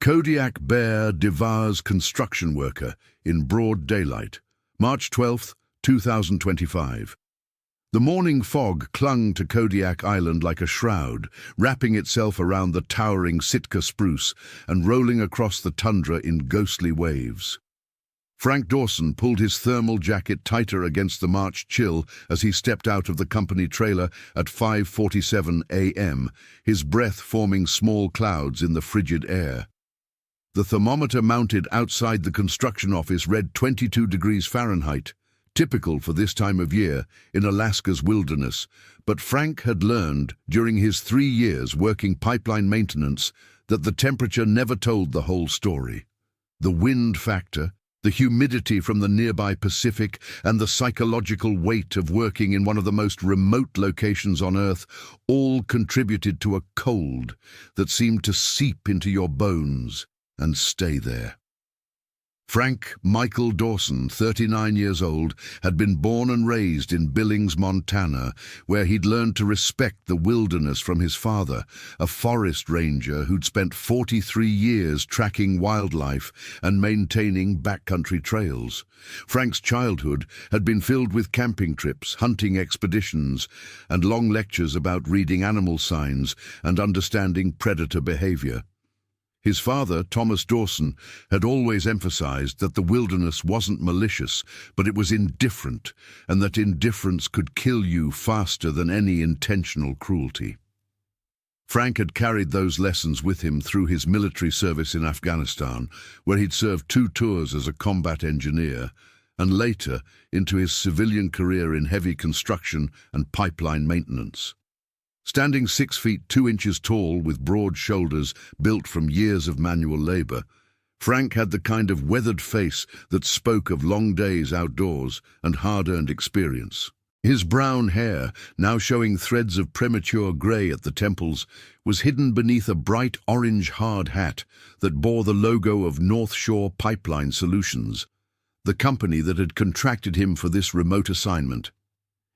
Kodiak bear devours construction worker in broad daylight. March 12, 2025. The morning fog clung to Kodiak Island like a shroud, wrapping itself around the towering Sitka spruce and rolling across the tundra in ghostly waves. Frank Dawson pulled his thermal jacket tighter against the March chill as he stepped out of the company trailer at 5:47 a.m., his breath forming small clouds in the frigid air. The thermometer mounted outside the construction office read 22 degrees Fahrenheit, typical for this time of year in Alaska's wilderness, but Frank had learned during his 3 years working pipeline maintenance that the temperature never told the whole story. The wind factor, the humidity from the nearby Pacific, and the psychological weight of working in one of the most remote locations on Earth all contributed to a cold that seemed to seep into your bones and stay there. Frank Michael Dawson, 39 years old, had been born and raised in Billings, Montana, where he'd learned to respect the wilderness from his father, a forest ranger who'd spent 43 years tracking wildlife and maintaining backcountry trails. Frank's childhood had been filled with camping trips, hunting expeditions, and long lectures about reading animal signs and understanding predator behavior. His father, Thomas Dawson, had always emphasized that the wilderness wasn't malicious, but it was indifferent, and that indifference could kill you faster than any intentional cruelty. Frank had carried those lessons with him through his military service in Afghanistan, where he'd served 2 tours as a combat engineer, and later into his civilian career in heavy construction and pipeline maintenance. Standing 6 feet 2 inches tall with broad shoulders built from years of manual labor, Frank had the kind of weathered face that spoke of long days outdoors and hard-earned experience. His brown hair, now showing threads of premature gray at the temples, was hidden beneath a bright orange hard hat that bore the logo of North Shore Pipeline Solutions, the company that had contracted him for this remote assignment.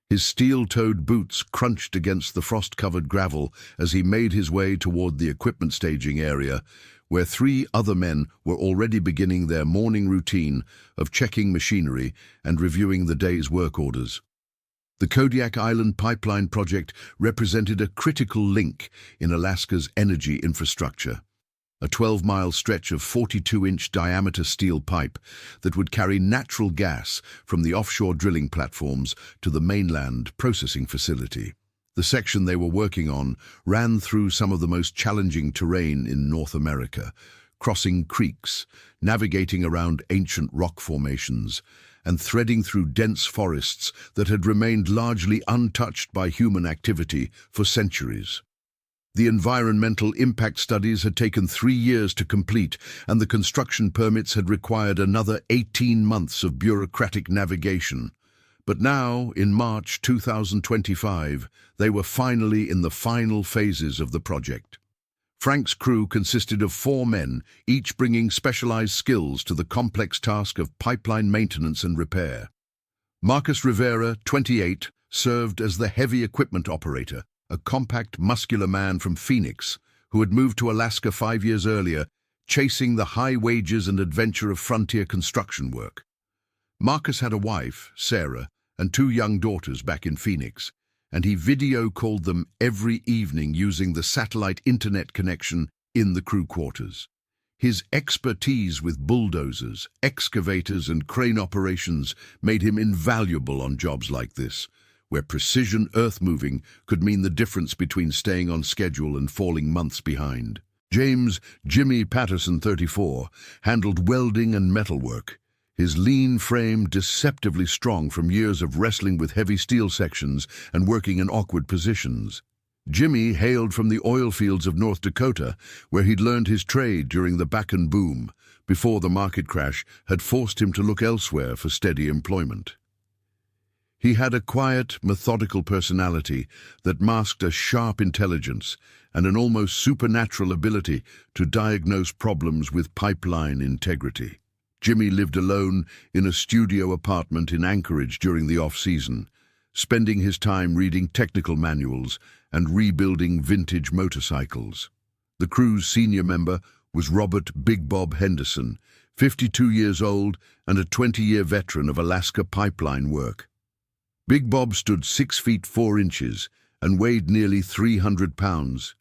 His steel-toed boots crunched against the frost-covered gravel as he made his way toward the equipment staging area, where 3 other men were already beginning their morning routine of checking machinery and reviewing the day's work orders. The Kodiak Island Pipeline Project represented a critical link in Alaska's energy infrastructure, a 12-mile stretch of 42-inch diameter steel pipe that would carry natural gas from the offshore drilling platforms to the mainland processing facility. The section they were working on ran through some of the most challenging terrain in North America, crossing creeks, navigating around ancient rock formations, and threading through dense forests that had remained largely untouched by human activity for centuries. The environmental impact studies had taken 3 years to complete, and the construction permits had required another 18 months of bureaucratic navigation. But now, in March 2025, they were finally in the final phases of the project. Frank's crew consisted of 4 men, each bringing specialized skills to the complex task of pipeline maintenance and repair. Marcus Rivera, 28, served as the heavy equipment operator, a compact, muscular man from Phoenix who had moved to Alaska 5 years earlier, chasing the high wages and adventure of frontier construction work. Marcus had a wife, Sarah, and 2 young daughters back in Phoenix, and he video called them every evening using the satellite internet connection in the crew quarters. His expertise with bulldozers, excavators, and crane operations made him invaluable on jobs like this, where precision earth-moving could mean the difference between staying on schedule and falling months behind. James "Jimmy" Patterson, 34, handled welding and metalwork, his lean frame deceptively strong from years of wrestling with heavy steel sections and working in awkward positions. Jimmy hailed from the oil fields of North Dakota, where he'd learned his trade during the Bakken boom, before the market crash had forced him to look elsewhere for steady employment. He had a quiet, methodical personality that masked a sharp intelligence and an almost supernatural ability to diagnose problems with pipeline integrity. Jimmy lived alone in a studio apartment in Anchorage during the off-season, spending his time reading technical manuals and rebuilding vintage motorcycles. The crew's senior member was Robert Big Bob Henderson, 52 years old and a 20-year veteran of Alaska pipeline work. Big Bob stood 6 feet 4 inches and weighed nearly 300 pounds,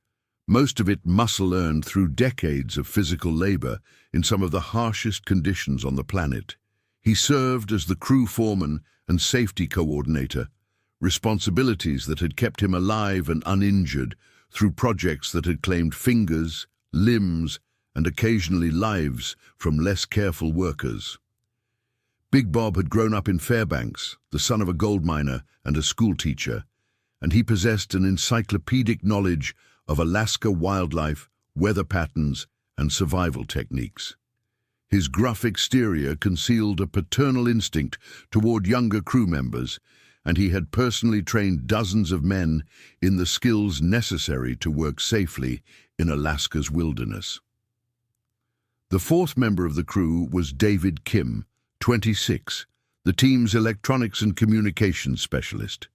most of it muscle earned through decades of physical labor in some of the harshest conditions on the planet. He served as the crew foreman and safety coordinator, responsibilities that had kept him alive and uninjured through projects that had claimed fingers, limbs, and occasionally lives from less careful workers. Big Bob had grown up in Fairbanks, the son of a gold miner and a schoolteacher, and he possessed an encyclopedic knowledge of Alaska wildlife, weather patterns, and survival techniques. His gruff exterior concealed a paternal instinct toward younger crew members, and he had personally trained dozens of men in the skills necessary to work safely in Alaska's wilderness. The fourth member of the crew was David Kim, 26, the team's electronics and communications specialist.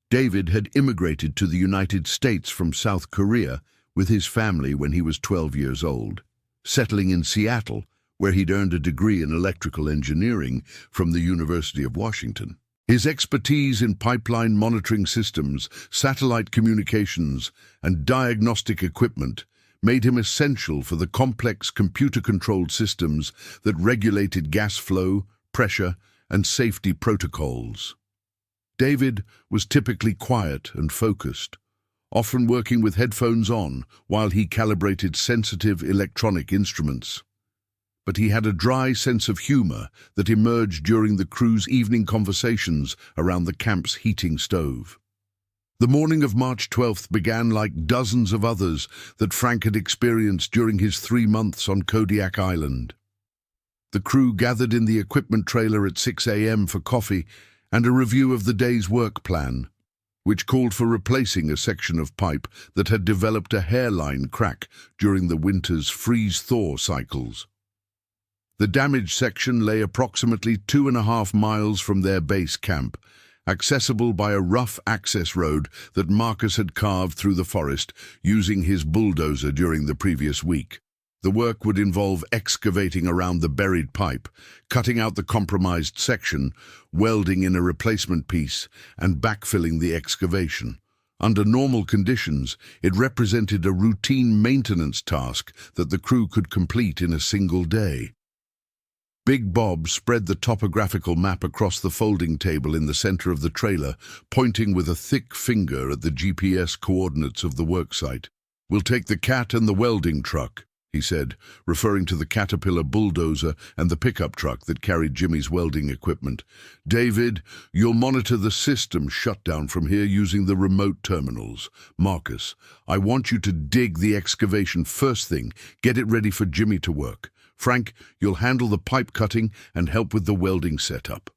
David had immigrated to the United States from South Korea with his family when he was 12 years old, settling in Seattle, where he'd earned a degree in electrical engineering from the University of Washington. His expertise in pipeline monitoring systems, satellite communications, and diagnostic equipment made him essential for the complex computer-controlled systems that regulated gas flow, pressure, and safety protocols. David was typically quiet and focused, often working with headphones on while he calibrated sensitive electronic instruments. But he had a dry sense of humor that emerged during the crew's evening conversations around the camp's heating stove. The morning of March 12th began like dozens of others that Frank had experienced during his 3 months on Kodiak Island. The crew gathered in the equipment trailer at 6 a.m. for coffee and a review of the day's work plan, which called for replacing a section of pipe that had developed a hairline crack during the winter's freeze-thaw cycles. The damaged section lay approximately 2.5 miles from their base camp, accessible by a rough access road that Marcus had carved through the forest using his bulldozer during the previous week. The work would involve excavating around the buried pipe, cutting out the compromised section, welding in a replacement piece, and backfilling the excavation. Under normal conditions, it represented a routine maintenance task that the crew could complete in a single day. Big Bob spread the topographical map across the folding table in the center of the trailer, pointing with a thick finger at the GPS coordinates of the worksite. "We'll take the Cat and the welding truck," he said, referring to the Caterpillar bulldozer and the pickup truck that carried Jimmy's welding equipment. "David, you'll monitor the system shutdown from here using the remote terminals. Marcus, I want you to dig the excavation first thing, get it ready for Jimmy to work. Frank, you'll handle the pipe cutting and help with the welding setup."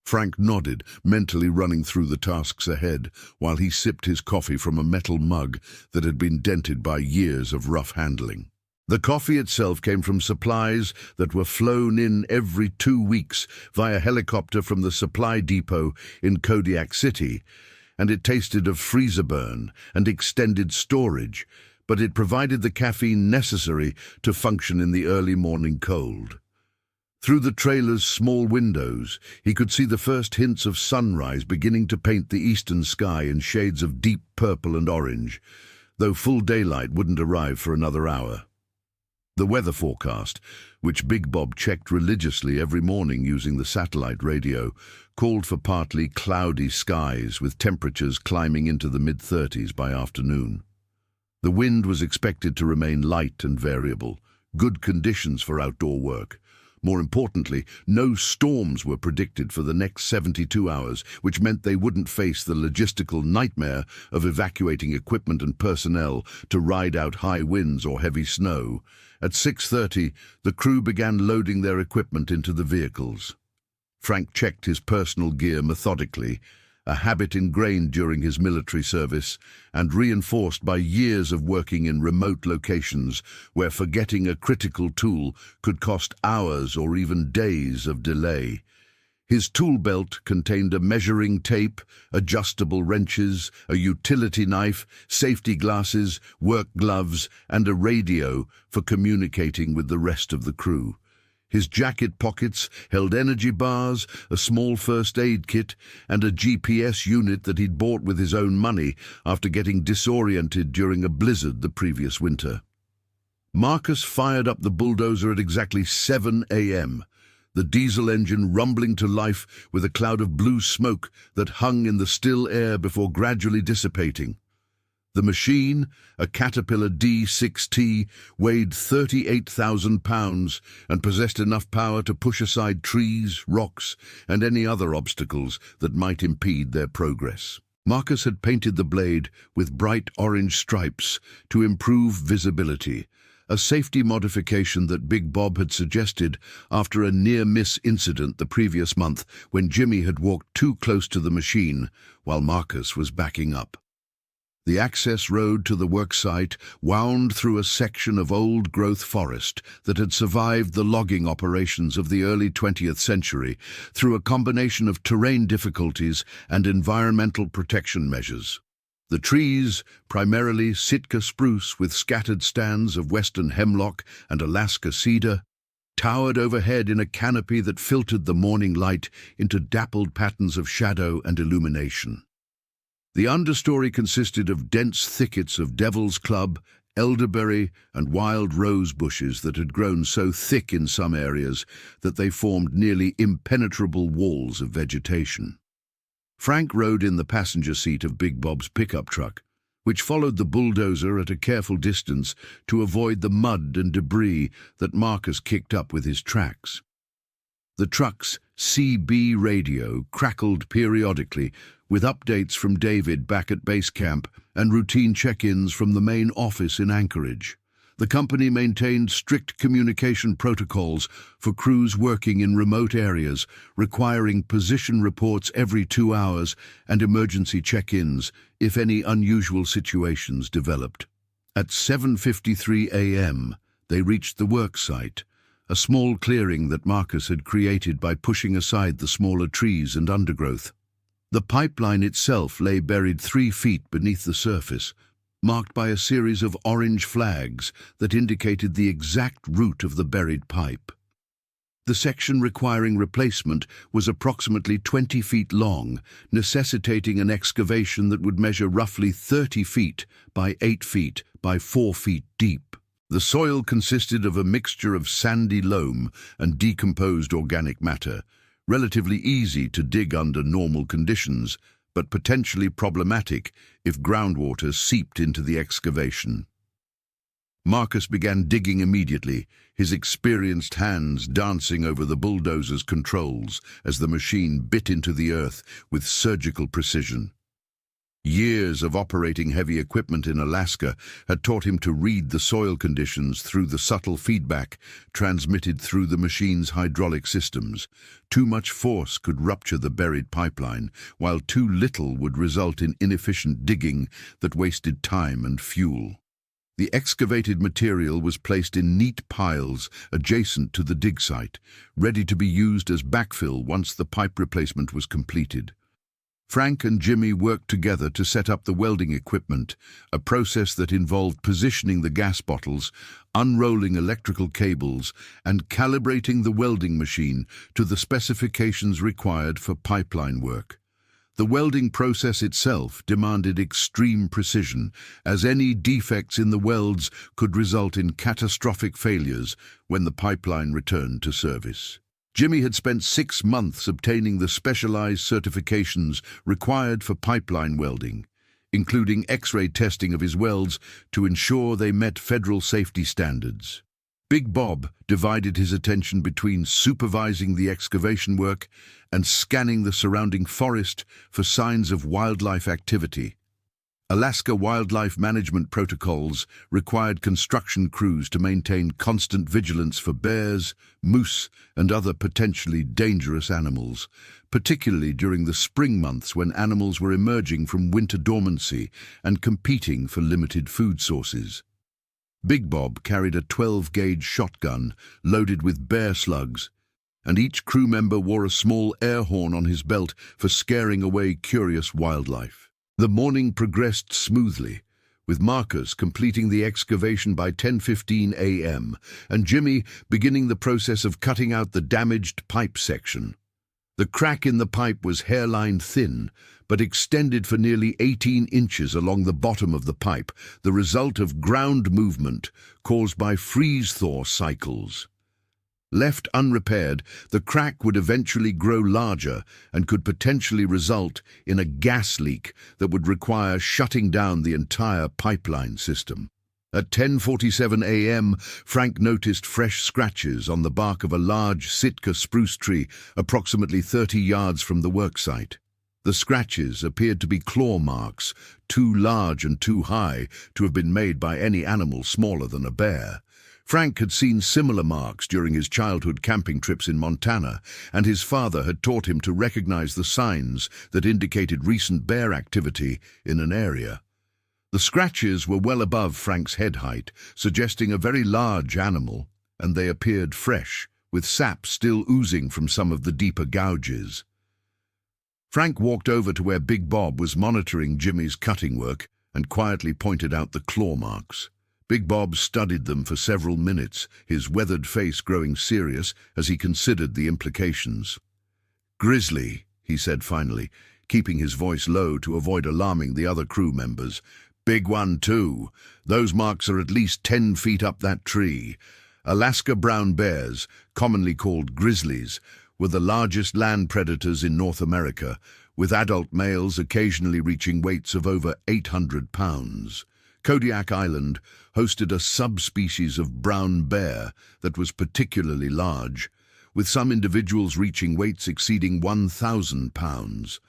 Frank nodded, mentally running through the tasks ahead, while he sipped his coffee from a metal mug that had been dented by years of rough handling. The coffee itself came from supplies that were flown in every 2 weeks via helicopter from the supply depot in Kodiak City, and it tasted of freezer burn and extended storage, but it provided the caffeine necessary to function in the early morning cold. Through the trailer's small windows, he could see the first hints of sunrise beginning to paint the eastern sky in shades of deep purple and orange, though full daylight wouldn't arrive for another hour. The weather forecast, which Big Bob checked religiously every morning using the satellite radio, called for partly cloudy skies with temperatures climbing into the mid-30s by afternoon. The wind was expected to remain light and variable, good conditions for outdoor work. More importantly, no storms were predicted for the next 72 hours, which meant they wouldn't face the logistical nightmare of evacuating equipment and personnel to ride out high winds or heavy snow. At 6:30, the crew began loading their equipment into the vehicles. Frank checked his personal gear methodically, a habit ingrained during his military service and reinforced by years of working in remote locations where forgetting a critical tool could cost hours or even days of delay. His tool belt contained a measuring tape, adjustable wrenches, a utility knife, safety glasses, work gloves, and a radio for communicating with the rest of the crew. His jacket pockets held energy bars, a small first aid kit, and a GPS unit that he'd bought with his own money after getting disoriented during a blizzard the previous winter. Marcus fired up the bulldozer at exactly 7 a.m., the diesel engine rumbling to life with a cloud of blue smoke that hung in the still air before gradually dissipating. The machine, a Caterpillar D6T, weighed 38,000 pounds and possessed enough power to push aside trees, rocks, and any other obstacles that might impede their progress. Marcus had painted the blade with bright orange stripes to improve visibility, a safety modification that Big Bob had suggested after a near-miss incident the previous month when Jimmy had walked too close to the machine while Marcus was backing up. The access road to the worksite wound through a section of old-growth forest that had survived the logging operations of the early 20th century through a combination of terrain difficulties and environmental protection measures. The trees, primarily Sitka spruce with scattered stands of western hemlock and Alaska cedar, towered overhead in a canopy that filtered the morning light into dappled patterns of shadow and illumination. The understory consisted of dense thickets of devil's club, elderberry, and wild rose bushes that had grown so thick in some areas that they formed nearly impenetrable walls of vegetation. Frank rode in the passenger seat of Big Bob's pickup truck, which followed the bulldozer at a careful distance to avoid the mud and debris that Marcus kicked up with his tracks. The truck's CB radio crackled periodically with updates from David back at base camp and routine check-ins from the main office in Anchorage. The company maintained strict communication protocols for crews working in remote areas, requiring position reports every 2 hours and emergency check-ins if any unusual situations developed. At 7:53 a.m., they reached the work site, a small clearing that Marcus had created by pushing aside the smaller trees and undergrowth. The pipeline itself lay buried 3 feet beneath the surface, marked by a series of orange flags that indicated the exact route of the buried pipe. The section requiring replacement was approximately 20 feet long, necessitating an excavation that would measure roughly 30 feet by 8 feet by 4 feet deep. The soil consisted of a mixture of sandy loam and decomposed organic matter, relatively easy to dig under normal conditions, but potentially problematic if groundwater seeped into the excavation. Marcus began digging immediately, his experienced hands dancing over the bulldozer's controls as the machine bit into the earth with surgical precision. Years of operating heavy equipment in Alaska had taught him to read the soil conditions through the subtle feedback transmitted through the machine's hydraulic systems. Too much force could rupture the buried pipeline, while too little would result in inefficient digging that wasted time and fuel. The excavated material was placed in neat piles adjacent to the dig site, ready to be used as backfill once the pipe replacement was completed. Frank and Jimmy worked together to set up the welding equipment, a process that involved positioning the gas bottles, unrolling electrical cables, and calibrating the welding machine to the specifications required for pipeline work. The welding process itself demanded extreme precision, as any defects in the welds could result in catastrophic failures when the pipeline returned to service. Jimmy had spent 6 months obtaining the specialized certifications required for pipeline welding, including X-ray testing of his welds to ensure they met federal safety standards. Big Bob divided his attention between supervising the excavation work and scanning the surrounding forest for signs of wildlife activity. Alaska wildlife management protocols required construction crews to maintain constant vigilance for bears, moose, and other potentially dangerous animals, particularly during the spring months when animals were emerging from winter dormancy and competing for limited food sources. Big Bob carried a 12-gauge shotgun loaded with bear slugs, and each crew member wore a small air horn on his belt for scaring away curious wildlife. The morning progressed smoothly, with Marcus completing the excavation by 10:15 a.m. and Jimmy beginning the process of cutting out the damaged pipe section. The crack in the pipe was hairline thin, but extended for nearly 18 inches along the bottom of the pipe, the result of ground movement caused by freeze-thaw cycles. Left unrepaired, the crack would eventually grow larger and could potentially result in a gas leak that would require shutting down the entire pipeline system. At 10:47 a.m., Frank noticed fresh scratches on the bark of a large Sitka spruce tree approximately 30 yards from the worksite. The scratches appeared to be claw marks, too large and too high to have been made by any animal smaller than a bear. Frank had seen similar marks during his childhood camping trips in Montana, and his father had taught him to recognize the signs that indicated recent bear activity in an area. The scratches were well above Frank's head height, suggesting a very large animal, and they appeared fresh, with sap still oozing from some of the deeper gouges. Frank walked over to where Big Bob was monitoring Jimmy's cutting work and quietly pointed out the claw marks. Big Bob studied them for several minutes, his weathered face growing serious as he considered the implications. "Grizzly," he said finally, keeping his voice low to avoid alarming the other crew members. "Big one too. Those marks are at least 10 feet up that tree." Alaska brown bears, commonly called grizzlies, were the largest land predators in North America, with adult males occasionally reaching weights of over 800 pounds. Kodiak Island hosted a subspecies of brown bear that was particularly large, with some individuals reaching weights exceeding 1,000 pounds.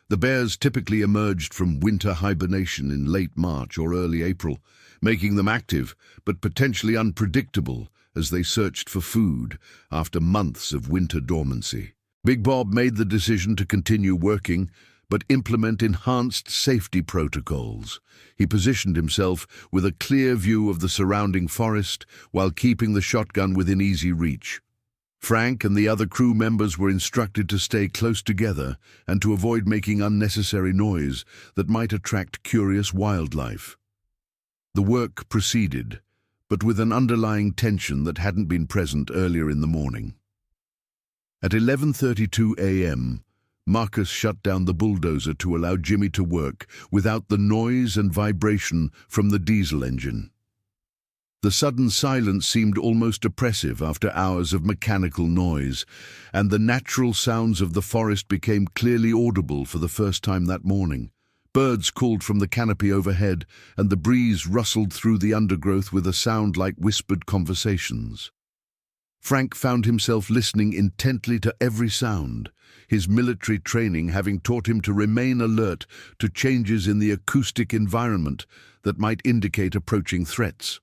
The bears typically emerged from winter hibernation in late March or early April, making them active but potentially unpredictable as they searched for food after months of winter dormancy. Big Bob made the decision to continue working, but implement enhanced safety protocols. He positioned himself with a clear view of the surrounding forest while keeping the shotgun within easy reach. Frank and the other crew members were instructed to stay close together and to avoid making unnecessary noise that might attract curious wildlife. The work proceeded, but with an underlying tension that hadn't been present earlier in the morning. At 11:32 a.m., Marcus shut down the bulldozer to allow Jimmy to work without the noise and vibration from the diesel engine. The sudden silence seemed almost oppressive after hours of mechanical noise, and the natural sounds of the forest became clearly audible for the first time that morning. Birds called from the canopy overhead, and the breeze rustled through the undergrowth with a sound like whispered conversations. Frank found himself listening intently to every sound, his military training having taught him to remain alert to changes in the acoustic environment that might indicate approaching threats.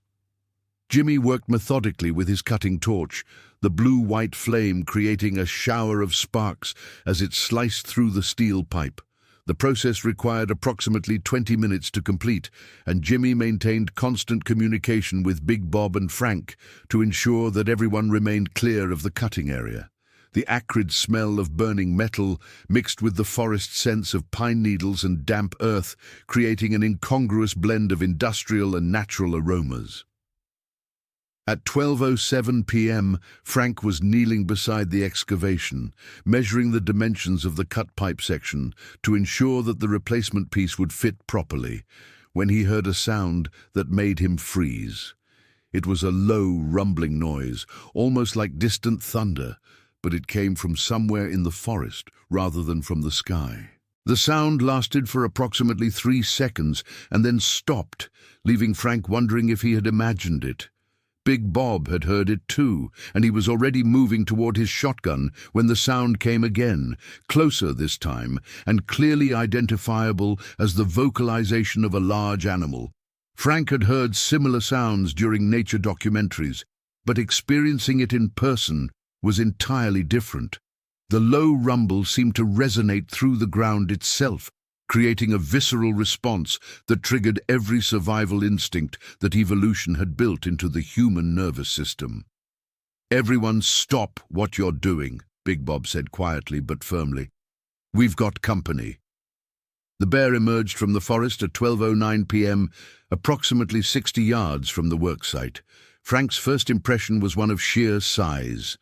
Jimmy worked methodically with his cutting torch, the blue-white flame creating a shower of sparks as it sliced through the steel pipe. The process required approximately 20 minutes to complete, and Jimmy maintained constant communication with Big Bob and Frank to ensure that everyone remained clear of the cutting area. The acrid smell of burning metal mixed with the forest sense of pine needles and damp earth, creating an incongruous blend of industrial and natural aromas. At 12:07 p.m., Frank was kneeling beside the excavation, measuring the dimensions of the cut pipe section to ensure that the replacement piece would fit properly, when he heard a sound that made him freeze. It was a low, rumbling noise, almost like distant thunder, but it came from somewhere in the forest rather than from the sky. The sound lasted for approximately 3 seconds and then stopped, leaving Frank wondering if he had imagined it. Big Bob had heard it too, and he was already moving toward his shotgun when the sound came again, closer this time, and clearly identifiable as the vocalization of a large animal. Frank had heard similar sounds during nature documentaries, but experiencing it in person was entirely different. The low rumble seemed to resonate through the ground itself, creating a visceral response that triggered every survival instinct that evolution had built into the human nervous system. "Everyone stop what you're doing," Big Bob said quietly but firmly. "We've got company." The bear emerged from the forest at 12:09 p.m., approximately 60 yards from the worksite. Frank's first impression was one of sheer size.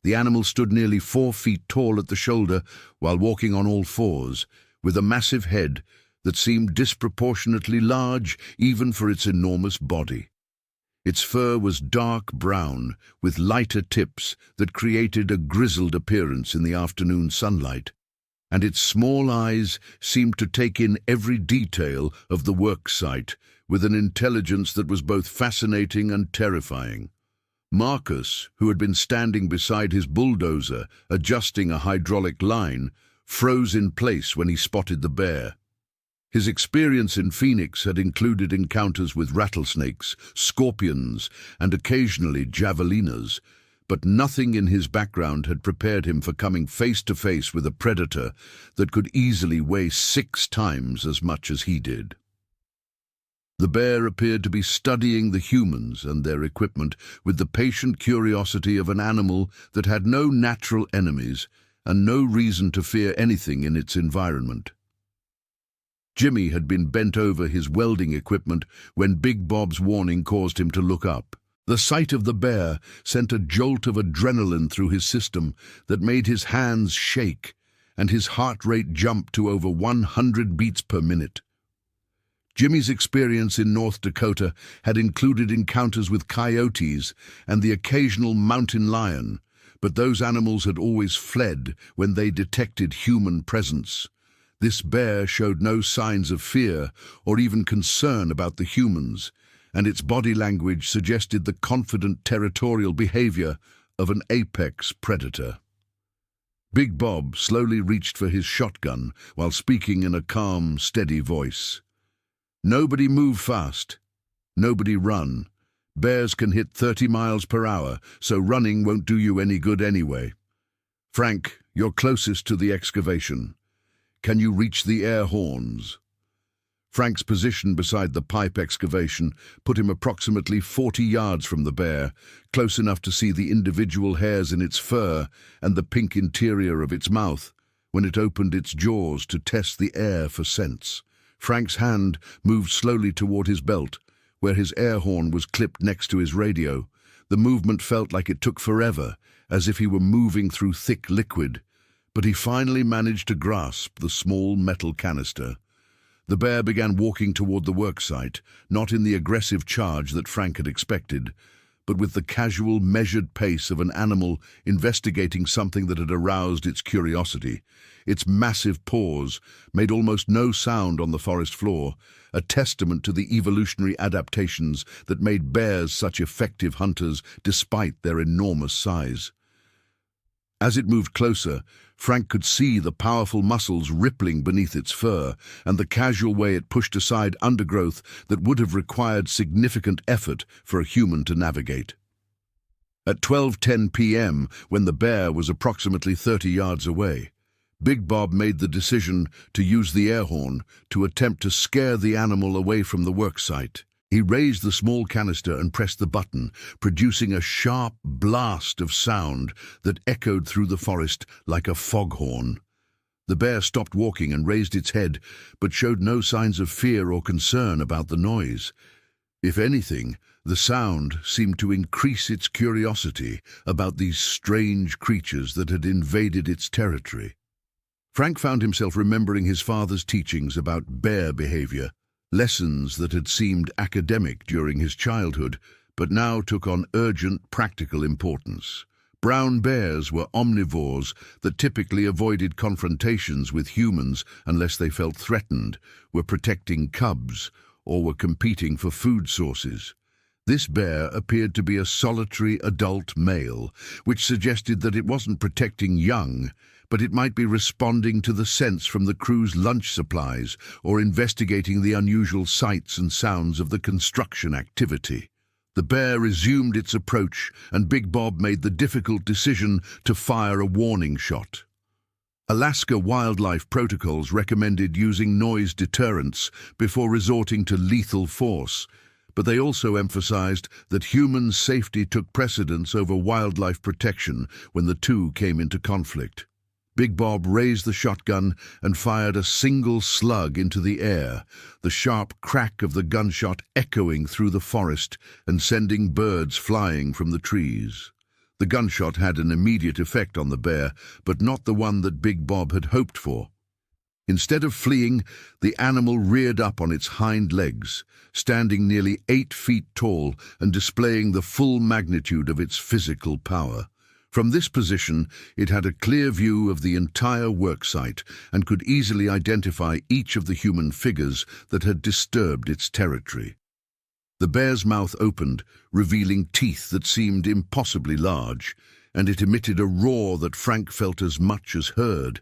The animal stood nearly 4 feet tall at the shoulder while walking on all fours, with a massive head that seemed disproportionately large even for its enormous body. Its fur was dark brown, with lighter tips that created a grizzled appearance in the afternoon sunlight, and its small eyes seemed to take in every detail of the work site with an intelligence that was both fascinating and terrifying. Marcus, who had been standing beside his bulldozer adjusting a hydraulic line, froze in place when he spotted the bear. His experience in Phoenix had included encounters with rattlesnakes, scorpions, and occasionally javelinas, but nothing in his background had prepared him for coming face to face with a predator that could easily weigh 6 times as much as he did. The bear appeared to be studying the humans and their equipment with the patient curiosity of an animal that had no natural enemies and no reason to fear anything in its environment. Jimmy had been bent over his welding equipment when Big Bob's warning caused him to look up. The sight of the bear sent a jolt of adrenaline through his system that made his hands shake and his heart rate jump to over 100 beats per minute. Jimmy's experience in North Dakota had included encounters with coyotes and the occasional mountain lion, but those animals had always fled when they detected human presence. This bear showed no signs of fear or even concern about the humans, and its body language suggested the confident territorial behavior of an apex predator. Big Bob slowly reached for his shotgun while speaking in a calm, steady voice. "Nobody move fast. Nobody run. Bears can hit 30 miles per hour, so running won't do you any good anyway. Frank, you're closest to the excavation. Can you reach the air horns?" Frank's position beside the pipe excavation put him approximately 40 yards from the bear, close enough to see the individual hairs in its fur and the pink interior of its mouth when it opened its jaws to test the air for scents. Frank's hand moved slowly toward his belt, where his air horn was clipped next to his radio. The movement felt like it took forever, as if he were moving through thick liquid, but he finally managed to grasp the small metal canister. The bear began walking toward the worksite, not in the aggressive charge that Frank had expected, but with the casual, measured pace of an animal investigating something that had aroused its curiosity. Its massive paws made almost no sound on the forest floor, a testament to the evolutionary adaptations that made bears such effective hunters despite their enormous size. As it moved closer, Frank could see the powerful muscles rippling beneath its fur and the casual way it pushed aside undergrowth that would have required significant effort for a human to navigate. At 12:10 p.m., when the bear was approximately 30 yards away, Big Bob made the decision to use the air horn to attempt to scare the animal away from the worksite. He raised the small canister and pressed the button, producing a sharp blast of sound that echoed through the forest like a foghorn. The bear stopped walking and raised its head, but showed no signs of fear or concern about the noise. If anything, the sound seemed to increase its curiosity about these strange creatures that had invaded its territory. Frank found himself remembering his father's teachings about bear behavior, lessons that had seemed academic during his childhood, but now took on urgent practical importance. Brown bears were omnivores that typically avoided confrontations with humans unless they felt threatened, were protecting cubs, or were competing for food sources. This bear appeared to be a solitary adult male, which suggested that it wasn't protecting young, but it might be responding to the scents from the crew's lunch supplies or investigating the unusual sights and sounds of the construction activity. The bear resumed its approach, and Big Bob made the difficult decision to fire a warning shot. Alaska wildlife protocols recommended using noise deterrents before resorting to lethal force, but they also emphasized that human safety took precedence over wildlife protection when the two came into conflict. Big Bob raised the shotgun and fired a single slug into the air, the sharp crack of the gunshot echoing through the forest and sending birds flying from the trees. The gunshot had an immediate effect on the bear, but not the one that Big Bob had hoped for. Instead of fleeing, the animal reared up on its hind legs, standing nearly 8 feet tall and displaying the full magnitude of its physical power. From this position, it had a clear view of the entire worksite and could easily identify each of the human figures that had disturbed its territory. The bear's mouth opened, revealing teeth that seemed impossibly large, and it emitted a roar that Frank felt as much as heard,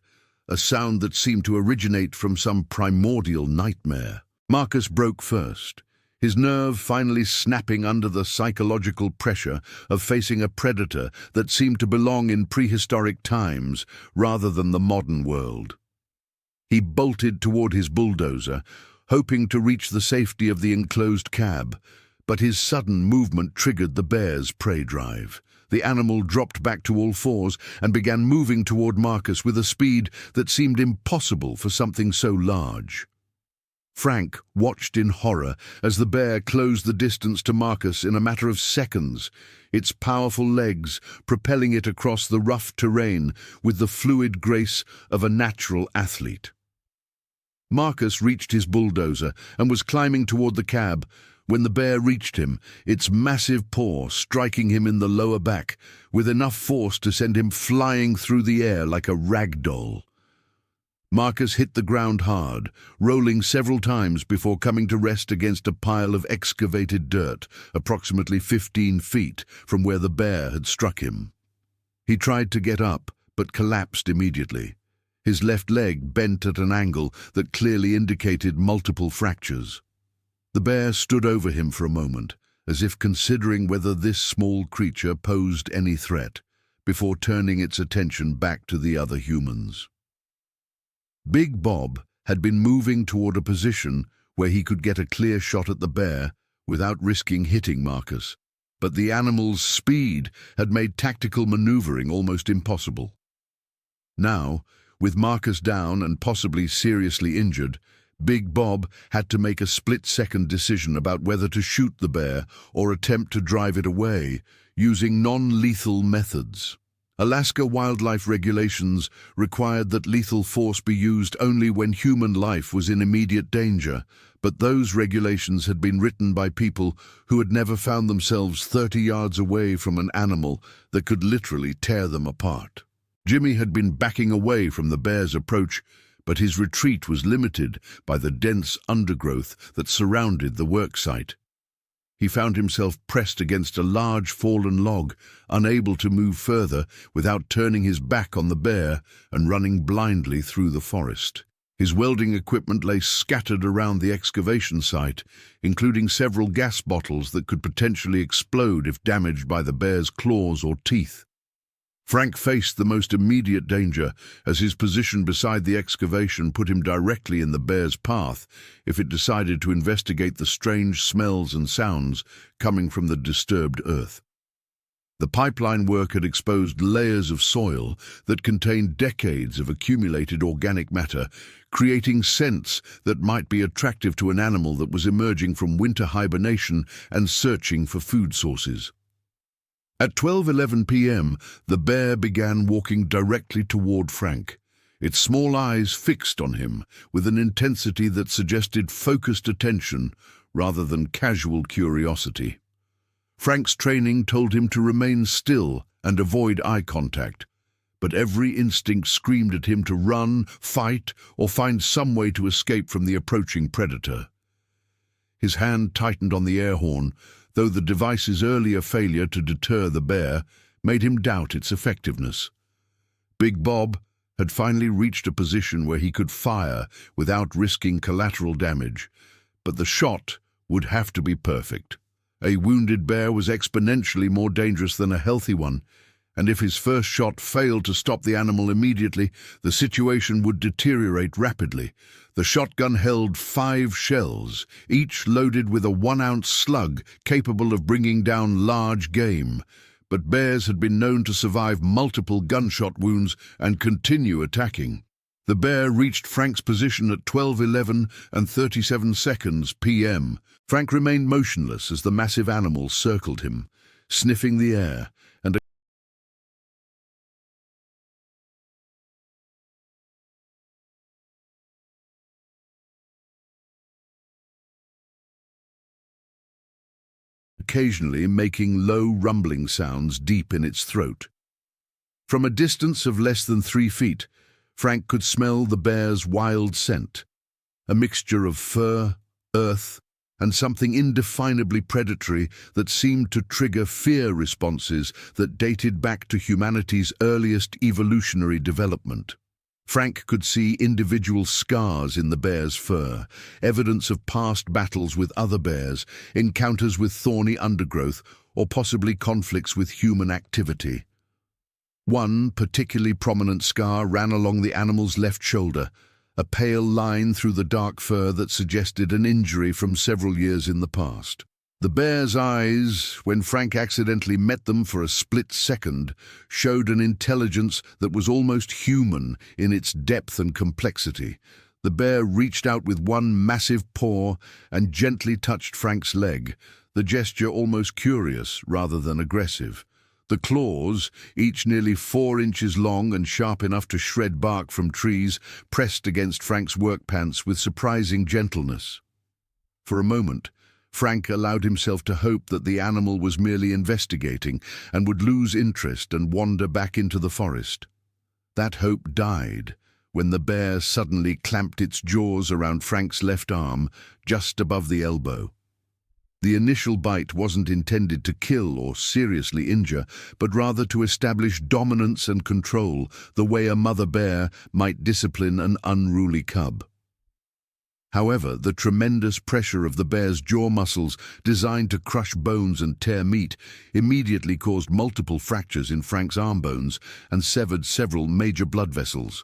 a sound that seemed to originate from some primordial nightmare. Marcus broke first, his nerve finally snapping under the psychological pressure of facing a predator that seemed to belong in prehistoric times rather than the modern world. He bolted toward his bulldozer, hoping to reach the safety of the enclosed cab, but his sudden movement triggered the bear's prey drive. The animal dropped back to all fours and began moving toward Marcus with a speed that seemed impossible for something so large. Frank watched in horror as the bear closed the distance to Marcus in a matter of seconds, its powerful legs propelling it across the rough terrain with the fluid grace of a natural athlete. Marcus reached his bulldozer and was climbing toward the cab when the bear reached him, its massive paw striking him in the lower back with enough force to send him flying through the air like a rag doll. Marcus hit the ground hard, rolling several times before coming to rest against a pile of excavated dirt, approximately 15 feet from where the bear had struck him. He tried to get up, but collapsed immediately. His left leg bent at an angle that clearly indicated multiple fractures. The bear stood over him for a moment, as if considering whether this small creature posed any threat, before turning its attention back to the other humans. Big Bob had been moving toward a position where he could get a clear shot at the bear without risking hitting Marcus, but the animal's speed had made tactical maneuvering almost impossible. Now, with Marcus down and possibly seriously injured, Big Bob had to make a split-second decision about whether to shoot the bear or attempt to drive it away, using non-lethal methods. Alaska wildlife regulations required that lethal force be used only when human life was in immediate danger, but those regulations had been written by people who had never found themselves 30 yards away from an animal that could literally tear them apart. Jimmy had been backing away from the bear's approach, but his retreat was limited by the dense undergrowth that surrounded the worksite. He found himself pressed against a large fallen log, unable to move further without turning his back on the bear and running blindly through the forest. His welding equipment lay scattered around the excavation site, including several gas bottles that could potentially explode if damaged by the bear's claws or teeth. Frank faced the most immediate danger, as his position beside the excavation put him directly in the bear's path if it decided to investigate the strange smells and sounds coming from the disturbed earth. The pipeline work had exposed layers of soil that contained decades of accumulated organic matter, creating scents that might be attractive to an animal that was emerging from winter hibernation and searching for food sources. At 12:11 p.m., the bear began walking directly toward Frank, its small eyes fixed on him with an intensity that suggested focused attention rather than casual curiosity. Frank's training told him to remain still and avoid eye contact, but every instinct screamed at him to run, fight, or find some way to escape from the approaching predator. His hand tightened on the air horn, though the device's earlier failure to deter the bear made him doubt its effectiveness. Big Bob had finally reached a position where he could fire without risking collateral damage, but the shot would have to be perfect. A wounded bear was exponentially more dangerous than a healthy one, and if his first shot failed to stop the animal immediately, the situation would deteriorate rapidly. The shotgun held 5 shells, each loaded with a 1-ounce slug capable of bringing down large game. But bears had been known to survive multiple gunshot wounds and continue attacking. The bear reached Frank's position at 12:11 and 37 seconds p.m. Frank remained motionless as the massive animal circled him, sniffing the air, and occasionally making low rumbling sounds deep in its throat. From a distance of less than 3 feet, Frank could smell the bear's wild scent, a mixture of fur, earth, and something indefinably predatory that seemed to trigger fear responses that dated back to humanity's earliest evolutionary development. Frank could see individual scars in the bear's fur, evidence of past battles with other bears, encounters with thorny undergrowth, or possibly conflicts with human activity. One particularly prominent scar ran along the animal's left shoulder, a pale line through the dark fur that suggested an injury from several years in the past. The bear's eyes, when Frank accidentally met them for a split second, showed an intelligence that was almost human in its depth and complexity. The bear reached out with one massive paw and gently touched Frank's leg, the gesture almost curious rather than aggressive. The claws, each nearly 4 inches long and sharp enough to shred bark from trees, pressed against Frank's work pants with surprising gentleness. For a moment, Frank allowed himself to hope that the animal was merely investigating and would lose interest and wander back into the forest. That hope died when the bear suddenly clamped its jaws around Frank's left arm, just above the elbow. The initial bite wasn't intended to kill or seriously injure, but rather to establish dominance and control, the way a mother bear might discipline an unruly cub. However, the tremendous pressure of the bear's jaw muscles, designed to crush bones and tear meat, immediately caused multiple fractures in Frank's arm bones and severed several major blood vessels.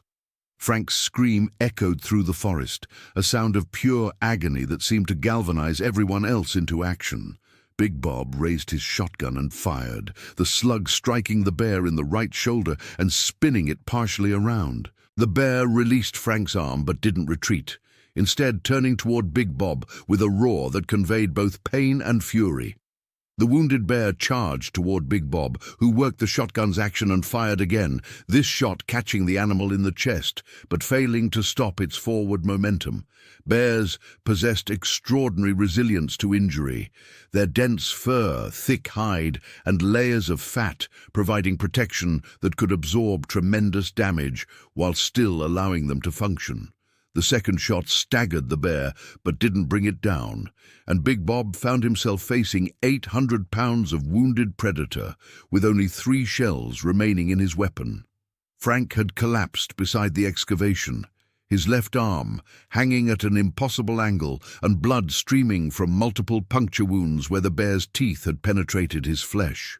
Frank's scream echoed through the forest, a sound of pure agony that seemed to galvanize everyone else into action. Big Bob raised his shotgun and fired, the slug striking the bear in the right shoulder and spinning it partially around. The bear released Frank's arm but didn't retreat, instead turning toward Big Bob with a roar that conveyed both pain and fury. The wounded bear charged toward Big Bob, who worked the shotgun's action and fired again, this shot catching the animal in the chest, but failing to stop its forward momentum. Bears possessed extraordinary resilience to injury, their dense fur, thick hide, and layers of fat providing protection that could absorb tremendous damage while still allowing them to function. The second shot staggered the bear, but didn't bring it down, and Big Bob found himself facing 800 pounds of wounded predator, with only 3 shells remaining in his weapon. Frank had collapsed beside the excavation, his left arm hanging at an impossible angle and blood streaming from multiple puncture wounds where the bear's teeth had penetrated his flesh.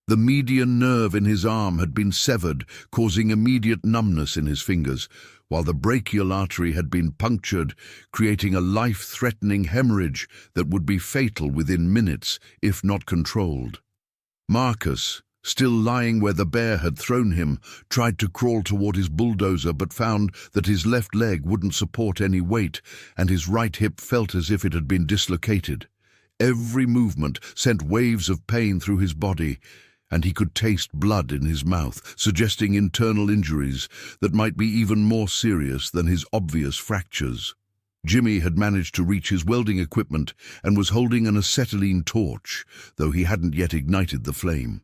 The median nerve in his arm had been severed, causing immediate numbness in his fingers, while the brachial artery had been punctured, creating a life-threatening hemorrhage that would be fatal within minutes if not controlled. Marcus, still lying where the bear had thrown him, tried to crawl toward his bulldozer but found that his left leg wouldn't support any weight and his right hip felt as if it had been dislocated. Every movement sent waves of pain through his body, and he could taste blood in his mouth, suggesting internal injuries that might be even more serious than his obvious fractures. Jimmy had managed to reach his welding equipment and was holding an acetylene torch, though he hadn't yet ignited the flame.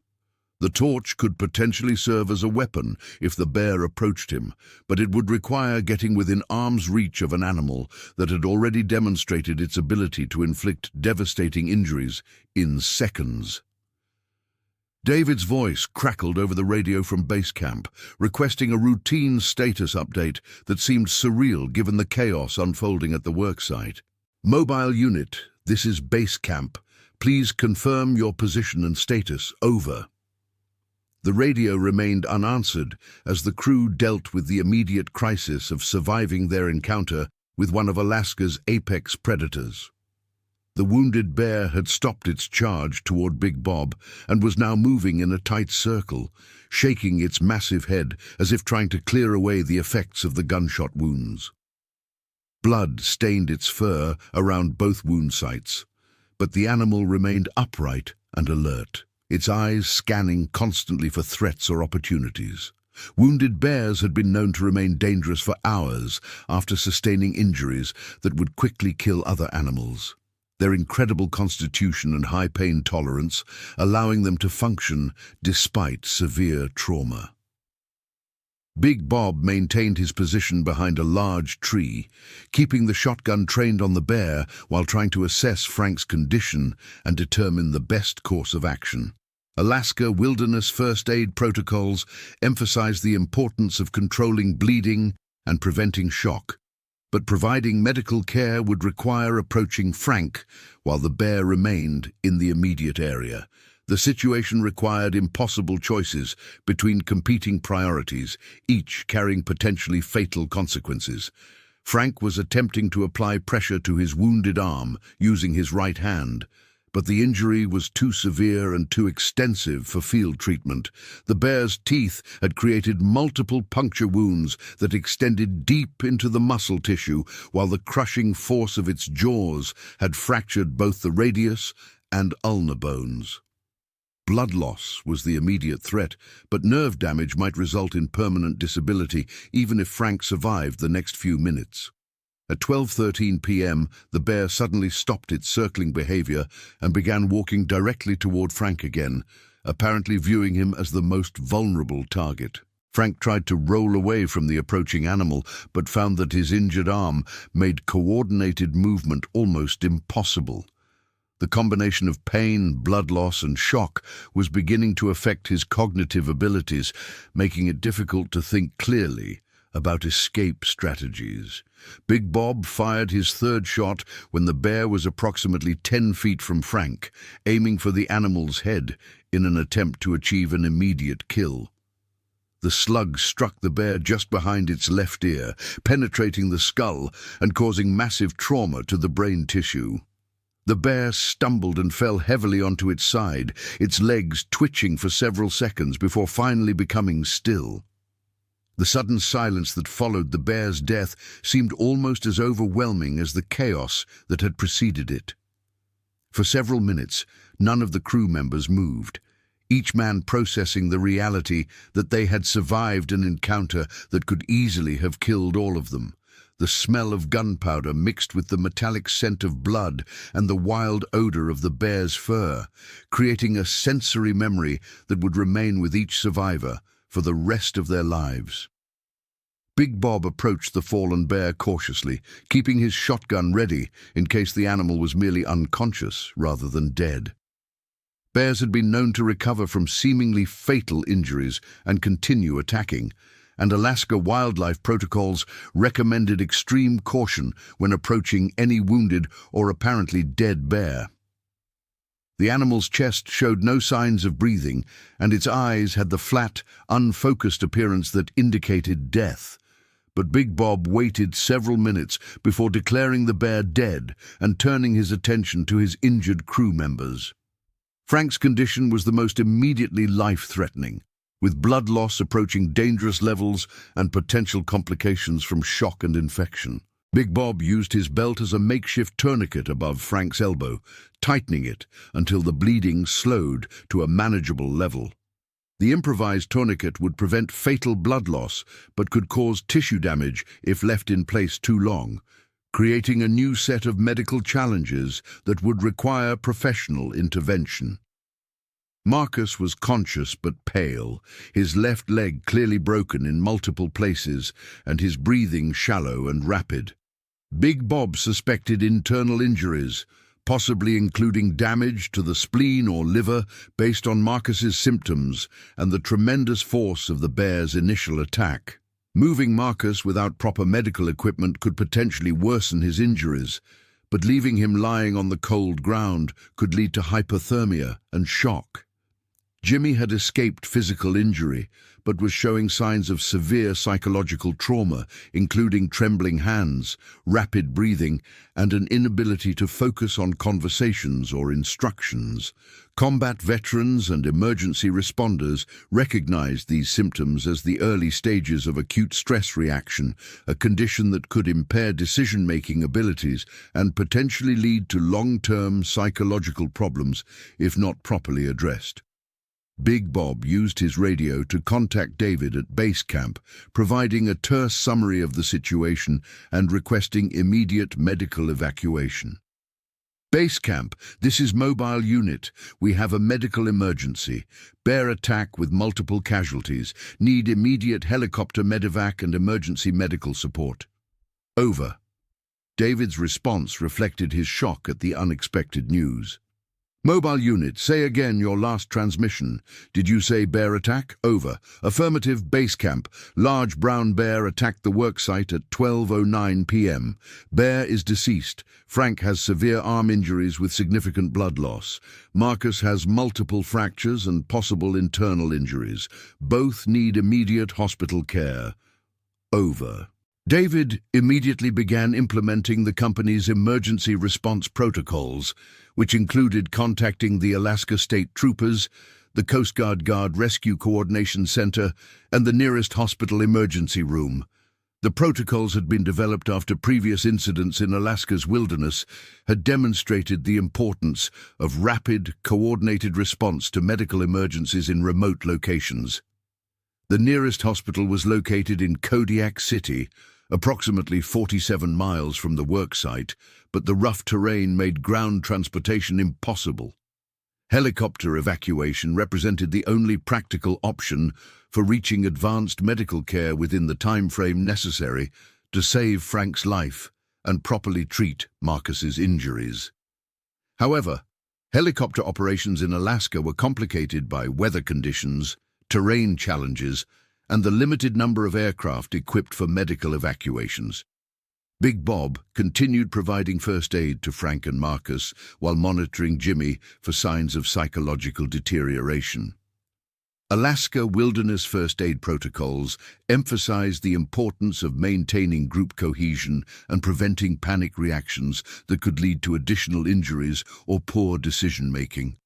The torch could potentially serve as a weapon if the bear approached him, but it would require getting within arm's reach of an animal that had already demonstrated its ability to inflict devastating injuries in seconds. David's voice crackled over the radio from base camp, requesting a routine status update that seemed surreal given the chaos unfolding at the worksite. "Mobile unit, this is base camp. Please confirm your position and status. Over." The radio remained unanswered as the crew dealt with the immediate crisis of surviving their encounter with one of Alaska's apex predators. The wounded bear had stopped its charge toward Big Bob and was now moving in a tight circle, shaking its massive head as if trying to clear away the effects of the gunshot wounds. Blood stained its fur around both wound sites, but the animal remained upright and alert, its eyes scanning constantly for threats or opportunities. Wounded bears had been known to remain dangerous for hours after sustaining injuries that would quickly kill other animals, their incredible constitution and high pain tolerance allowing them to function despite severe trauma. Big Bob maintained his position behind a large tree, keeping the shotgun trained on the bear while trying to assess Frank's condition and determine the best course of action. Alaska wilderness first aid protocols emphasize the importance of controlling bleeding and preventing shock, but providing medical care would require approaching Frank while the bear remained in the immediate area. The situation required impossible choices between competing priorities, each carrying potentially fatal consequences. Frank was attempting to apply pressure to his wounded arm using his right hand, but the injury was too severe and too extensive for field treatment. The bear's teeth had created multiple puncture wounds that extended deep into the muscle tissue, while the crushing force of its jaws had fractured both the radius and ulnar bones. Blood loss was the immediate threat, but nerve damage might result in permanent disability even if Frank survived the next few minutes. At 12:13 p.m., the bear suddenly stopped its circling behavior and began walking directly toward Frank again, apparently viewing him as the most vulnerable target. Frank tried to roll away from the approaching animal, but found that his injured arm made coordinated movement almost impossible. The combination of pain, blood loss, and shock was beginning to affect his cognitive abilities, making it difficult to think clearly about escape strategies. Big Bob fired his third shot when the bear was approximately 10 feet from Frank, aiming for the animal's head in an attempt to achieve an immediate kill. The slug struck the bear just behind its left ear, penetrating the skull and causing massive trauma to the brain tissue. The bear stumbled and fell heavily onto its side, its legs twitching for several seconds before finally becoming still. The sudden silence that followed the bear's death seemed almost as overwhelming as the chaos that had preceded it. For several minutes, none of the crew members moved, each man processing the reality that they had survived an encounter that could easily have killed all of them. The smell of gunpowder mixed with the metallic scent of blood and the wild odor of the bear's fur, creating a sensory memory that would remain with each survivor for the rest of their lives. Big Bob approached the fallen bear cautiously, keeping his shotgun ready in case the animal was merely unconscious rather than dead. Bears had been known to recover from seemingly fatal injuries and continue attacking, and Alaska wildlife protocols recommended extreme caution when approaching any wounded or apparently dead bear. The animal's chest showed no signs of breathing, and its eyes had the flat, unfocused appearance that indicated death. But Big Bob waited several minutes before declaring the bear dead and turning his attention to his injured crew members. Frank's condition was the most immediately life-threatening, with blood loss approaching dangerous levels and potential complications from shock and infection. Big Bob used his belt as a makeshift tourniquet above Frank's elbow, tightening it until the bleeding slowed to a manageable level. The improvised tourniquet would prevent fatal blood loss, but could cause tissue damage if left in place too long, creating a new set of medical challenges that would require professional intervention. Marcus was conscious but pale, his left leg clearly broken in multiple places and his breathing shallow and rapid. Big Bob suspected internal injuries, possibly including damage to the spleen or liver based on Marcus's symptoms and the tremendous force of the bear's initial attack. Moving Marcus without proper medical equipment could potentially worsen his injuries, but leaving him lying on the cold ground could lead to hypothermia and shock. Jimmy had escaped physical injury, but was showing signs of severe psychological trauma, including trembling hands, rapid breathing, and an inability to focus on conversations or instructions. Combat veterans and emergency responders recognized these symptoms as the early stages of acute stress reaction, a condition that could impair decision-making abilities and potentially lead to long-term psychological problems if not properly addressed. Big Bob used his radio to contact David at base camp, providing a terse summary of the situation and requesting immediate medical evacuation. Base camp, this is mobile unit. We have a medical emergency. Bear attack with multiple casualties. Need immediate helicopter medevac and emergency medical support. Over. David's response reflected his shock at the unexpected news. Mobile unit, say again your last transmission. Did you say bear attack? Over. Affirmative, base camp. Large brown bear attacked the worksite at 12:09 p.m. Bear is deceased. Frank has severe arm injuries with significant blood loss. Marcus has multiple fractures and possible internal injuries. Both need immediate hospital care. Over. David immediately began implementing the company's emergency response protocols, which included contacting the Alaska State Troopers, the Coast Guard Rescue Coordination Center, and the nearest hospital emergency room. The protocols had been developed after previous incidents in Alaska's wilderness had demonstrated the importance of rapid, coordinated response to medical emergencies in remote locations. The nearest hospital was located in Kodiak City, approximately 47 miles from the worksite, but the rough terrain made ground transportation impossible. Helicopter evacuation represented the only practical option for reaching advanced medical care within the time frame necessary to save Frank's life and properly treat Marcus's injuries. However, helicopter operations in Alaska were complicated by weather conditions, terrain challenges, and the limited number of aircraft equipped for medical evacuations. Big Bob continued providing first aid to Frank and Marcus while monitoring Jimmy for signs of psychological deterioration. Alaska Wilderness First Aid protocols emphasized the importance of maintaining group cohesion and preventing panic reactions that could lead to additional injuries or poor decision-making.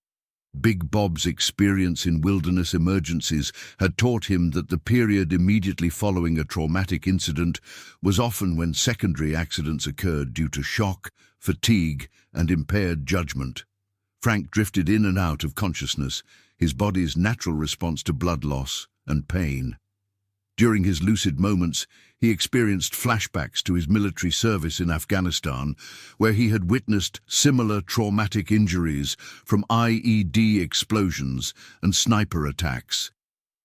Big Bob's experience in wilderness emergencies had taught him that the period immediately following a traumatic incident was often when secondary accidents occurred due to shock, fatigue, and impaired judgment. Frank drifted in and out of consciousness, his body's natural response to blood loss and pain. During his lucid moments, he experienced flashbacks to his military service in Afghanistan, where he had witnessed similar traumatic injuries from IED explosions and sniper attacks.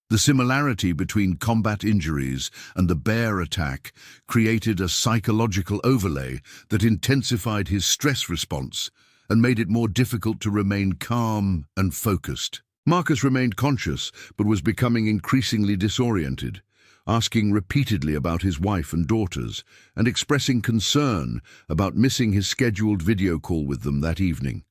The similarity between combat injuries and the bear attack created a psychological overlay that intensified his stress response and made it more difficult to remain calm and focused. Marcus remained conscious but was becoming increasingly disoriented, asking repeatedly about his wife and daughters, and expressing concern about missing his scheduled video call with them that evening.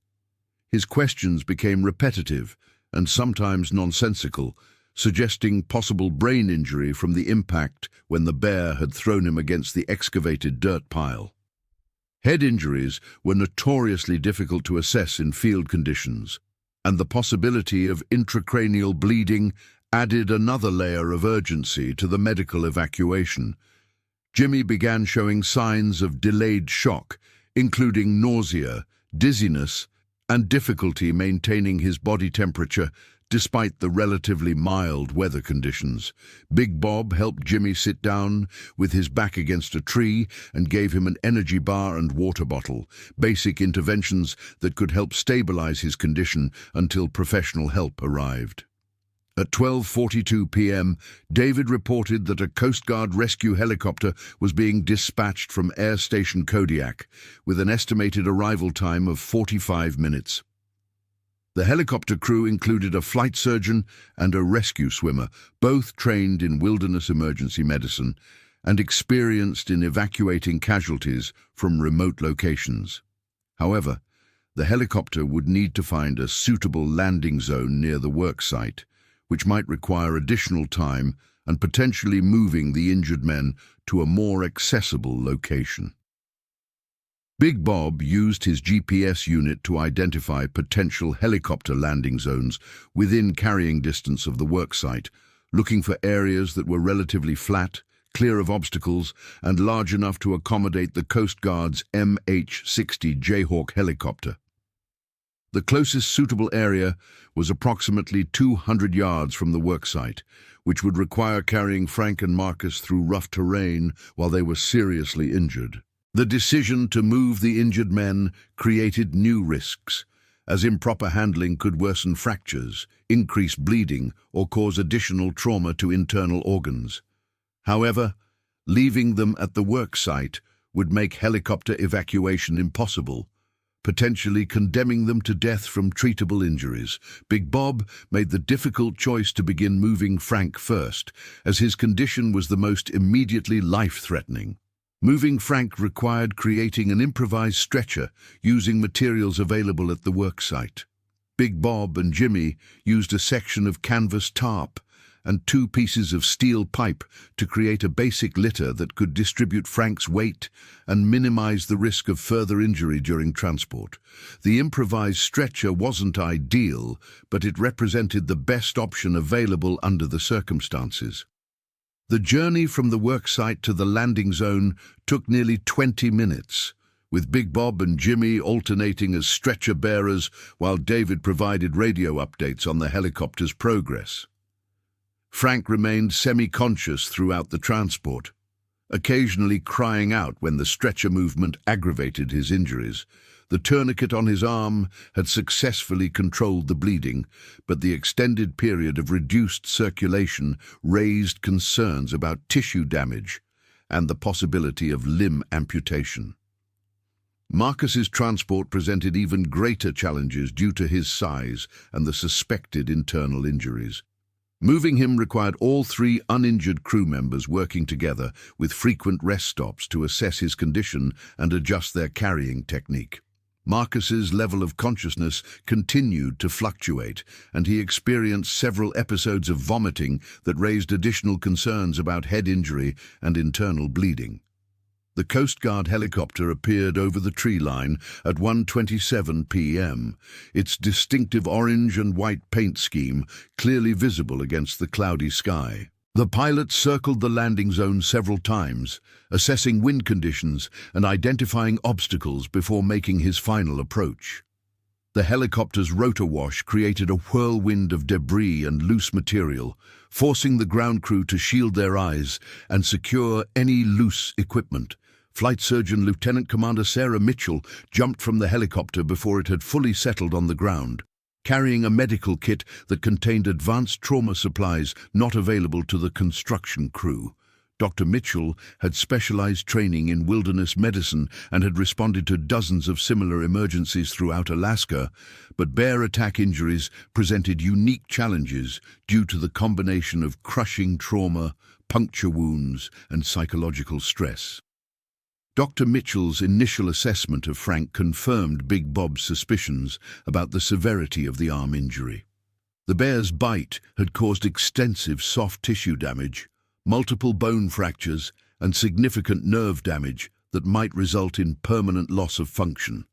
His questions became repetitive and sometimes nonsensical, suggesting possible brain injury from the impact when the bear had thrown him against the excavated dirt pile. Head injuries were notoriously difficult to assess in field conditions, and the possibility of intracranial bleeding added another layer of urgency to the medical evacuation. Jimmy began showing signs of delayed shock, including nausea, dizziness, and difficulty maintaining his body temperature despite the relatively mild weather conditions. Big Bob helped Jimmy sit down with his back against a tree and gave him an energy bar and water bottle, basic interventions that could help stabilize his condition until professional help arrived. At 12:42 p.m., David reported that a Coast Guard rescue helicopter was being dispatched from Air Station Kodiak, with an estimated arrival time of 45 minutes. The helicopter crew included a flight surgeon and a rescue swimmer, both trained in wilderness emergency medicine and experienced in evacuating casualties from remote locations. However, The helicopter would need to find a suitable landing zone near the worksite, which might require additional time and potentially moving the injured men to a more accessible location. Big Bob used his GPS unit to identify potential helicopter landing zones within carrying distance of the worksite, looking for areas that were relatively flat, clear of obstacles, and large enough to accommodate the Coast Guard's MH-60 Jayhawk helicopter. The closest suitable area was approximately 200 yards from the worksite, which would require carrying Frank and Marcus through rough terrain while they were seriously injured. The decision to move the injured men created new risks, as improper handling could worsen fractures, increase bleeding, or cause additional trauma to internal organs. However, leaving them at the worksite would make helicopter evacuation impossible, potentially condemning them to death from treatable injuries. Big Bob made the difficult choice to begin moving Frank first, as his condition was the most immediately life-threatening. Moving Frank required creating an improvised stretcher using materials available at the worksite. Big Bob and Jimmy used a section of canvas tarp and 2 pieces of steel pipe to create a basic litter that could distribute Frank's weight and minimize the risk of further injury during transport. The improvised stretcher wasn't ideal, but it represented the best option available under the circumstances. The journey from the worksite to the landing zone took nearly 20 minutes, with Big Bob and Jimmy alternating as stretcher bearers while David provided radio updates on the helicopter's progress. Frank remained semi-conscious throughout the transport, occasionally crying out when the stretcher movement aggravated his injuries. The tourniquet on his arm had successfully controlled the bleeding, but the extended period of reduced circulation raised concerns about tissue damage and the possibility of limb amputation. Marcus's transport presented even greater challenges due to his size and the suspected internal injuries. Moving him required all 3 uninjured crew members working together with frequent rest stops to assess his condition and adjust their carrying technique. Marcus's level of consciousness continued to fluctuate, and he experienced several episodes of vomiting that raised additional concerns about head injury and internal bleeding. The Coast Guard helicopter appeared over the tree line at 1:27 p.m., its distinctive orange and white paint scheme clearly visible against the cloudy sky. The pilot circled the landing zone several times, assessing wind conditions and identifying obstacles before making his final approach. The helicopter's rotor wash created a whirlwind of debris and loose material, forcing the ground crew to shield their eyes and secure any loose equipment. Flight Surgeon Lieutenant Commander Sarah Mitchell jumped from the helicopter before it had fully settled on the ground, carrying a medical kit that contained advanced trauma supplies not available to the construction crew. Dr. Mitchell had specialized training in wilderness medicine and had responded to dozens of similar emergencies throughout Alaska, but bear attack injuries presented unique challenges due to the combination of crushing trauma, puncture wounds, and psychological stress. Dr. Mitchell's initial assessment of Frank confirmed Big Bob's suspicions about the severity of the arm injury. The bear's bite had caused extensive soft tissue damage, multiple bone fractures, and significant nerve damage that might result in permanent loss of function.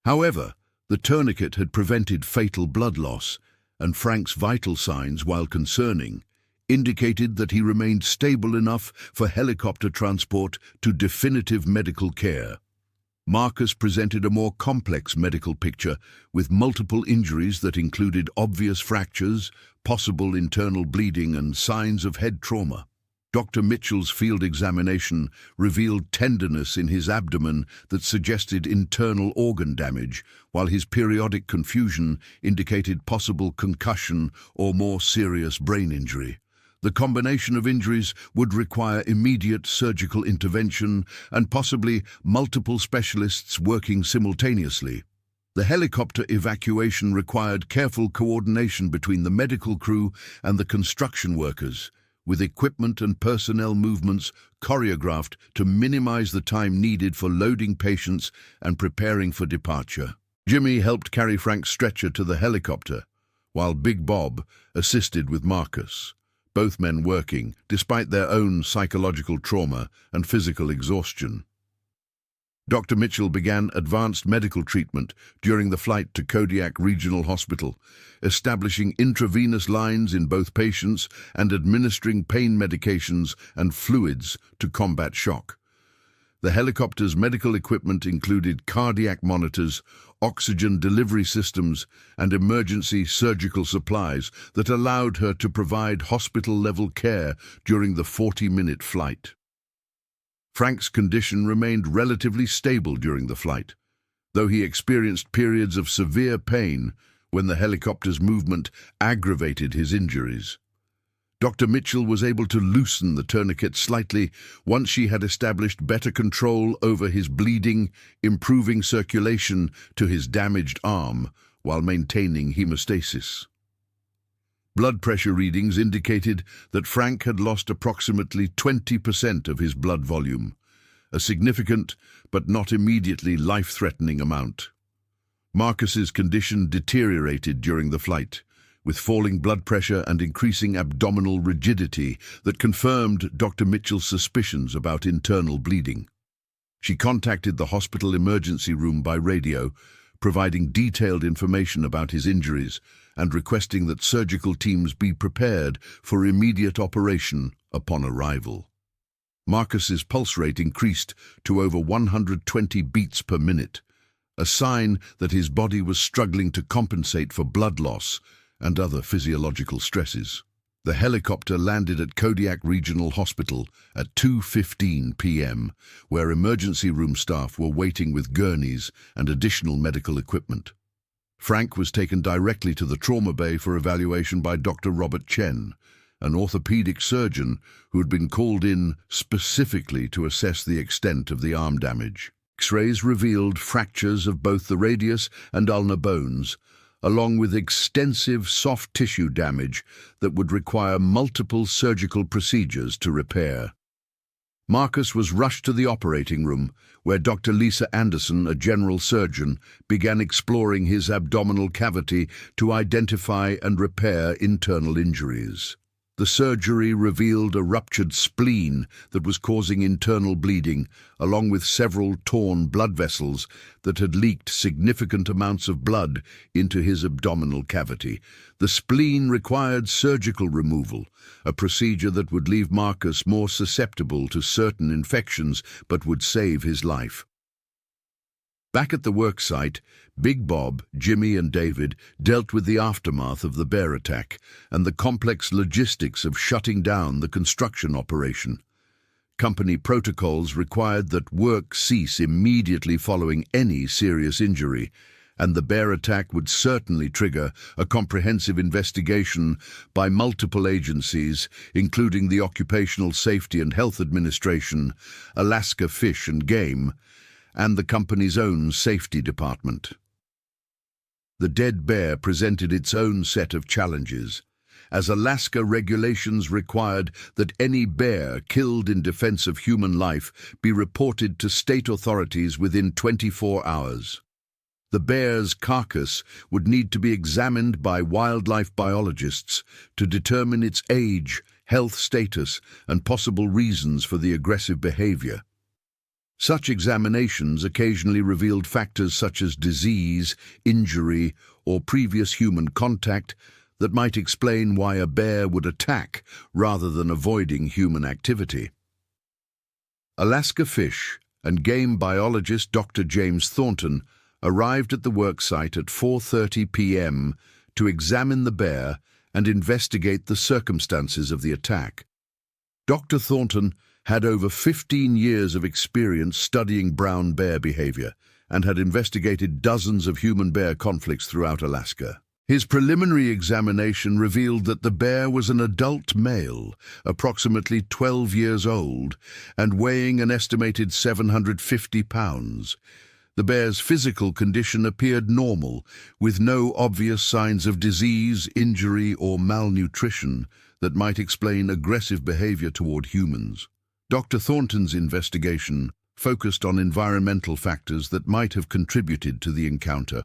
However, the tourniquet had prevented fatal blood loss, and Frank's vital signs, while concerning, indicated that he remained stable enough for helicopter transport to definitive medical care. Marcus presented a more complex medical picture with multiple injuries that included obvious fractures, possible internal bleeding, and signs of head trauma. Dr. Mitchell's field examination revealed tenderness in his abdomen that suggested internal organ damage, while his periodic confusion indicated possible concussion or more serious brain injury. The combination of injuries would require immediate surgical intervention and possibly multiple specialists working simultaneously. The helicopter evacuation required careful coordination between the medical crew and the construction workers, with equipment and personnel movements choreographed to minimize the time needed for loading patients and preparing for departure. Jimmy helped carry Frank's stretcher to the helicopter, while Big Bob assisted with Marcus, both men working despite their own psychological trauma and physical exhaustion. Dr. Mitchell began advanced medical treatment during the flight to Kodiak Regional Hospital, establishing intravenous lines in both patients and administering pain medications and fluids to combat shock. The helicopter's medical equipment included cardiac monitors, oxygen delivery systems, and emergency surgical supplies that allowed her to provide hospital-level care during the 40-minute flight. Frank's condition remained relatively stable during the flight, though he experienced periods of severe pain when the helicopter's movement aggravated his injuries. Dr. Mitchell was able to loosen the tourniquet slightly once she had established better control over his bleeding, improving circulation to his damaged arm while maintaining hemostasis. Blood pressure readings indicated that Frank had lost approximately 20% of his blood volume, a significant but not immediately life-threatening amount. Marcus's condition deteriorated during the flight, with falling blood pressure and increasing abdominal rigidity that confirmed Dr. Mitchell's suspicions about internal bleeding. She contacted the hospital emergency room by radio, providing detailed information about his injuries and requesting that surgical teams be prepared for immediate operation upon arrival. Marcus's pulse rate increased to over 120 beats per minute, a sign that his body was struggling to compensate for blood loss and other physiological stresses. The helicopter landed at Kodiak Regional Hospital at 2:15 p.m., where emergency room staff were waiting with gurneys and additional medical equipment. Frank was taken directly to the trauma bay for evaluation by Dr. Robert Chen, an orthopedic surgeon who had been called in specifically to assess the extent of the arm damage. X-rays revealed fractures of both the radius and ulnar bones, along with extensive soft tissue damage that would require multiple surgical procedures to repair. Marcus was rushed to the operating room, where Dr. Lisa Anderson, a general surgeon, began exploring his abdominal cavity to identify and repair internal injuries. The surgery revealed a ruptured spleen that was causing internal bleeding, along with several torn blood vessels that had leaked significant amounts of blood into his abdominal cavity. The spleen required surgical removal, a procedure that would leave Marcus more susceptible to certain infections but would save his life. Back at the worksite, Big Bob, Jimmy and David dealt with the aftermath of the bear attack and the complex logistics of shutting down the construction operation. Company protocols required that work cease immediately following any serious injury, and the bear attack would certainly trigger a comprehensive investigation by multiple agencies, including the Occupational Safety and Health Administration, Alaska Fish and Game, and the company's own safety department. The dead bear presented its own set of challenges, as Alaska regulations required that any bear killed in defense of human life be reported to state authorities within 24 hours. The bear's carcass would need to be examined by wildlife biologists to determine its age, health status, and possible reasons for the aggressive behavior. Such examinations occasionally revealed factors such as disease, injury, or previous human contact that might explain why a bear would attack rather than avoiding human activity. Alaska Fish and Game biologist Dr. James Thornton arrived at the worksite at 4:30 p.m. to examine the bear and investigate the circumstances of the attack. Dr. Thornton had over 15 years of experience studying brown bear behavior and had investigated dozens of human-bear conflicts throughout Alaska. His preliminary examination revealed that the bear was an adult male, approximately 12 years old, and weighing an estimated 750 pounds. The bear's physical condition appeared normal, with no obvious signs of disease, injury, or malnutrition that might explain aggressive behavior toward humans. Dr. Thornton's investigation focused on environmental factors that might have contributed to the encounter,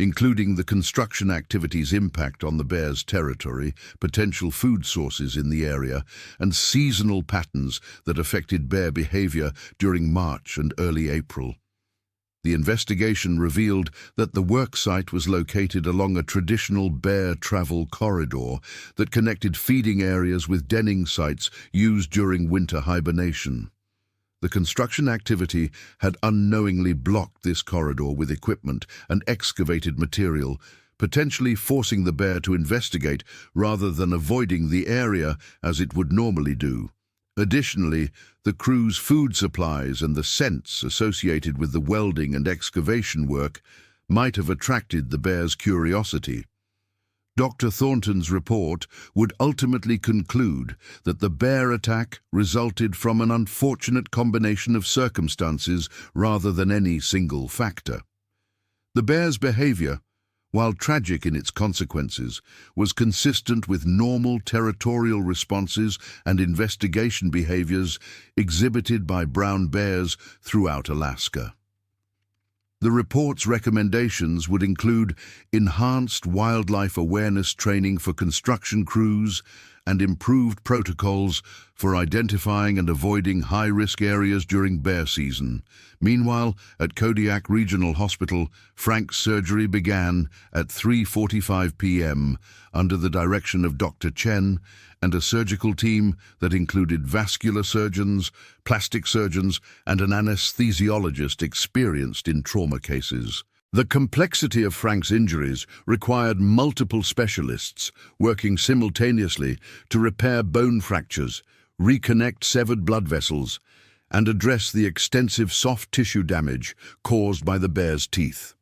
including the construction activity's impact on the bear's territory, potential food sources in the area, and seasonal patterns that affected bear behavior during March and early April. The investigation revealed that the work site was located along a traditional bear travel corridor that connected feeding areas with denning sites used during winter hibernation. The construction activity had unknowingly blocked this corridor with equipment and excavated material, potentially forcing the bear to investigate rather than avoiding the area as it would normally do. Additionally, the crew's food supplies and the scents associated with the welding and excavation work might have attracted the bear's curiosity. Dr. Thornton's report would ultimately conclude that the bear attack resulted from an unfortunate combination of circumstances rather than any single factor. The bear's behavior, while tragic in its consequences, was consistent with normal territorial responses and investigation behaviors exhibited by brown bears throughout Alaska. The report's recommendations would include enhanced wildlife awareness training for construction crews and improved protocols for identifying and avoiding high-risk areas during bear season. Meanwhile, at Kodiak Regional Hospital, Frank's surgery began at 3:45 p.m. under the direction of Dr. Chen and a surgical team that included vascular surgeons, plastic surgeons, and an anesthesiologist experienced in trauma cases. The complexity of Frank's injuries required multiple specialists working simultaneously to repair bone fractures, reconnect severed blood vessels, and address the extensive soft tissue damage caused by the bear's teeth.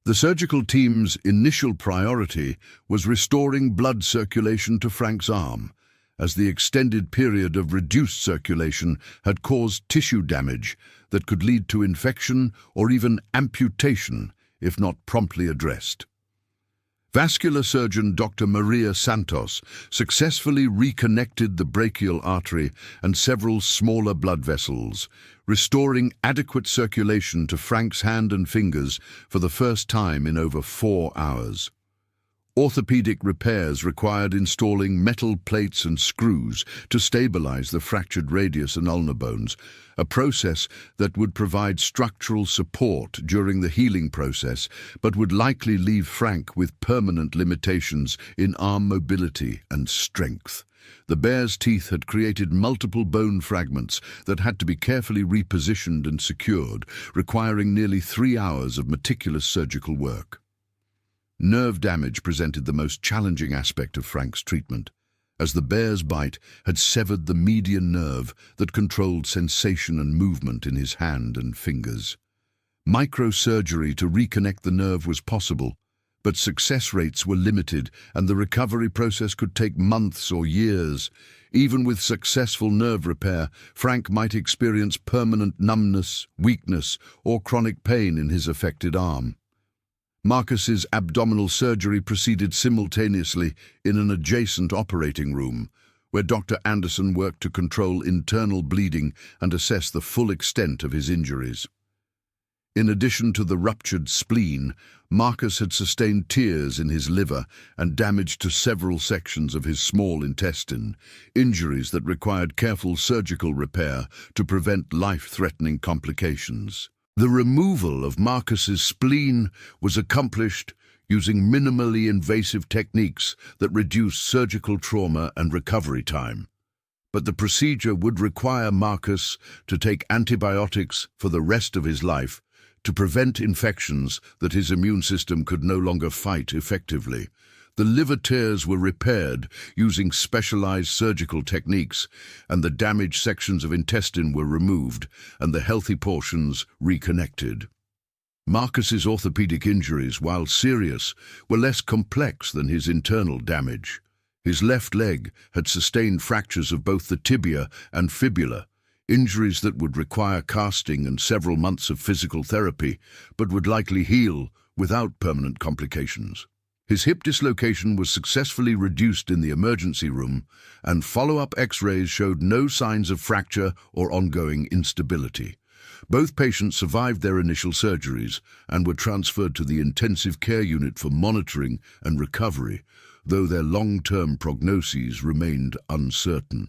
The surgical team's initial priority was restoring blood circulation to Frank's arm, as the extended period of reduced circulation had caused tissue damage that could lead to infection or even amputation if not promptly addressed. Vascular surgeon Dr. Maria Santos successfully reconnected the brachial artery and several smaller blood vessels, restoring adequate circulation to Frank's hand and fingers for the first time in over 4 hours. Orthopedic repairs required installing metal plates and screws to stabilize the fractured radius and ulnar bones, a process that would provide structural support during the healing process, but would likely leave Frank with permanent limitations in arm mobility and strength. The bear's teeth had created multiple bone fragments that had to be carefully repositioned and secured, requiring nearly 3 hours of meticulous surgical work. Nerve damage presented the most challenging aspect of Frank's treatment, as the bear's bite had severed the median nerve that controlled sensation and movement in his hand and fingers. Microsurgery to reconnect the nerve was possible, but success rates were limited and the recovery process could take months or years. Even with successful nerve repair, Frank might experience permanent numbness, weakness, or chronic pain in his affected arm. Marcus's abdominal surgery proceeded simultaneously in an adjacent operating room, where Dr. Anderson worked to control internal bleeding and assess the full extent of his injuries. In addition to the ruptured spleen, Marcus had sustained tears in his liver and damage to several sections of his small intestine, injuries that required careful surgical repair to prevent life-threatening complications. The removal of Marcus's spleen was accomplished using minimally invasive techniques that reduced surgical trauma and recovery time. But the procedure would require Marcus to take antibiotics for the rest of his life to prevent infections that his immune system could no longer fight effectively. The liver tears were repaired using specialized surgical techniques, and the damaged sections of intestine were removed and the healthy portions reconnected. Marcus's orthopedic injuries, while serious, were less complex than his internal damage. His left leg had sustained fractures of both the tibia and fibula, injuries that would require casting and several months of physical therapy, but would likely heal without permanent complications. His hip dislocation was successfully reduced in the emergency room, and follow-up X-rays showed no signs of fracture or ongoing instability. Both patients survived their initial surgeries and were transferred to the intensive care unit for monitoring and recovery, though their long-term prognoses remained uncertain.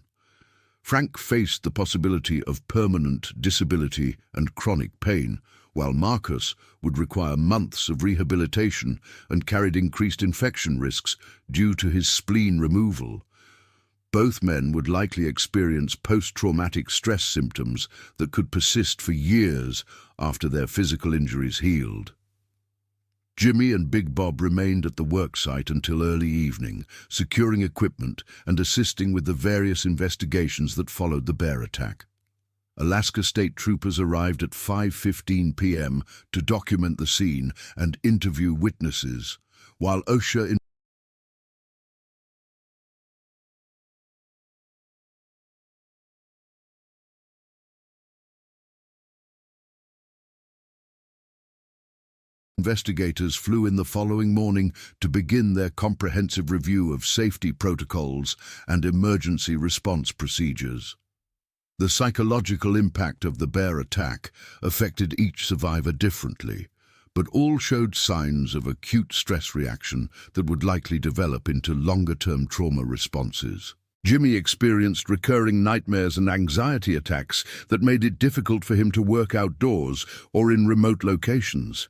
Frank faced the possibility of permanent disability and chronic pain, while Marcus would require months of rehabilitation and carried increased infection risks due to his spleen removal. Both men would likely experience post-traumatic stress symptoms that could persist for years after their physical injuries healed. Jimmy and Big Bob remained at the worksite until early evening, securing equipment and assisting with the various investigations that followed the bear attack. Alaska State Troopers arrived at 5:15 p.m. to document the scene and interview witnesses, while OSHA investigators flew in the following morning to begin their comprehensive review of safety protocols and emergency response procedures. The psychological impact of the bear attack affected each survivor differently, but all showed signs of acute stress reaction that would likely develop into longer-term trauma responses. Jimmy experienced recurring nightmares and anxiety attacks that made it difficult for him to work outdoors or in remote locations.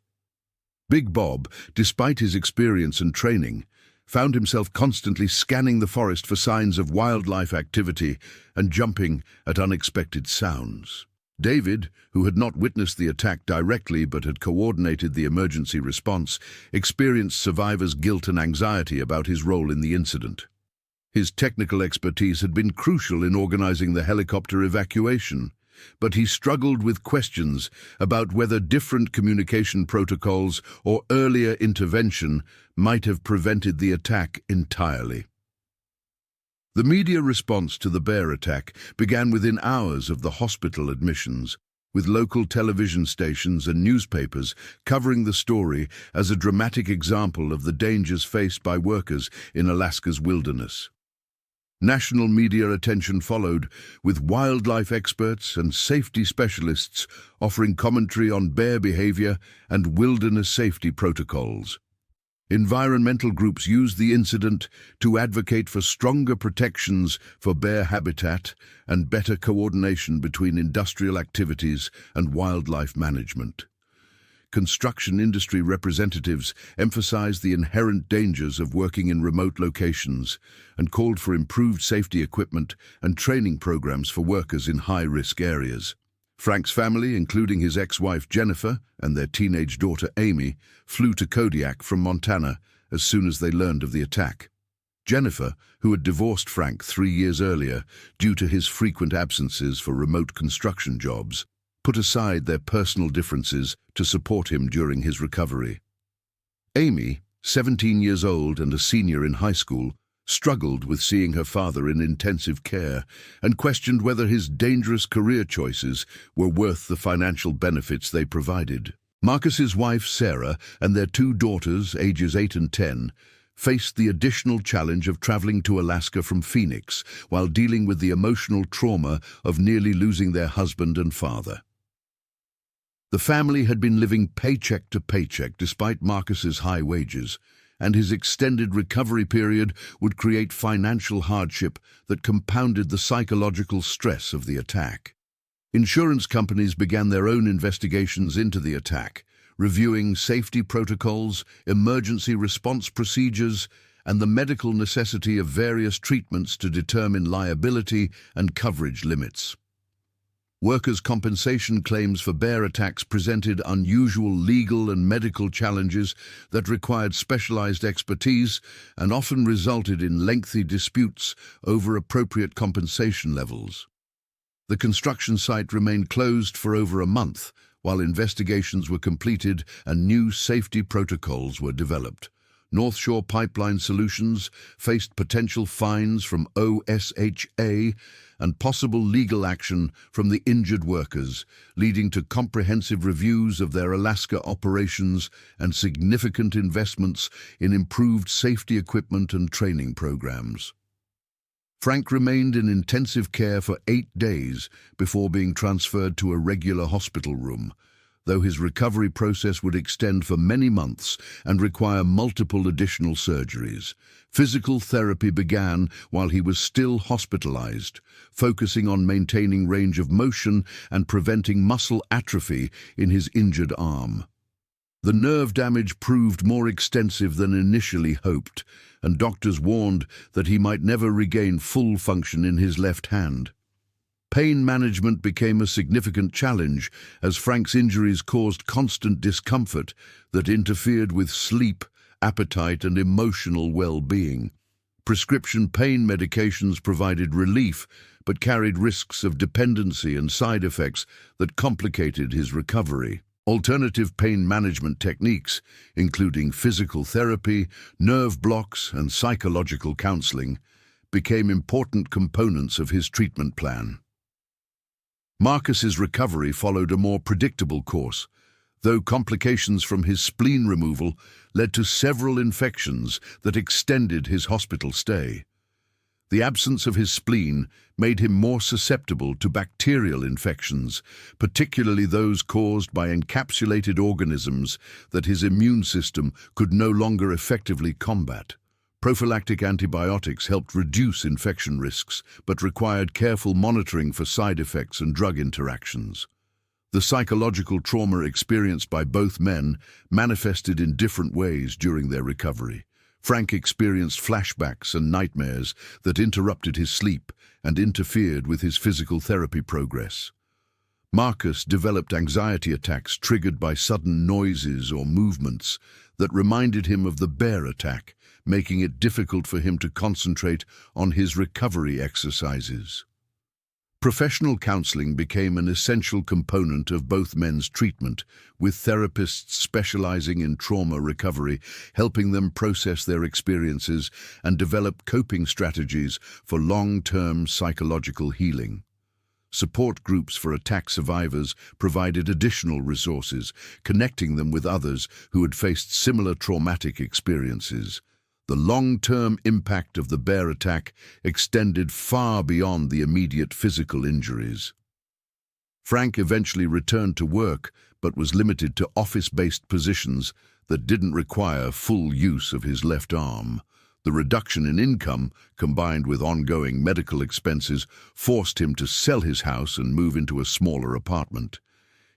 Big Bob, despite his experience and training, found himself constantly scanning the forest for signs of wildlife activity and jumping at unexpected sounds. David, who had not witnessed the attack directly but had coordinated the emergency response, experienced survivors' guilt and anxiety about his role in the incident. His technical expertise had been crucial in organizing the helicopter evacuation, but he struggled with questions about whether different communication protocols or earlier intervention might have prevented the attack entirely. The media response to the bear attack began within hours of the hospital admissions, with local television stations and newspapers covering the story as a dramatic example of the dangers faced by workers in Alaska's wilderness. National media attention followed, with wildlife experts and safety specialists offering commentary on bear behavior and wilderness safety protocols. Environmental groups used the incident to advocate for stronger protections for bear habitat and better coordination between industrial activities and wildlife management. Construction industry representatives emphasized the inherent dangers of working in remote locations and called for improved safety equipment and training programs for workers in high-risk areas. Frank's family, including his ex-wife Jennifer and their teenage daughter Amy, flew to Kodiak from Montana as soon as they learned of the attack. Jennifer, who had divorced Frank 3 years earlier due to his frequent absences for remote construction jobs, put aside their personal differences to support him during his recovery. Amy, 17 years old and a senior in high school, struggled with seeing her father in intensive care and questioned whether his dangerous career choices were worth the financial benefits they provided. Marcus's wife, Sarah, and their 2 daughters, ages 8 and 10, faced the additional challenge of traveling to Alaska from Phoenix while dealing with the emotional trauma of nearly losing their husband and father. The family had been living paycheck to paycheck despite Marcus's high wages, and his extended recovery period would create financial hardship that compounded the psychological stress of the attack. Insurance companies began their own investigations into the attack, reviewing safety protocols, emergency response procedures, and the medical necessity of various treatments to determine liability and coverage limits. Workers' compensation claims for bear attacks presented unusual legal and medical challenges that required specialized expertise and often resulted in lengthy disputes over appropriate compensation levels. The construction site remained closed for over a month while investigations were completed and new safety protocols were developed. North Shore Pipeline Solutions faced potential fines from OSHA and possible legal action from the injured workers, leading to comprehensive reviews of their Alaska operations and significant investments in improved safety equipment and training programs. Frank remained in intensive care for 8 days before being transferred to a regular hospital room, though his recovery process would extend for many months and require multiple additional surgeries. Physical therapy began while he was still hospitalized, focusing on maintaining range of motion and preventing muscle atrophy in his injured arm. The nerve damage proved more extensive than initially hoped, and doctors warned that he might never regain full function in his left hand. Pain management became a significant challenge as Frank's injuries caused constant discomfort that interfered with sleep, appetite, and emotional well-being. Prescription pain medications provided relief but carried risks of dependency and side effects that complicated his recovery. Alternative pain management techniques, including physical therapy, nerve blocks, and psychological counseling, became important components of his treatment plan. Marcus's recovery followed a more predictable course, though complications from his spleen removal led to several infections that extended his hospital stay. The absence of his spleen made him more susceptible to bacterial infections, particularly those caused by encapsulated organisms that his immune system could no longer effectively combat. Prophylactic antibiotics helped reduce infection risks, but required careful monitoring for side effects and drug interactions. The psychological trauma experienced by both men manifested in different ways during their recovery. Frank experienced flashbacks and nightmares that interrupted his sleep and interfered with his physical therapy progress. Marcus developed anxiety attacks triggered by sudden noises or movements that reminded him of the bear attack, making it difficult for him to concentrate on his recovery exercises. Professional counseling became an essential component of both men's treatment, with therapists specializing in trauma recovery, helping them process their experiences and develop coping strategies for long-term psychological healing. Support groups for attack survivors provided additional resources, connecting them with others who had faced similar traumatic experiences. The long-term impact of the bear attack extended far beyond the immediate physical injuries. Frank eventually returned to work, but was limited to office-based positions that didn't require full use of his left arm. The reduction in income, combined with ongoing medical expenses, forced him to sell his house and move into a smaller apartment.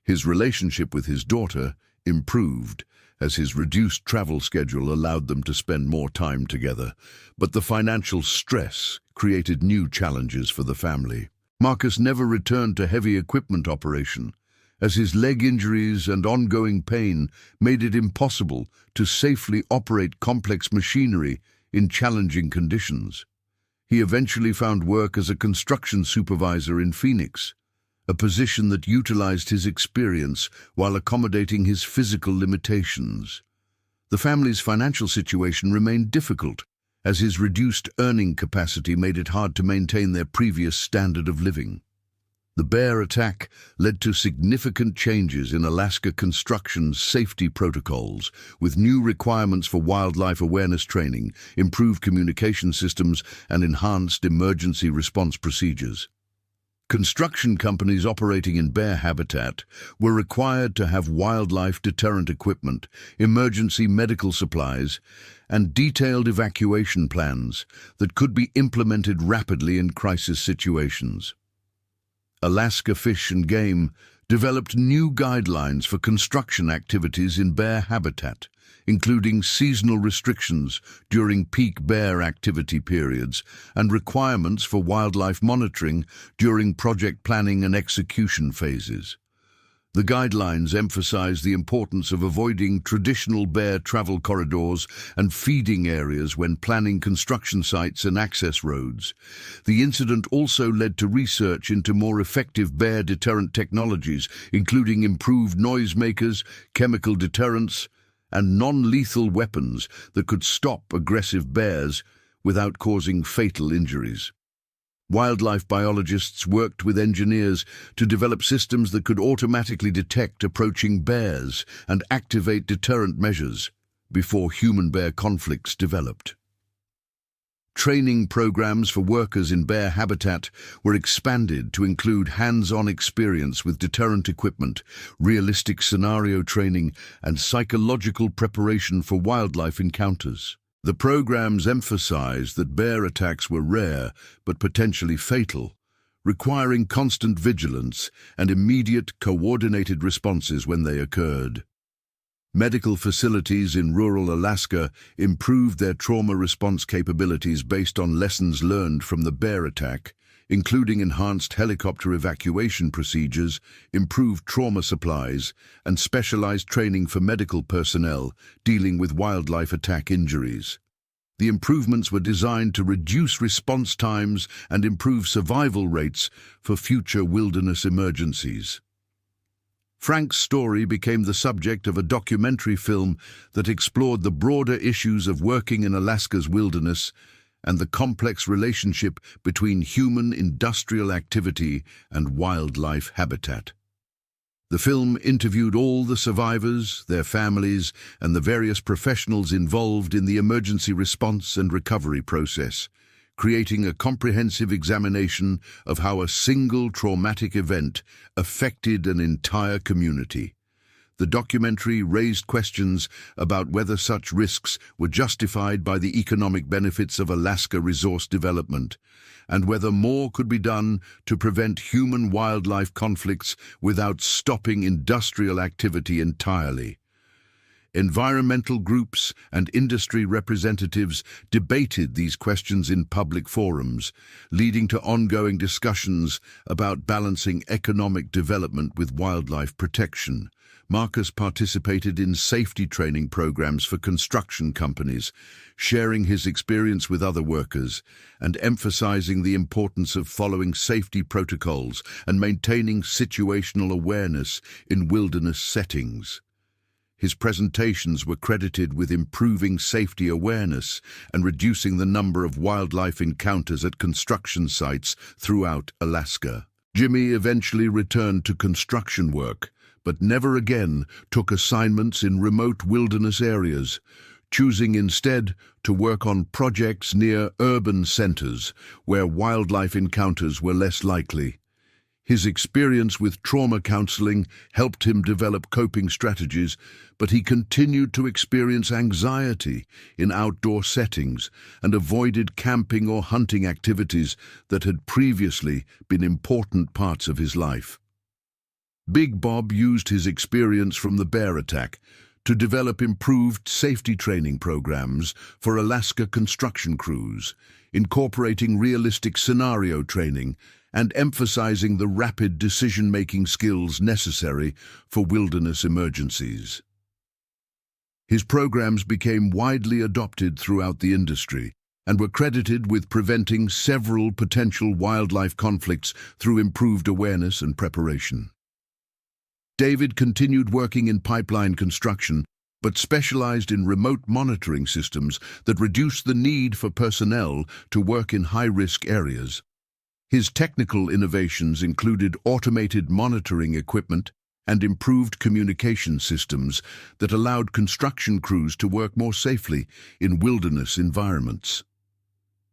His relationship with his daughter improved, as his reduced travel schedule allowed them to spend more time together, but the financial stress created new challenges for the family. Marcus never returned to heavy equipment operation, as his leg injuries and ongoing pain made it impossible to safely operate complex machinery in challenging conditions. He eventually found work as a construction supervisor in Phoenix, a position that utilized his experience while accommodating his physical limitations. The family's financial situation remained difficult, as his reduced earning capacity made it hard to maintain their previous standard of living. The bear attack led to significant changes in Alaska construction's safety protocols, with new requirements for wildlife awareness training, improved communication systems, and enhanced emergency response procedures. Construction companies operating in bear habitat were required to have wildlife deterrent equipment, emergency medical supplies, and detailed evacuation plans that could be implemented rapidly in crisis situations. Alaska Fish and Game developed new guidelines for construction activities in bear habitat, including seasonal restrictions during peak bear activity periods and requirements for wildlife monitoring during project planning and execution phases. The guidelines emphasize the importance of avoiding traditional bear travel corridors and feeding areas when planning construction sites and access roads. The incident also led to research into more effective bear deterrent technologies, including improved noisemakers, chemical deterrents, and non-lethal weapons that could stop aggressive bears without causing fatal injuries. Wildlife biologists worked with engineers to develop systems that could automatically detect approaching bears and activate deterrent measures before human-bear conflicts developed. Training programs for workers in bear habitat were expanded to include hands-on experience with deterrent equipment, realistic scenario training, and psychological preparation for wildlife encounters. The programs emphasized that bear attacks were rare but potentially fatal, requiring constant vigilance and immediate, coordinated responses when they occurred. Medical facilities in rural Alaska improved their trauma response capabilities based on lessons learned from the bear attack, including enhanced helicopter evacuation procedures, improved trauma supplies, and specialized training for medical personnel dealing with wildlife attack injuries. The improvements were designed to reduce response times and improve survival rates for future wilderness emergencies. Frank's story became the subject of a documentary film that explored the broader issues of working in Alaska's wilderness and the complex relationship between human industrial activity and wildlife habitat. The film interviewed all the survivors, their families, and the various professionals involved in the emergency response and recovery process, creating a comprehensive examination of how a single traumatic event affected an entire community. The documentary raised questions about whether such risks were justified by the economic benefits of Alaska resource development, and whether more could be done to prevent human-wildlife conflicts without stopping industrial activity entirely. Environmental groups and industry representatives debated these questions in public forums, leading to ongoing discussions about balancing economic development with wildlife protection. Marcus participated in safety training programs for construction companies, sharing his experience with other workers and emphasizing the importance of following safety protocols and maintaining situational awareness in wilderness settings. His presentations were credited with improving safety awareness and reducing the number of wildlife encounters at construction sites throughout Alaska. Jimmy eventually returned to construction work, but never again took assignments in remote wilderness areas, choosing instead to work on projects near urban centers where wildlife encounters were less likely. His experience with trauma counseling helped him develop coping strategies, but he continued to experience anxiety in outdoor settings and avoided camping or hunting activities that had previously been important parts of his life. Big Bob used his experience from the bear attack to develop improved safety training programs for Alaska construction crews, incorporating realistic scenario training and emphasizing the rapid decision-making skills necessary for wilderness emergencies. His programs became widely adopted throughout the industry and were credited with preventing several potential wildlife conflicts through improved awareness and preparation. David continued working in pipeline construction, but specialized in remote monitoring systems that reduced the need for personnel to work in high-risk areas. His technical innovations included automated monitoring equipment and improved communication systems that allowed construction crews to work more safely in wilderness environments.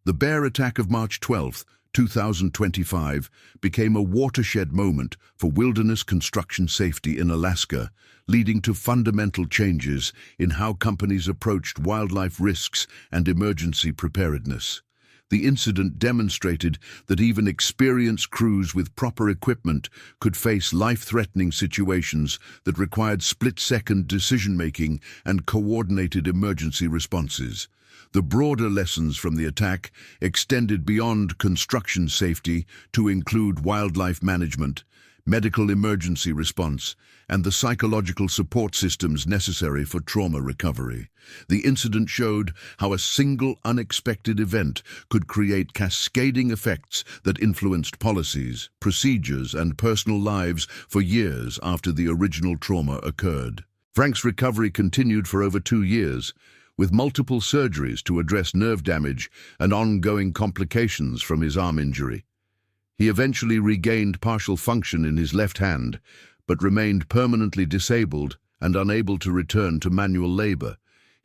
The bear attack of March 12, 2025 became a watershed moment for wilderness construction safety in Alaska, leading to fundamental changes in how companies approached wildlife risks and emergency preparedness. The incident demonstrated that even experienced crews with proper equipment could face life-threatening situations that required split-second decision-making and coordinated emergency responses. The broader lessons from the attack extended beyond construction safety to include wildlife management, medical emergency response, and the psychological support systems necessary for trauma recovery. The incident showed how a single unexpected event could create cascading effects that influenced policies, procedures, and personal lives for years after the original trauma occurred. Frank's recovery continued for over 2 years, with multiple surgeries to address nerve damage and ongoing complications from his arm injury. He eventually regained partial function in his left hand, but remained permanently disabled and unable to return to manual labor.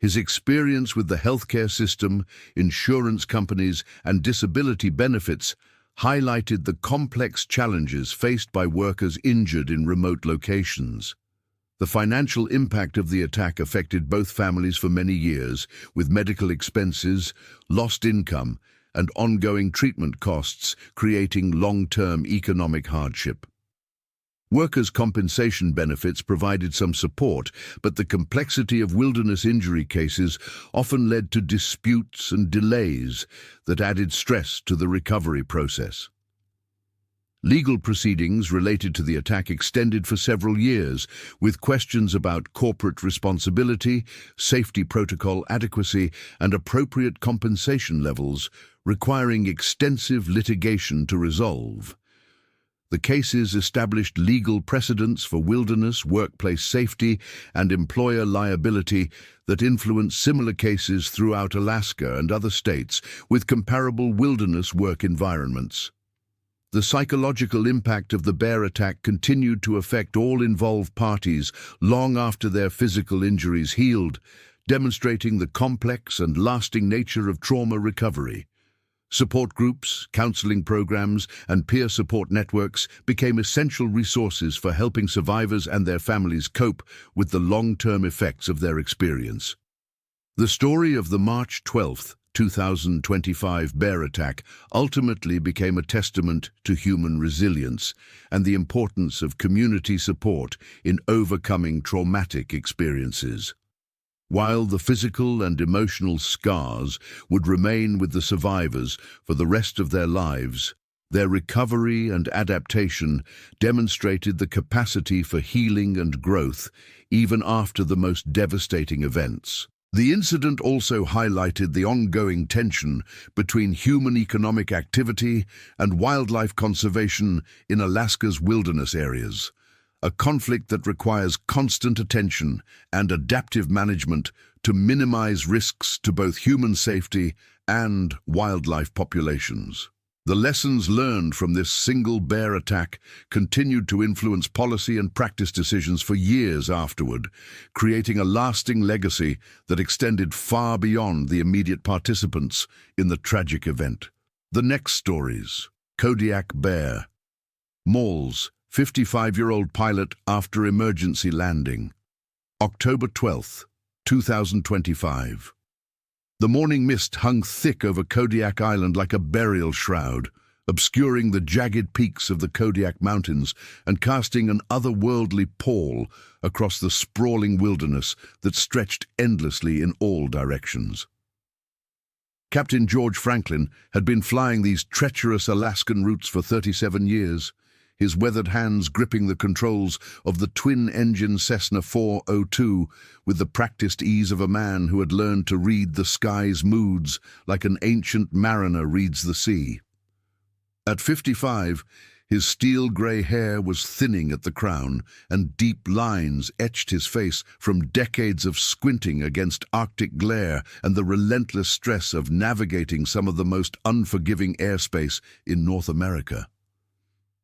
His experience with the healthcare system, insurance companies, and disability benefits highlighted the complex challenges faced by workers injured in remote locations. The financial impact of the attack affected both families for many years, with medical expenses, lost income, and ongoing treatment costs creating long-term economic hardship. Workers' compensation benefits provided some support, but the complexity of wilderness injury cases often led to disputes and delays that added stress to the recovery process. Legal proceedings related to the attack extended for several years, with questions about corporate responsibility, safety protocol adequacy, and appropriate compensation levels requiring extensive litigation to resolve. The cases established legal precedents for wilderness, workplace safety, and employer liability that influenced similar cases throughout Alaska and other states with comparable wilderness work environments. The psychological impact of the bear attack continued to affect all involved parties long after their physical injuries healed, demonstrating the complex and lasting nature of trauma recovery. Support groups, counseling programs, and peer support networks became essential resources for helping survivors and their families cope with the long-term effects of their experience. The story of the March 12, 2025 bear attack ultimately became a testament to human resilience and the importance of community support in overcoming traumatic experiences. While the physical and emotional scars would remain with the survivors for the rest of their lives, their recovery and adaptation demonstrated the capacity for healing and growth even after the most devastating events. The incident also highlighted the ongoing tension between human economic activity and wildlife conservation in Alaska's wilderness areas, a conflict that requires constant attention and adaptive management to minimize risks to both human safety and wildlife populations. The lessons learned from this single bear attack continued to influence policy and practice decisions for years afterward, creating a lasting legacy that extended far beyond the immediate participants in the tragic event. The next stories. Kodiak Bear. Malls, 55-year-old pilot after emergency landing. October 12, 2025. The morning mist hung thick over Kodiak Island like a burial shroud, obscuring the jagged peaks of the Kodiak Mountains and casting an otherworldly pall across the sprawling wilderness that stretched endlessly in all directions. Captain George Franklin had been flying these treacherous Alaskan routes for 37 years, his weathered hands gripping the controls of the twin-engine Cessna 402 with the practiced ease of a man who had learned to read the sky's moods like an ancient mariner reads the sea. At 55, his steel-gray hair was thinning at the crown, and deep lines etched his face from decades of squinting against Arctic glare and the relentless stress of navigating some of the most unforgiving airspace in North America.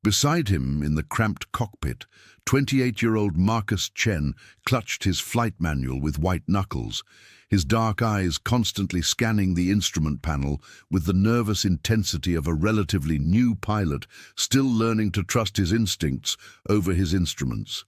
Beside him, in the cramped cockpit, 28-year-old Marcus Chen clutched his flight manual with white knuckles, his dark eyes constantly scanning the instrument panel with the nervous intensity of a relatively new pilot still learning to trust his instincts over his instruments.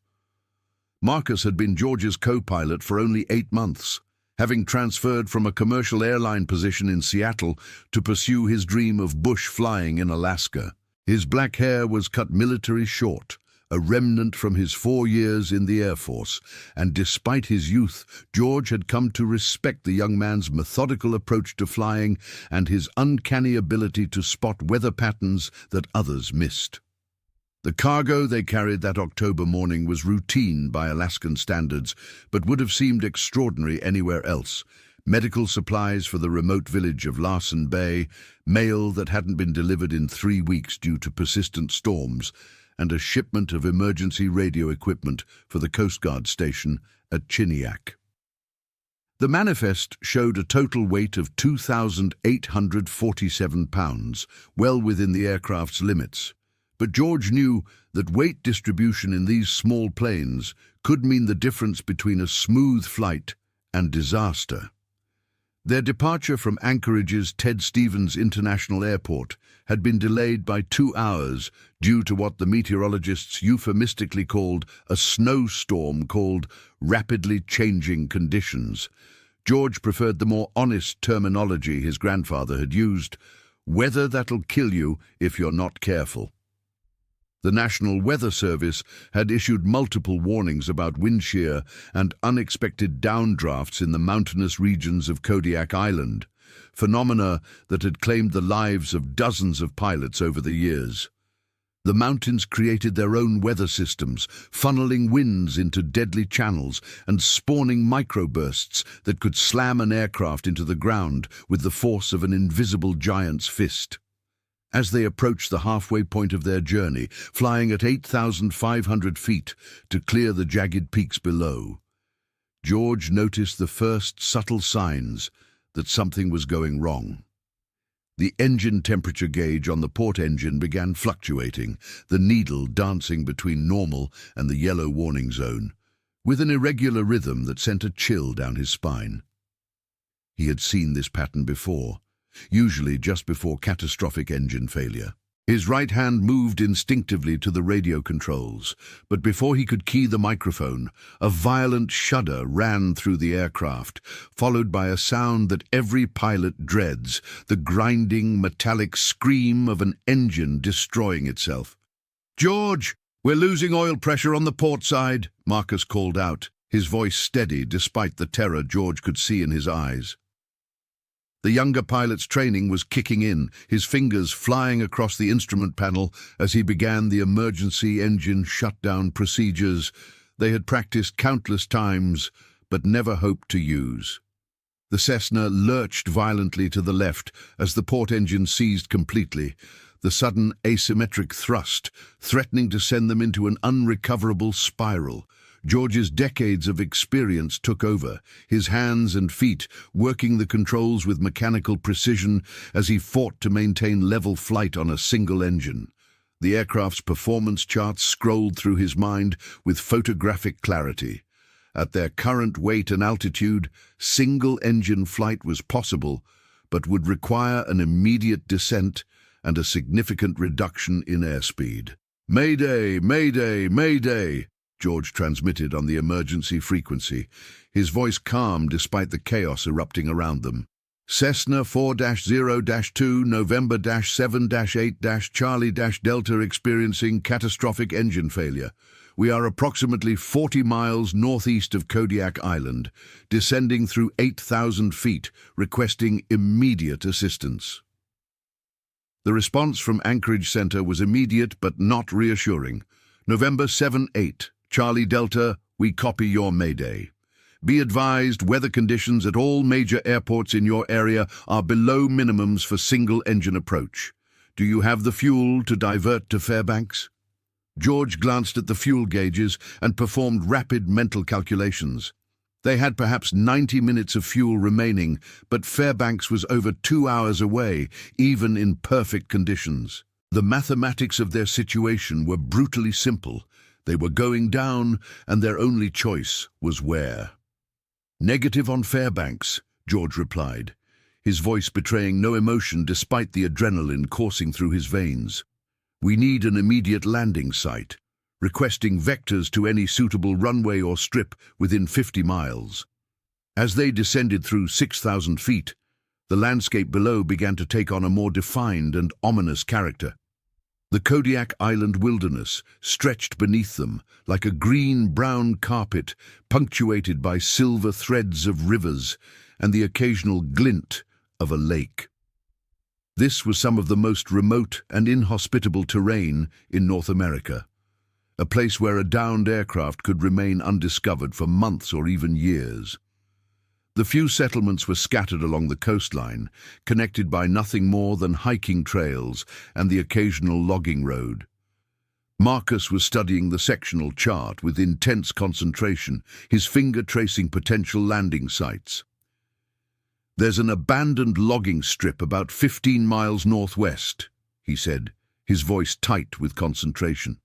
Marcus had been George's co-pilot for only 8 months, having transferred from a commercial airline position in Seattle to pursue his dream of bush flying in Alaska. His black hair was cut military short, a remnant from his 4 years in the Air Force, and despite his youth, George had come to respect the young man's methodical approach to flying and his uncanny ability to spot weather patterns that others missed. The cargo they carried that October morning was routine by Alaskan standards, but would have seemed extraordinary anywhere else. Medical supplies for the remote village of Larsen Bay, mail that hadn't been delivered in 3 weeks due to persistent storms, and a shipment of emergency radio equipment for the Coast Guard station at Chiniak. The manifest showed a total weight of 2,847 pounds, well within the aircraft's limits. But George knew that weight distribution in these small planes could mean the difference between a smooth flight and disaster. Their departure from Anchorage's Ted Stevens International Airport had been delayed by 2 hours due to what the meteorologists euphemistically called a snowstorm called rapidly changing conditions. George preferred the more honest terminology his grandfather had used, weather that'll kill you if you're not careful. The National Weather Service had issued multiple warnings about wind shear and unexpected downdrafts in the mountainous regions of Kodiak Island, phenomena that had claimed the lives of dozens of pilots over the years. The mountains created their own weather systems, funneling winds into deadly channels and spawning microbursts that could slam an aircraft into the ground with the force of an invisible giant's fist. As they approached the halfway point of their journey, flying at 8,500 feet to clear the jagged peaks below, George noticed the first subtle signs that something was going wrong. The engine temperature gauge on the port engine began fluctuating, the needle dancing between normal and the yellow warning zone, with an irregular rhythm that sent a chill down his spine. He had seen this pattern before, usually just before catastrophic engine failure. His right hand moved instinctively to the radio controls, but before he could key the microphone, a violent shudder ran through the aircraft, followed by a sound that every pilot dreads, the grinding, metallic scream of an engine destroying itself. "George, we're losing oil pressure on the port side," Marcus called out, his voice steady despite the terror George could see in his eyes. The younger pilot's training was kicking in, his fingers flying across the instrument panel as he began the emergency engine shutdown procedures they had practiced countless times but never hoped to use. The Cessna lurched violently to the left as the port engine seized completely, the sudden asymmetric thrust threatening to send them into an unrecoverable spiral. George's decades of experience took over, his hands and feet working the controls with mechanical precision as he fought to maintain level flight on a single engine. The aircraft's performance charts scrolled through his mind with photographic clarity. At their current weight and altitude, single-engine flight was possible, but would require an immediate descent and a significant reduction in airspeed. "Mayday! Mayday! Mayday!" George transmitted on the emergency frequency, his voice calm despite the chaos erupting around them. "Cessna 4-0-2, November-7-8-Charlie-Delta experiencing catastrophic engine failure. We are approximately 40 miles northeast of Kodiak Island, descending through 8,000 feet, requesting immediate assistance." The response from Anchorage Center was immediate but not reassuring. "November 7-8. Charlie Delta, we copy your mayday. Be advised, weather conditions at all major airports in your area are below minimums for single-engine approach. Do you have the fuel to divert to Fairbanks?" George glanced at the fuel gauges and performed rapid mental calculations. They had perhaps 90 minutes of fuel remaining, but Fairbanks was over 2 hours away, even in perfect conditions. The mathematics of their situation were brutally simple. They were going down, and their only choice was where. "Negative on Fairbanks," George replied, his voice betraying no emotion despite the adrenaline coursing through his veins. "We need an immediate landing site, requesting vectors to any suitable runway or strip within 50 miles. As they descended through 6,000 feet, the landscape below began to take on a more defined and ominous character. The Kodiak Island wilderness stretched beneath them like a green-brown carpet punctuated by silver threads of rivers and the occasional glint of a lake. This was some of the most remote and inhospitable terrain in North America, a place where a downed aircraft could remain undiscovered for months or even years. The few settlements were scattered along the coastline, connected by nothing more than hiking trails and the occasional logging road. Marcus was studying the sectional chart with intense concentration, his finger tracing potential landing sites. "There's an abandoned logging strip about 15 miles northwest," he said, his voice tight with concentration.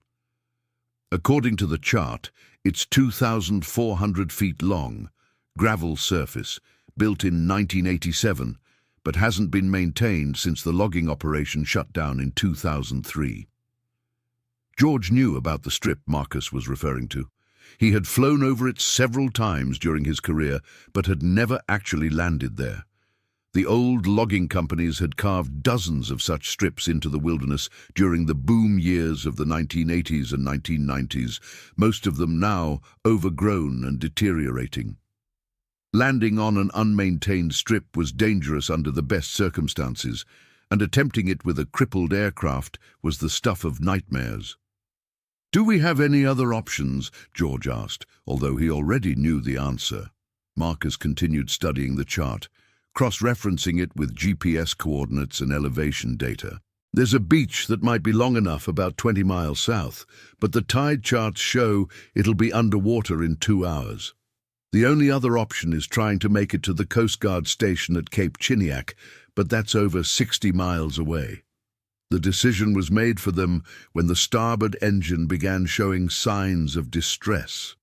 "According to the chart, it's 2,400 feet long, gravel surface, built in 1987, but hasn't been maintained since the logging operation shut down in 2003. George knew about the strip Marcus was referring to. He had flown over it several times during his career, but had never actually landed there. The old logging companies had carved dozens of such strips into the wilderness during the boom years of the 1980s and 1990s, most of them now overgrown and deteriorating. Landing on an unmaintained strip was dangerous under the best circumstances, and attempting it with a crippled aircraft was the stuff of nightmares. "Do we have any other options?" George asked, although he already knew the answer. Marcus continued studying the chart, cross-referencing it with GPS coordinates and elevation data. "There's a beach that might be long enough about 20 miles south, but the tide charts show it'll be underwater in 2 hours. The only other option is trying to make it to the Coast Guard station at Cape Chiniak, but that's over 60 miles away." The decision was made for them when the starboard engine began showing signs of distress.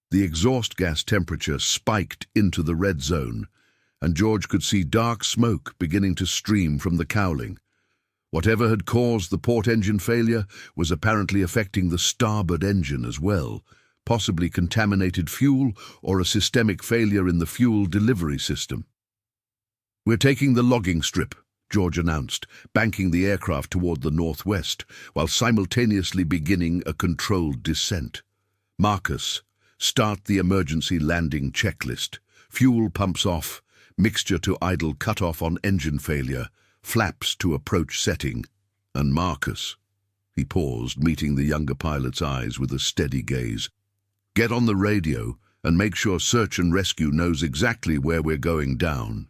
The exhaust gas temperature spiked into the red zone, and George could see dark smoke beginning to stream from the cowling. Whatever had caused the port engine failure was apparently affecting the starboard engine as well, possibly contaminated fuel or a systemic failure in the fuel delivery system. "We're taking the logging strip," George announced, banking the aircraft toward the northwest, while simultaneously beginning a controlled descent. "Marcus, start the emergency landing checklist. Fuel pumps off, mixture to idle cut-off on engine failure, flaps to approach setting." "And Marcus," he paused, meeting the younger pilot's eyes with a steady gaze, "get on the radio and make sure search and rescue knows exactly where we're going down."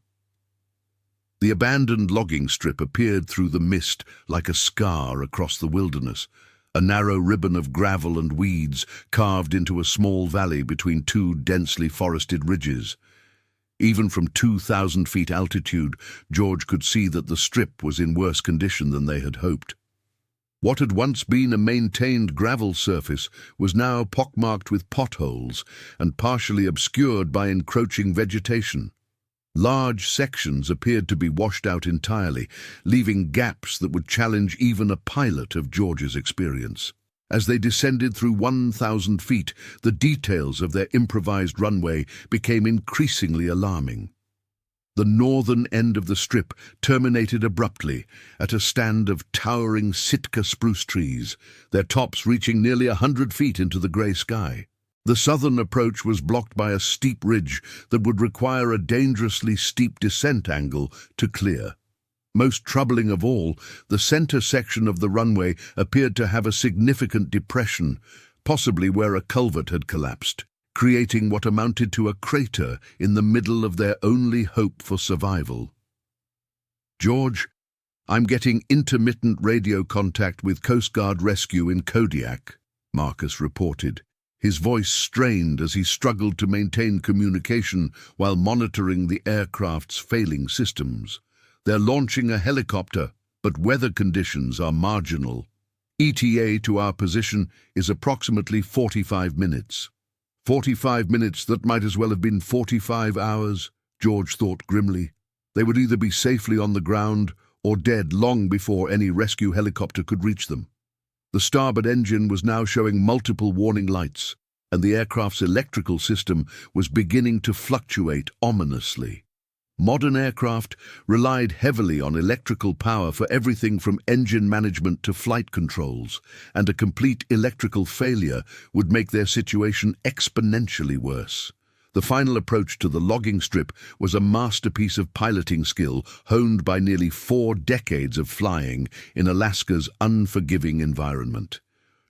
The abandoned logging strip appeared through the mist like a scar across the wilderness, a narrow ribbon of gravel and weeds carved into a small valley between two densely forested ridges. Even from 2,000 feet altitude, George could see that the strip was in worse condition than they had hoped. What had once been a maintained gravel surface was now pockmarked with potholes and partially obscured by encroaching vegetation. Large sections appeared to be washed out entirely, leaving gaps that would challenge even a pilot of George's experience. As they descended through 1,000 feet, the details of their improvised runway became increasingly alarming. The northern end of the strip terminated abruptly at a stand of towering Sitka spruce trees, their tops reaching nearly 100 feet into the grey sky. The southern approach was blocked by a steep ridge that would require a dangerously steep descent angle to clear. Most troubling of all, the center section of the runway appeared to have a significant depression, possibly where a culvert had collapsed, creating what amounted to a crater in the middle of their only hope for survival. "George, I'm getting intermittent radio contact with Coast Guard rescue in Kodiak," Marcus reported. His voice strained as he struggled to maintain communication while monitoring the aircraft's failing systems. "They're launching a helicopter, but weather conditions are marginal. ETA to our position is approximately 45 minutes. 45 minutes that might as well have been 45 hours, George thought grimly. They would either be safely on the ground or dead long before any rescue helicopter could reach them. The starboard engine was now showing multiple warning lights, and the aircraft's electrical system was beginning to fluctuate ominously. Modern aircraft relied heavily on electrical power for everything from engine management to flight controls, and a complete electrical failure would make their situation exponentially worse. The final approach to the logging strip was a masterpiece of piloting skill honed by nearly 4 decades of flying in Alaska's unforgiving environment.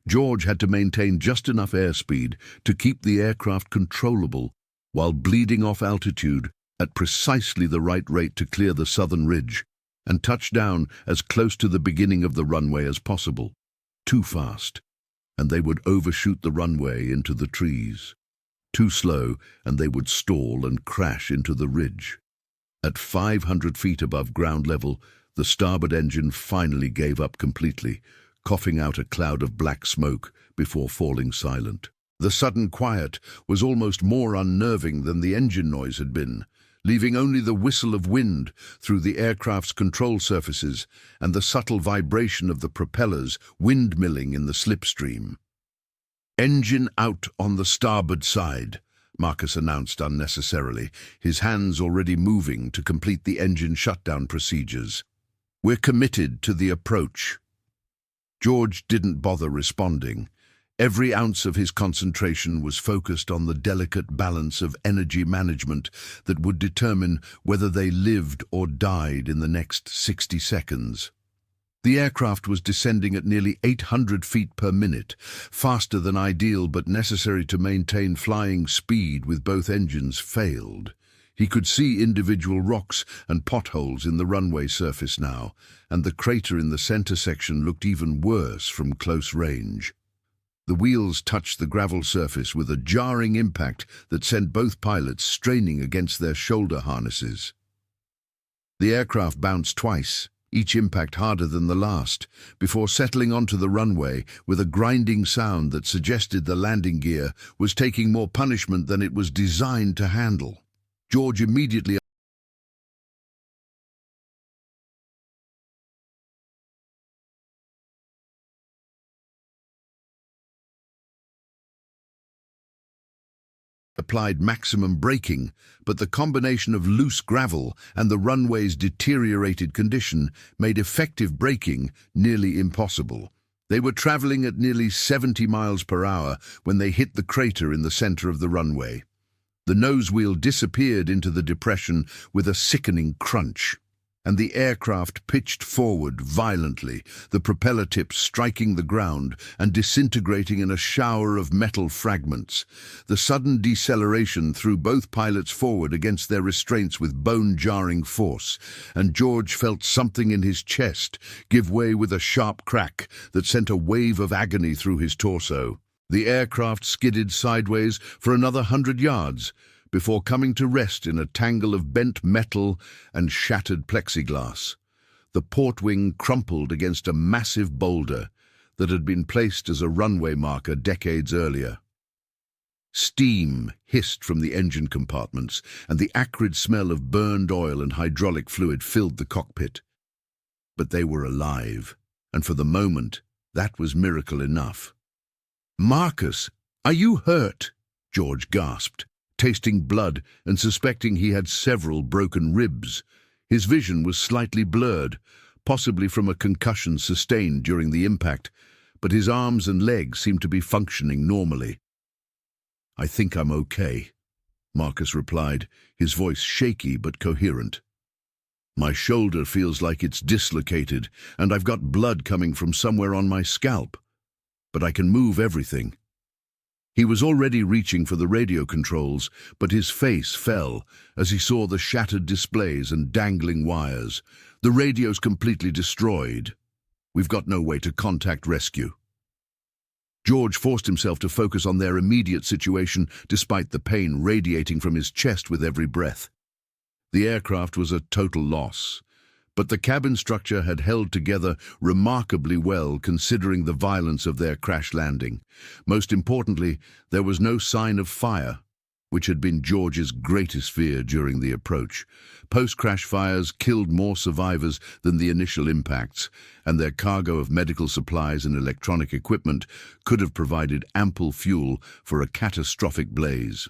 George had to maintain just enough airspeed to keep the aircraft controllable while bleeding off altitude at precisely the right rate to clear the southern ridge and touch down as close to the beginning of the runway as possible. Too fast, and they would overshoot the runway into the trees. Too slow, and they would stall and crash into the ridge. At 500 feet above ground level, the starboard engine finally gave up completely, coughing out a cloud of black smoke before falling silent. The sudden quiet was almost more unnerving than the engine noise had been, leaving only the whistle of wind through the aircraft's control surfaces and the subtle vibration of the propellers windmilling in the slipstream. "Engine out on the starboard side," Marcus announced unnecessarily, his hands already moving to complete the engine shutdown procedures. "We're committed to the approach." George didn't bother responding. Every ounce of his concentration was focused on the delicate balance of energy management that would determine whether they lived or died in the next 60 seconds. The aircraft was descending at nearly 800 feet per minute, faster than ideal but necessary to maintain flying speed with both engines failed. He could see individual rocks and potholes in the runway surface now, and the crater in the center section looked even worse from close range. The wheels touched the gravel surface with a jarring impact that sent both pilots straining against their shoulder harnesses. The aircraft bounced twice, each impact harder than the last, before settling onto the runway with a grinding sound that suggested the landing gear was taking more punishment than it was designed to handle. George immediately applied maximum braking, but the combination of loose gravel and the runway's deteriorated condition made effective braking nearly impossible. They were traveling at nearly 70 miles per hour when they hit the crater in the center of the runway. The nose wheel disappeared into the depression with a sickening crunch, and the aircraft pitched forward violently, the propeller tips striking the ground and disintegrating in a shower of metal fragments. The sudden deceleration threw both pilots forward against their restraints with bone-jarring force, and George felt something in his chest give way with a sharp crack that sent a wave of agony through his torso. The aircraft skidded sideways for another 100 yards, before coming to rest in a tangle of bent metal and shattered plexiglass. The port wing crumpled against a massive boulder that had been placed as a runway marker decades earlier. Steam hissed from the engine compartments, and the acrid smell of burned oil and hydraulic fluid filled the cockpit. But they were alive, and for the moment, that was miracle enough. "Marcus, are you hurt?" George gasped, tasting blood and suspecting he had several broken ribs. His vision was slightly blurred, possibly from a concussion sustained during the impact, but his arms and legs seemed to be functioning normally. "I think I'm okay," Marcus replied, his voice shaky but coherent. "My shoulder feels like it's dislocated, and I've got blood coming from somewhere on my scalp, but I can move everything." He was already reaching for the radio controls, but his face fell as he saw the shattered displays and dangling wires. "The radio's completely destroyed. We've got no way to contact rescue." George forced himself to focus on their immediate situation despite the pain radiating from his chest with every breath. The aircraft was a total loss, but the cabin structure had held together remarkably well considering the violence of their crash landing. Most importantly, there was no sign of fire, which had been George's greatest fear during the approach. Post-crash fires killed more survivors than the initial impacts, and their cargo of medical supplies and electronic equipment could have provided ample fuel for a catastrophic blaze.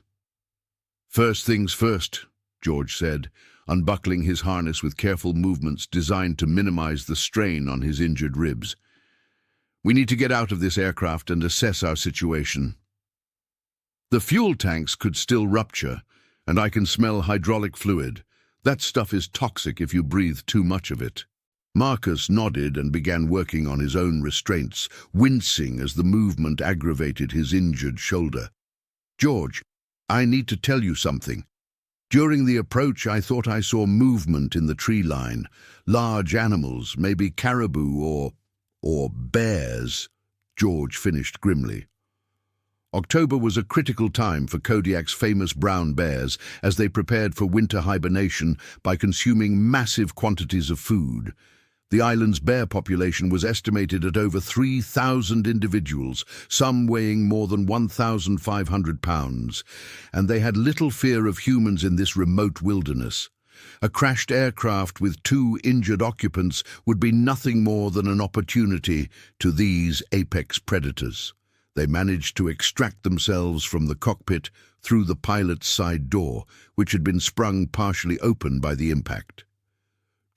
"First things first," George said, unbuckling his harness with careful movements designed to minimize the strain on his injured ribs. "We need to get out of this aircraft and assess our situation. The fuel tanks could still rupture, and I can smell hydraulic fluid. That stuff is toxic if you breathe too much of it." Marcus nodded and began working on his own restraints, wincing as the movement aggravated his injured shoulder. "George, I need to tell you something. During the approach, I thought I saw movement in the tree line. Large animals, maybe caribou or bears," George finished grimly. October was a critical time for Kodiak's famous brown bears as they prepared for winter hibernation by consuming massive quantities of food. The island's bear population was estimated at over 3,000 individuals, some weighing more than 1,500 pounds, and they had little fear of humans in this remote wilderness. A crashed aircraft with 2 injured occupants would be nothing more than an opportunity to these apex predators. They managed to extract themselves from the cockpit through the pilot's side door, which had been sprung partially open by the impact.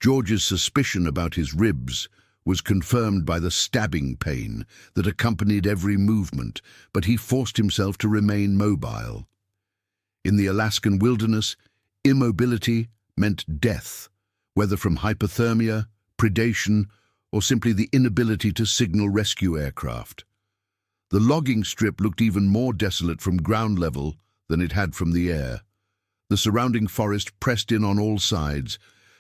George's suspicion about his ribs was confirmed by the stabbing pain that accompanied every movement, but he forced himself to remain mobile. In the Alaskan wilderness, immobility meant death, whether from hypothermia, predation, or simply the inability to signal rescue aircraft. The logging strip looked even more desolate from ground level than it had from the air. The surrounding forest pressed in on all sides,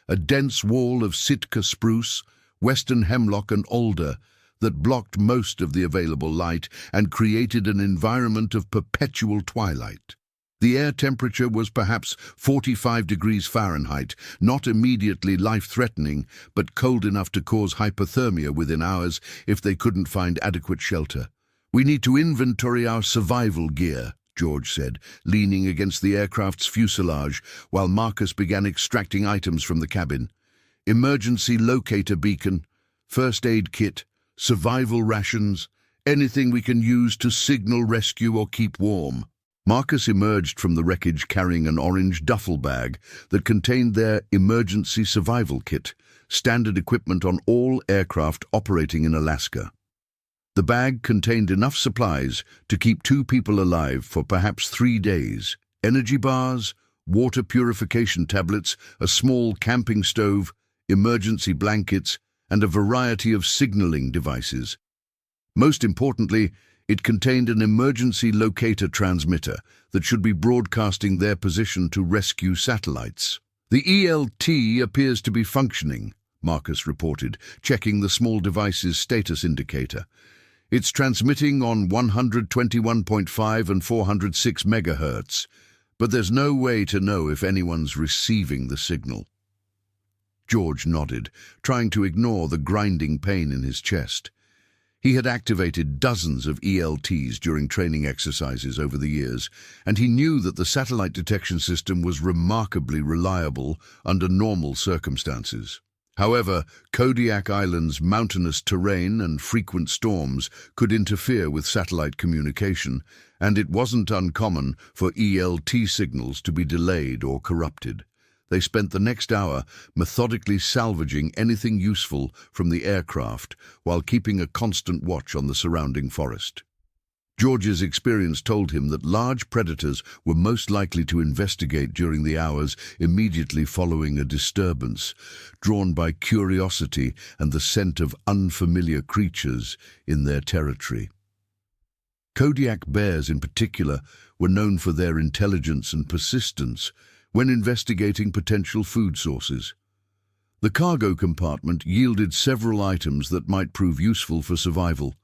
a dense wall of Sitka spruce, western hemlock and alder that blocked most of the available light and created an environment of perpetual twilight. The air temperature was perhaps 45 degrees Fahrenheit, not immediately life-threatening, but cold enough to cause hypothermia within hours if they couldn't find adequate shelter. "We need to inventory our survival gear," George said, leaning against the aircraft's fuselage while Marcus began extracting items from the cabin. "Emergency locator beacon, first aid kit, survival rations, anything we can use to signal rescue or keep warm." Marcus emerged from the wreckage carrying an orange duffel bag that contained their emergency survival kit, standard equipment on all aircraft operating in Alaska. The bag contained enough supplies to keep 2 people alive for perhaps 3 days. Energy bars, water purification tablets, a small camping stove, emergency blankets, and a variety of signaling devices. Most importantly, it contained an emergency locator transmitter that should be broadcasting their position to rescue satellites. "The ELT appears to be functioning," Marcus reported, checking the small device's status indicator. "It's transmitting on 121.5 and 406 megahertz, but there's no way to know if anyone's receiving the signal." George nodded, trying to ignore the grinding pain in his chest. He had activated dozens of ELTs during training exercises over the years, and he knew that the satellite detection system was remarkably reliable under normal circumstances. However, Kodiak Island's mountainous terrain and frequent storms could interfere with satellite communication, and it wasn't uncommon for ELT signals to be delayed or corrupted. They spent the next hour methodically salvaging anything useful from the aircraft while keeping a constant watch on the surrounding forest. George's experience told him that large predators were most likely to investigate during the hours immediately following a disturbance, drawn by curiosity and the scent of unfamiliar creatures in their territory. Kodiak bears in particular were known for their intelligence and persistence when investigating potential food sources. The cargo compartment yielded several items that might prove useful for survival.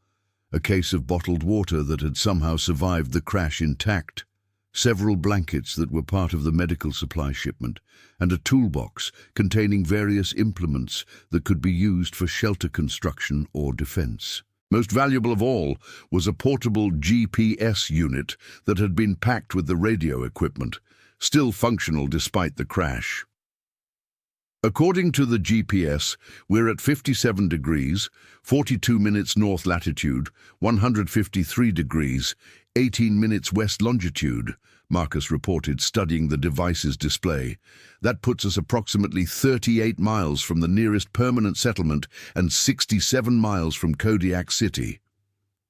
A case of bottled water that had somehow survived the crash intact, several blankets that were part of the medical supply shipment, and a toolbox containing various implements that could be used for shelter construction or defense. Most valuable of all was a portable GPS unit that had been packed with the radio equipment, still functional despite the crash. "According to the GPS, we're at 57 degrees, 42 minutes north latitude, 153 degrees, 18 minutes west longitude," Marcus reported, studying the device's display. "That puts us approximately 38 miles from the nearest permanent settlement and 67 miles from Kodiak City."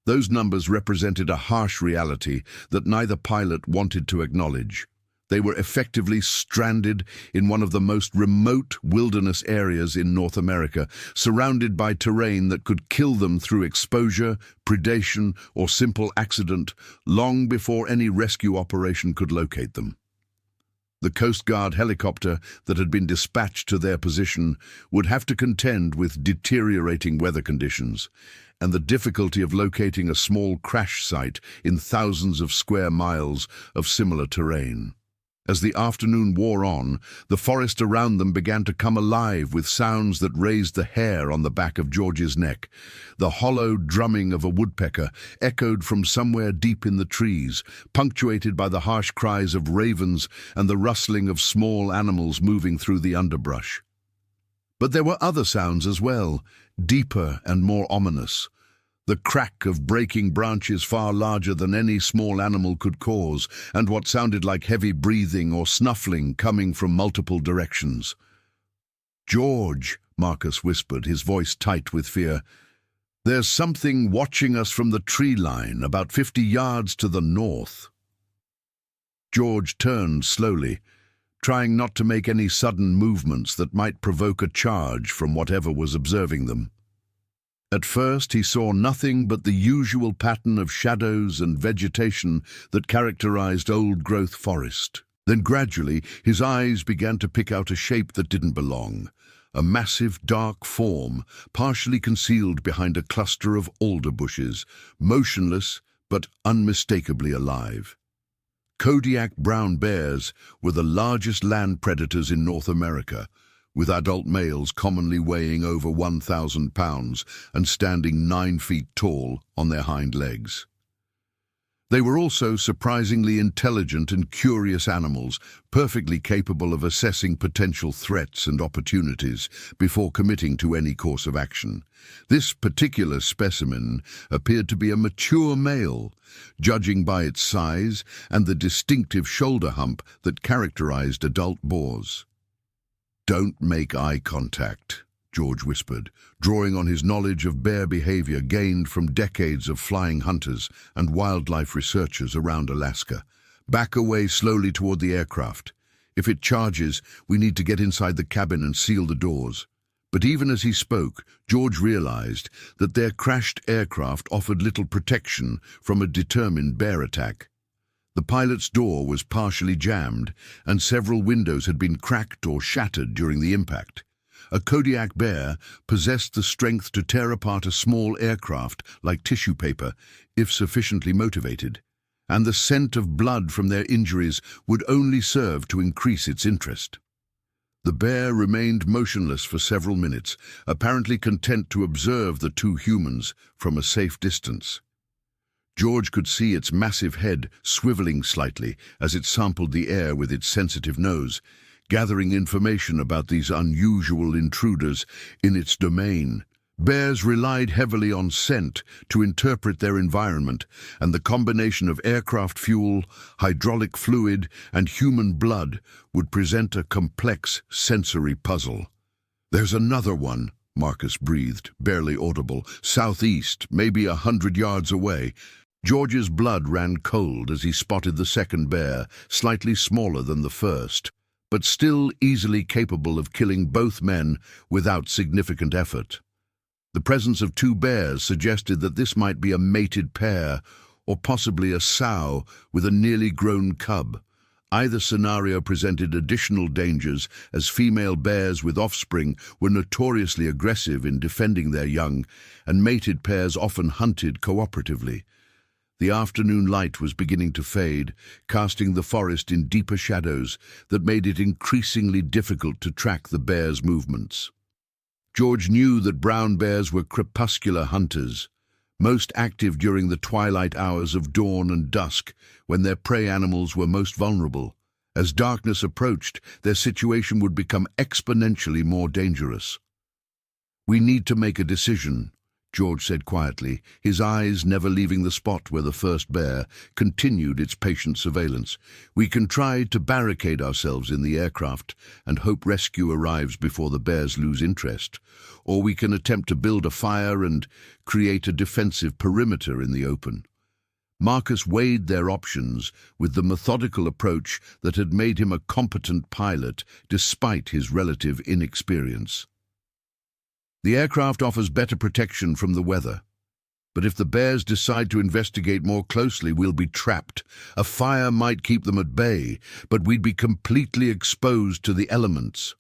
Those numbers represented a harsh reality that neither pilot wanted to acknowledge. They were effectively stranded in one of the most remote wilderness areas in North America, surrounded by terrain that could kill them through exposure, predation, or simple accident, long before any rescue operation could locate them. The Coast Guard helicopter that had been dispatched to their position would have to contend with deteriorating weather conditions and the difficulty of locating a small crash site in thousands of square miles of similar terrain. As the afternoon wore on, the forest around them began to come alive with sounds that raised the hair on the back of George's neck. The hollow drumming of a woodpecker echoed from somewhere deep in the trees, punctuated by the harsh cries of ravens and the rustling of small animals moving through the underbrush. But there were other sounds as well, deeper and more ominous. The crack of breaking branches far larger than any small animal could cause, and what sounded like heavy breathing or snuffling coming from multiple directions. "George," Marcus whispered, his voice tight with fear, "there's something watching us from the tree line, about 50 yards to the north." George turned slowly, trying not to make any sudden movements that might provoke a charge from whatever was observing them. At first he saw nothing but the usual pattern of shadows and vegetation that characterized old-growth forest. Then gradually his eyes began to pick out a shape that didn't belong, a massive dark form, partially concealed behind a cluster of alder bushes, motionless but unmistakably alive. Kodiak brown bears were the largest land predators in North America, with adult males commonly weighing over 1,000 pounds and standing 9 feet tall on their hind legs. They were also surprisingly intelligent and curious animals, perfectly capable of assessing potential threats and opportunities before committing to any course of action. This particular specimen appeared to be a mature male, judging by its size and the distinctive shoulder hump that characterized adult boars. "Don't make eye contact," George whispered, drawing on his knowledge of bear behavior gained from decades of flying hunters and wildlife researchers around Alaska. "Back away slowly toward the aircraft. If it charges, we need to get inside the cabin and seal the doors." But even as he spoke, George realized that their crashed aircraft offered little protection from a determined bear attack. The pilot's door was partially jammed, and several windows had been cracked or shattered during the impact. A Kodiak bear possessed the strength to tear apart a small aircraft like tissue paper, if sufficiently motivated, and the scent of blood from their injuries would only serve to increase its interest. The bear remained motionless for several minutes, apparently content to observe the two humans from a safe distance. George could see its massive head swiveling slightly as it sampled the air with its sensitive nose, gathering information about these unusual intruders in its domain. Bears relied heavily on scent to interpret their environment, and the combination of aircraft fuel, hydraulic fluid, and human blood would present a complex sensory puzzle. "There's another one," Marcus breathed, barely audible, "southeast, maybe 100 yards away." George's blood ran cold as he spotted the second bear, slightly smaller than the first, but still easily capable of killing both men without significant effort. The presence of two bears suggested that this might be a mated pair, or possibly a sow with a nearly grown cub. Either scenario presented additional dangers, as female bears with offspring were notoriously aggressive in defending their young, and mated pairs often hunted cooperatively. The afternoon light was beginning to fade, casting the forest in deeper shadows that made it increasingly difficult to track the bears' movements. George knew that brown bears were crepuscular hunters, most active during the twilight hours of dawn and dusk, when their prey animals were most vulnerable. As darkness approached, their situation would become exponentially more dangerous. "We need to make a decision," George said quietly, his eyes never leaving the spot where the first bear continued its patient surveillance. "We can try to barricade ourselves in the aircraft and hope rescue arrives before the bears lose interest, or we can attempt to build a fire and create a defensive perimeter in the open." Marcus weighed their options with the methodical approach that had made him a competent pilot despite his relative inexperience. "The aircraft offers better protection from the weather. But if the bears decide to investigate more closely, we'll be trapped. A fire might keep them at bay, but we'd be completely exposed to the elements."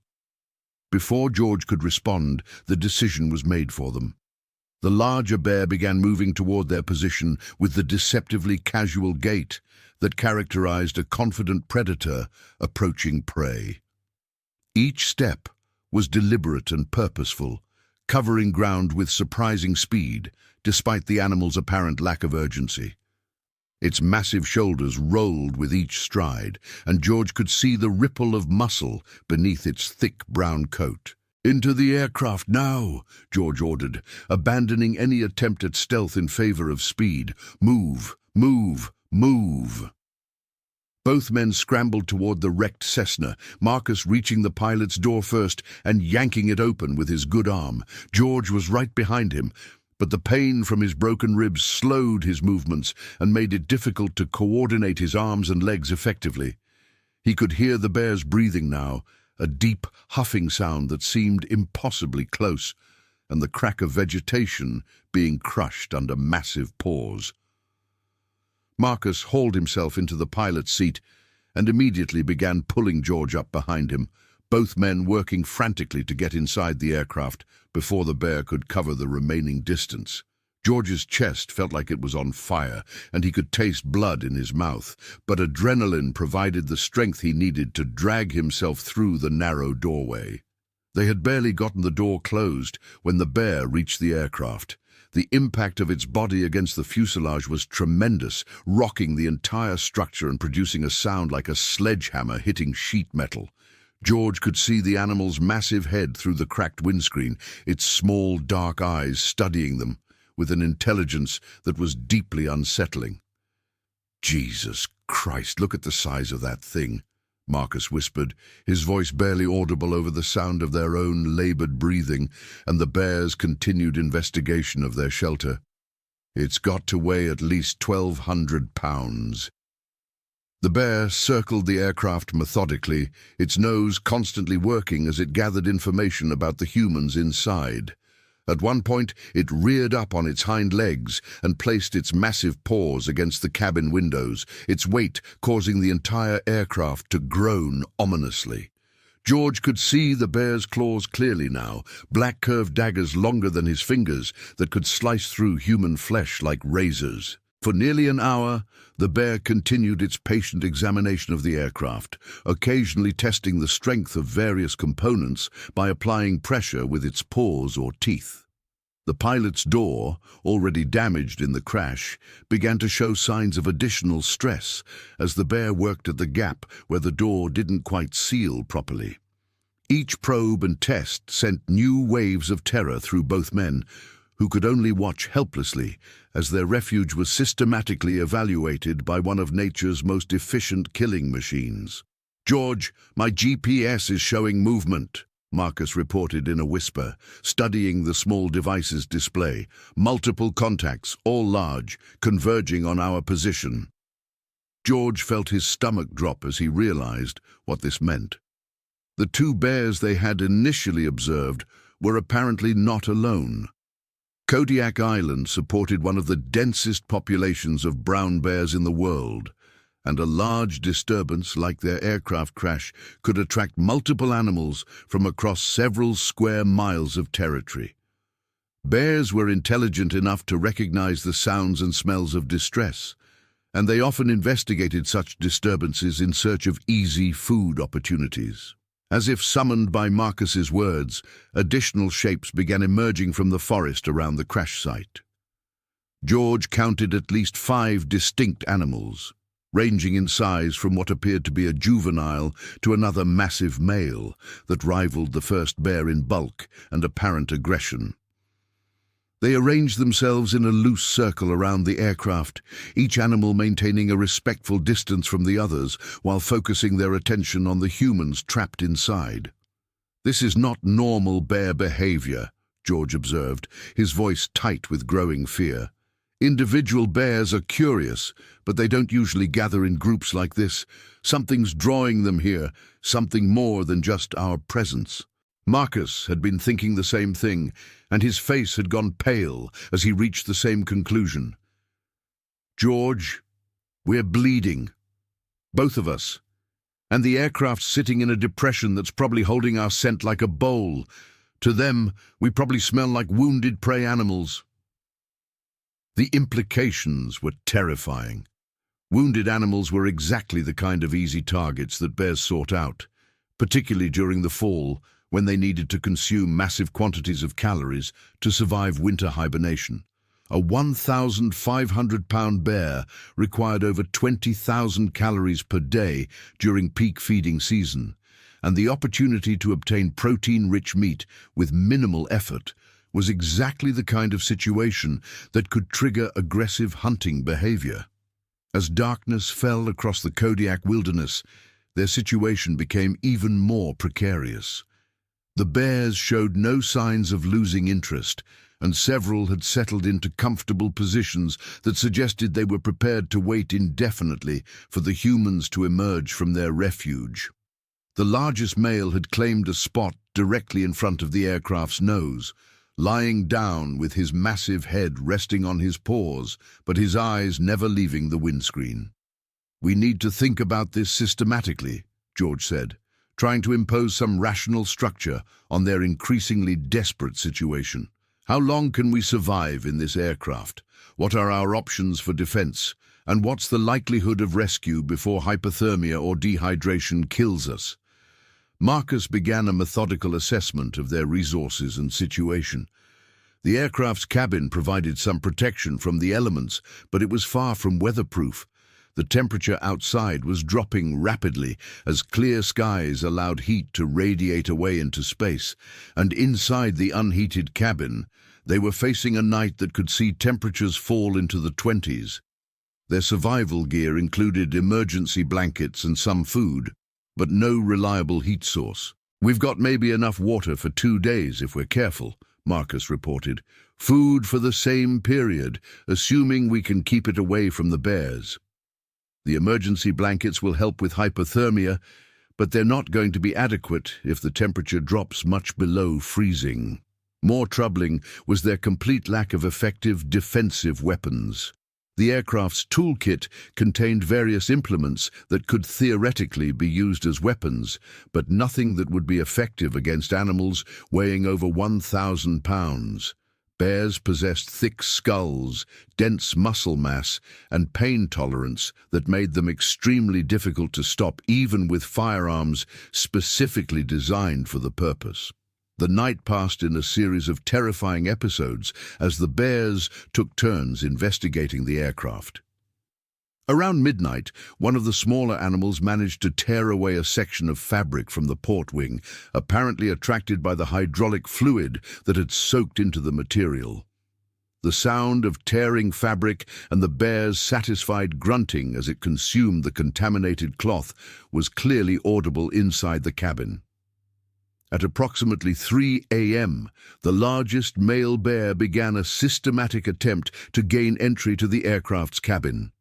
Before George could respond, the decision was made for them. The larger bear began moving toward their position with the deceptively casual gait that characterized a confident predator approaching prey. Each step was deliberate and purposeful, covering ground with surprising speed, despite the animal's apparent lack of urgency. Its massive shoulders rolled with each stride, and George could see the ripple of muscle beneath its thick brown coat. "Into the aircraft now," George ordered, abandoning any attempt at stealth in favor of speed. "Move, move, move." Both men scrambled toward the wrecked Cessna, Marcus reaching the pilot's door first and yanking it open with his good arm. George was right behind him, but the pain from his broken ribs slowed his movements and made it difficult to coordinate his arms and legs effectively. He could hear the bear's breathing now, a deep, huffing sound that seemed impossibly close, and the crack of vegetation being crushed under massive paws. Marcus hauled himself into the pilot's seat and immediately began pulling George up behind him, both men working frantically to get inside the aircraft before the bear could cover the remaining distance. George's chest felt like it was on fire, and he could taste blood in his mouth, but adrenaline provided the strength he needed to drag himself through the narrow doorway. They had barely gotten the door closed when the bear reached the aircraft. The impact of its body against the fuselage was tremendous, rocking the entire structure and producing a sound like a sledgehammer hitting sheet metal. George could see the animal's massive head through the cracked windscreen, its small, dark eyes studying them, with an intelligence that was deeply unsettling. "Jesus Christ, look at the size of that thing," Marcus whispered, his voice barely audible over the sound of their own labored breathing and the bear's continued investigation of their shelter. "It's got to weigh at least 1,200 pounds. The bear circled the aircraft methodically, its nose constantly working as it gathered information about the humans inside. At one point, it reared up on its hind legs and placed its massive paws against the cabin windows, its weight causing the entire aircraft to groan ominously. George could see the bear's claws clearly now, black curved daggers longer than his fingers that could slice through human flesh like razors. For nearly an hour, the bear continued its patient examination of the aircraft, occasionally testing the strength of various components by applying pressure with its paws or teeth. The pilot's door, already damaged in the crash, began to show signs of additional stress as the bear worked at the gap where the door didn't quite seal properly. Each probe and test sent new waves of terror through both men, who could only watch helplessly as their refuge was systematically evaluated by one of nature's most efficient killing machines. "George, my GPS is showing movement," Marcus reported in a whisper, studying the small device's display. "Multiple contacts, all large, converging on our position." George felt his stomach drop as he realized what this meant. The two bears they had initially observed were apparently not alone. Kodiak Island supported one of the densest populations of brown bears in the world, and a large disturbance like their aircraft crash could attract multiple animals from across several square miles of territory. Bears were intelligent enough to recognize the sounds and smells of distress, and they often investigated such disturbances in search of easy food opportunities. As if summoned by Marcus's words, additional shapes began emerging from the forest around the crash site. George counted at least 5 distinct animals, ranging in size from what appeared to be a juvenile to another massive male that rivaled the first bear in bulk and apparent aggression. They arranged themselves in a loose circle around the aircraft, each animal maintaining a respectful distance from the others while focusing their attention on the humans trapped inside. "This is not normal bear behavior," George observed, his voice tight with growing fear. "Individual bears are curious, but they don't usually gather in groups like this. Something's drawing them here, something more than just our presence." Marcus had been thinking the same thing, and his face had gone pale as he reached the same conclusion. "George, we're bleeding. Both of us. And the aircraft's sitting in a depression that's probably holding our scent like a bowl. To them, we probably smell like wounded prey animals." The implications were terrifying. Wounded animals were exactly the kind of easy targets that bears sought out, particularly during the fall when they needed to consume massive quantities of calories to survive winter hibernation. A 1,500-pound bear required over 20,000 calories per day during peak feeding season, and the opportunity to obtain protein-rich meat with minimal effort was exactly the kind of situation that could trigger aggressive hunting behavior. As darkness fell across the Kodiak wilderness, their situation became even more precarious. The bears showed no signs of losing interest, and several had settled into comfortable positions that suggested they were prepared to wait indefinitely for the humans to emerge from their refuge. The largest male had claimed a spot directly in front of the aircraft's nose, lying down with his massive head resting on his paws, but his eyes never leaving the windscreen. "We need to think about this systematically," George said, trying to impose some rational structure on their increasingly desperate situation. "How long can we survive in this aircraft? What are our options for defense? And what's the likelihood of rescue before hypothermia or dehydration kills us?" Marcus began a methodical assessment of their resources and situation. The aircraft's cabin provided some protection from the elements, but it was far from weatherproof. The temperature outside was dropping rapidly as clear skies allowed heat to radiate away into space, and inside the unheated cabin, they were facing a night that could see temperatures fall into the 20s. Their survival gear included emergency blankets and some food, but no reliable heat source. "We've got maybe enough water for 2 days if we're careful," Marcus reported. "Food for the same period, assuming we can keep it away from the bears. The emergency blankets will help with hypothermia, but they're not going to be adequate if the temperature drops much below freezing." More troubling was their complete lack of effective defensive weapons. The aircraft's toolkit contained various implements that could theoretically be used as weapons, but nothing that would be effective against animals weighing over 1,000 pounds. Bears possessed thick skulls, dense muscle mass, and pain tolerance that made them extremely difficult to stop even with firearms specifically designed for the purpose. The night passed in a series of terrifying episodes as the bears took turns investigating the aircraft. Around midnight, one of the smaller animals managed to tear away a section of fabric from the port wing, apparently attracted by the hydraulic fluid that had soaked into the material. The sound of tearing fabric and the bear's satisfied grunting as it consumed the contaminated cloth was clearly audible inside the cabin. At approximately 3 a.m., the largest male bear began a systematic attempt to gain entry to the aircraft's cabin.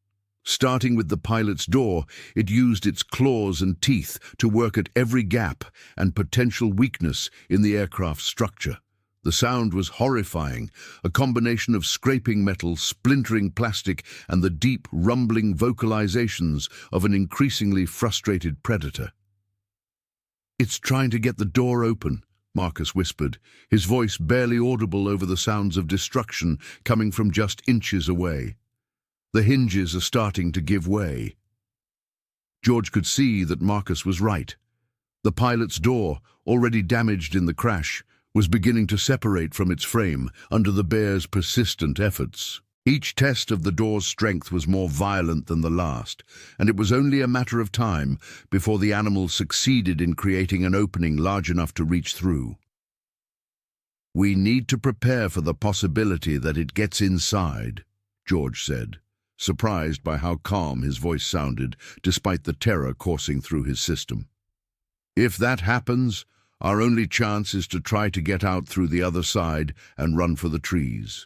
Starting with the pilot's door, it used its claws and teeth to work at every gap and potential weakness in the aircraft's structure. The sound was horrifying, a combination of scraping metal, splintering plastic, and the deep, rumbling vocalizations of an increasingly frustrated predator. "It's trying to get the door open," Marcus whispered, his voice barely audible over the sounds of destruction coming from just inches away. "The hinges are starting to give way." George could see that Marcus was right. The pilot's door, already damaged in the crash, was beginning to separate from its frame under the bear's persistent efforts. Each test of the door's strength was more violent than the last, and it was only a matter of time before the animal succeeded in creating an opening large enough to reach through. "We need to prepare for the possibility that it gets inside," George said, surprised by how calm his voice sounded despite the terror coursing through his system. "If that happens, our only chance is to try to get out through the other side and run for the trees."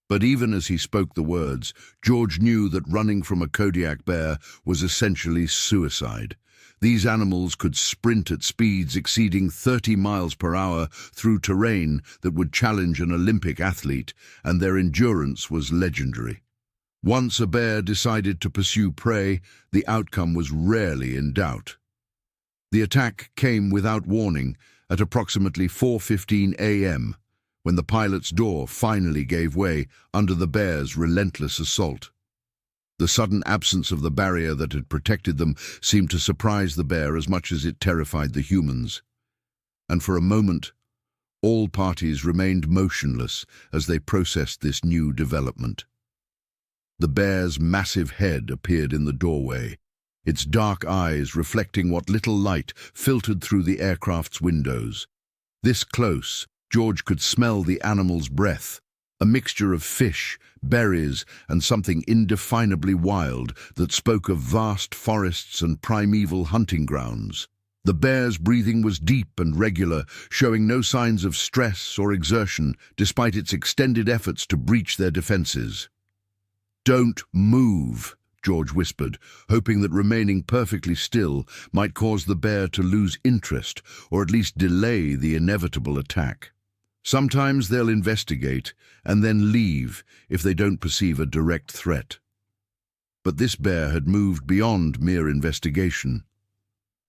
But even as he spoke the words, George knew that running from a Kodiak bear was essentially suicide. These animals could sprint at speeds exceeding 30 miles per hour through terrain that would challenge an Olympic athlete, and their endurance was legendary. Once a bear decided to pursue prey, the outcome was rarely in doubt. The attack came without warning at approximately 4:15 a.m., when the pilot's door finally gave way under the bear's relentless assault. The sudden absence of the barrier that had protected them seemed to surprise the bear as much as it terrified the humans. And for a moment, all parties remained motionless as they processed this new development. The bear's massive head appeared in the doorway, its dark eyes reflecting what little light filtered through the aircraft's windows. This close, George could smell the animal's breath, a mixture of fish, berries, and something indefinably wild that spoke of vast forests and primeval hunting grounds. The bear's breathing was deep and regular, showing no signs of stress or exertion despite its extended efforts to breach their defenses. "Don't move," George whispered, hoping that remaining perfectly still might cause the bear to lose interest or at least delay the inevitable attack. Sometimes they'll investigate and then leave if they don't perceive a direct threat. But this bear had moved beyond mere investigation.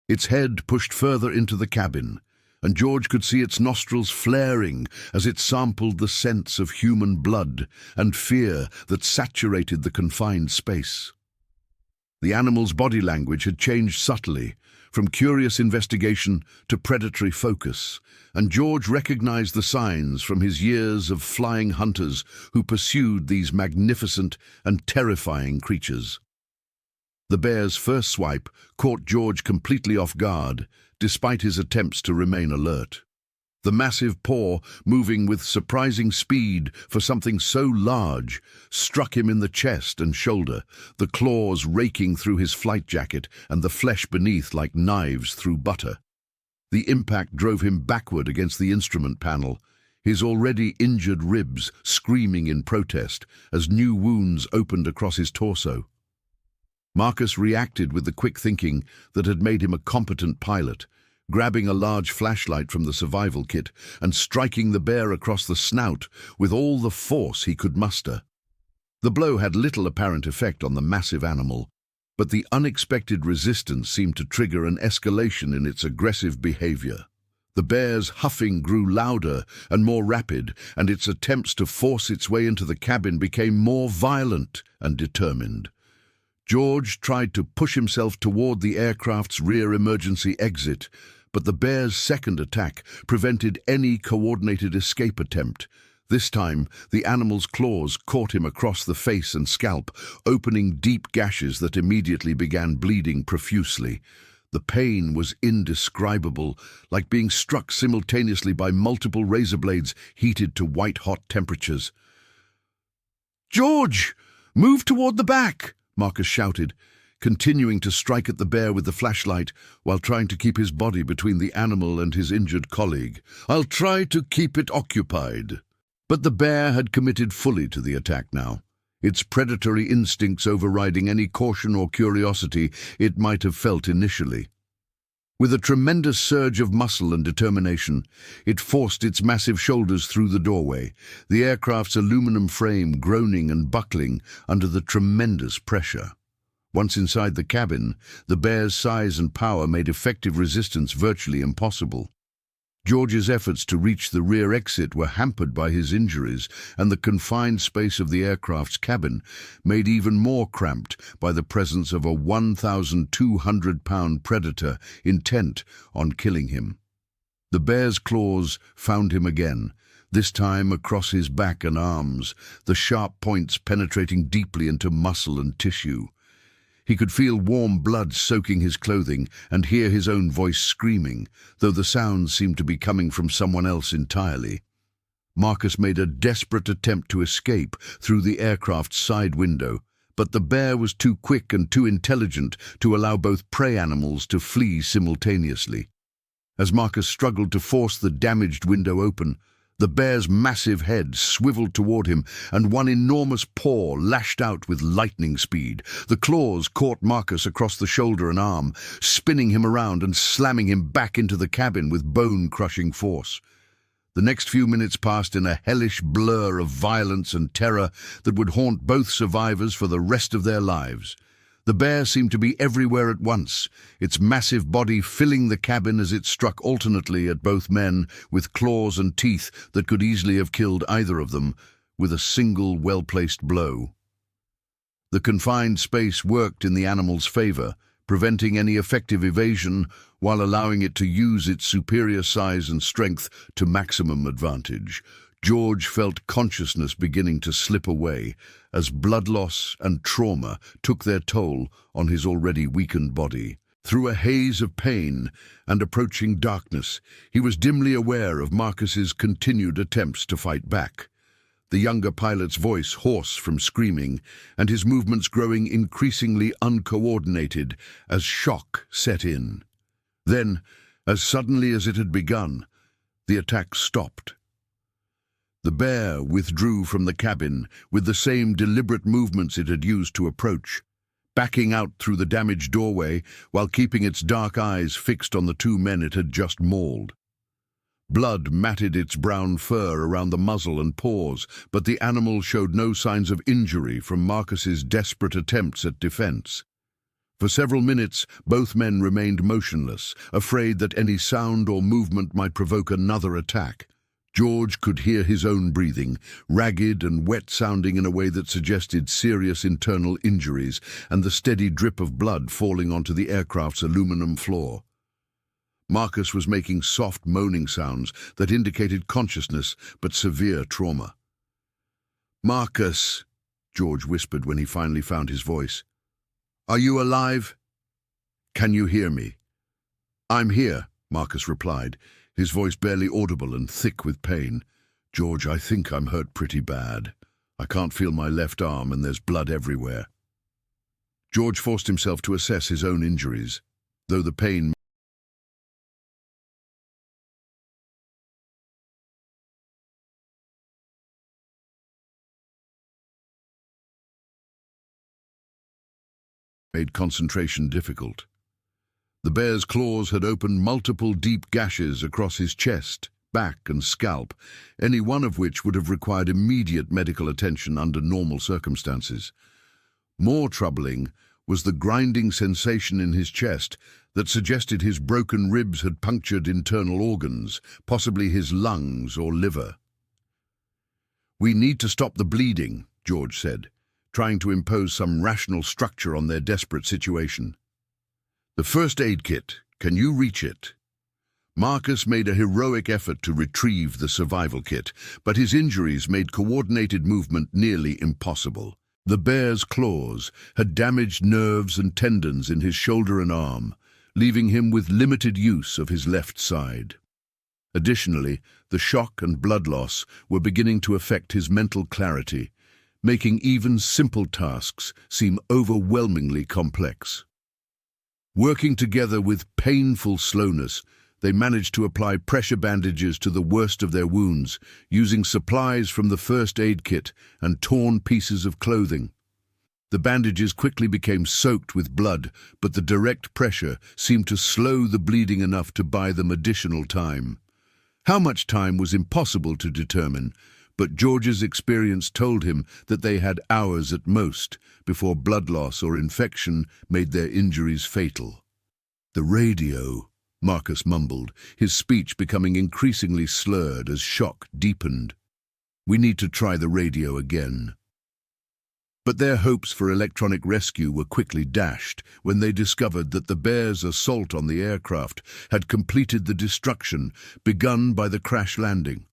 Its head pushed further into the cabin, and George could see its nostrils flaring as it sampled the scents of human blood and fear that saturated the confined space. The animal's body language had changed subtly, from curious investigation to predatory focus, and George recognized the signs from his years of flying hunters who pursued these magnificent and terrifying creatures. The bear's first swipe caught George completely off guard, despite his attempts to remain alert. The massive paw, moving with surprising speed for something so large, struck him in the chest and shoulder, the claws raking through his flight jacket and the flesh beneath like knives through butter. The impact drove him backward against the instrument panel, his already injured ribs screaming in protest as new wounds opened across his torso. Marcus reacted with the quick thinking that had made him a competent pilot, grabbing a large flashlight from the survival kit and striking the bear across the snout with all the force he could muster. The blow had little apparent effect on the massive animal, but the unexpected resistance seemed to trigger an escalation in its aggressive behavior. The bear's huffing grew louder and more rapid, and its attempts to force its way into the cabin became more violent and determined. George tried to push himself toward the aircraft's rear emergency exit, but the bear's second attack prevented any coordinated escape attempt. This time, the animal's claws caught him across the face and scalp, opening deep gashes that immediately began bleeding profusely. The pain was indescribable, like being struck simultaneously by multiple razor blades heated to white-hot temperatures. "George, move toward the back!" Marcus shouted, continuing to strike at the bear with the flashlight while trying to keep his body between the animal and his injured colleague. "I'll try to keep it occupied." But the bear had committed fully to the attack now, its predatory instincts overriding any caution or curiosity it might have felt initially. With a tremendous surge of muscle and determination, it forced its massive shoulders through the doorway, the aircraft's aluminum frame groaning and buckling under the tremendous pressure. Once inside the cabin, the bear's size and power made effective resistance virtually impossible. George's efforts to reach the rear exit were hampered by his injuries, and the confined space of the aircraft's cabin made even more cramped by the presence of a 1,200-pound predator intent on killing him. The bear's claws found him again, this time across his back and arms, the sharp points penetrating deeply into muscle and tissue. He could feel warm blood soaking his clothing and hear his own voice screaming, though the sounds seemed to be coming from someone else entirely. Marcus made a desperate attempt to escape through the aircraft's side window, but the bear was too quick and too intelligent to allow both prey animals to flee simultaneously. As Marcus struggled to force the damaged window open, the bear's massive head swiveled toward him, and one enormous paw lashed out with lightning speed. The claws caught Marcus across the shoulder and arm, spinning him around and slamming him back into the cabin with bone-crushing force. The next few minutes passed in a hellish blur of violence and terror that would haunt both survivors for the rest of their lives. The bear seemed to be everywhere at once, its massive body filling the cabin as it struck alternately at both men with claws and teeth that could easily have killed either of them with a single well-placed blow. The confined space worked in the animal's favor, preventing any effective evasion while allowing it to use its superior size and strength to maximum advantage. George felt consciousness beginning to slip away as blood loss and trauma took their toll on his already weakened body. Through a haze of pain and approaching darkness, he was dimly aware of Marcus's continued attempts to fight back. The younger pilot's voice hoarse from screaming, and his movements growing increasingly uncoordinated as shock set in. Then, as suddenly as it had begun, the attack stopped. The bear withdrew from the cabin with the same deliberate movements it had used to approach, backing out through the damaged doorway while keeping its dark eyes fixed on the two men it had just mauled. Blood matted its brown fur around the muzzle and paws, but the animal showed no signs of injury from Marcus's desperate attempts at defense. For several minutes, both men remained motionless, afraid that any sound or movement might provoke another attack. George could hear his own breathing, ragged and wet-sounding in a way that suggested serious internal injuries, and the steady drip of blood falling onto the aircraft's aluminum floor. Marcus was making soft moaning sounds that indicated consciousness but severe trauma. "Marcus," George whispered when he finally found his voice. "Are you alive? Can you hear me?" "I'm here," Marcus replied, his voice barely audible and thick with pain. "George, I think I'm hurt pretty bad. I can't feel my left arm and there's blood everywhere." George forced himself to assess his own injuries, though the pain made concentration difficult. The bear's claws had opened multiple deep gashes across his chest, back and scalp, any one of which would have required immediate medical attention under normal circumstances. More troubling was the grinding sensation in his chest that suggested his broken ribs had punctured internal organs, possibly his lungs or liver. "We need to stop the bleeding," George said, trying to impose some rational structure on their desperate situation. "The first aid kit, can you reach it?" Marcus made a heroic effort to retrieve the survival kit, but his injuries made coordinated movement nearly impossible. The bear's claws had damaged nerves and tendons in his shoulder and arm, leaving him with limited use of his left side. Additionally, the shock and blood loss were beginning to affect his mental clarity, making even simple tasks seem overwhelmingly complex. Working together with painful slowness, they managed to apply pressure bandages to the worst of their wounds, using supplies from the first aid kit and torn pieces of clothing. The bandages quickly became soaked with blood, but the direct pressure seemed to slow the bleeding enough to buy them additional time. How much time was impossible to determine, but George's experience told him that they had hours at most before blood loss or infection made their injuries fatal. "The radio," Marcus mumbled, his speech becoming increasingly slurred as shock deepened. "We need to try the radio again." But their hopes for electronic rescue were quickly dashed when they discovered that the bear's assault on the aircraft had completed the destruction begun by the crash landing.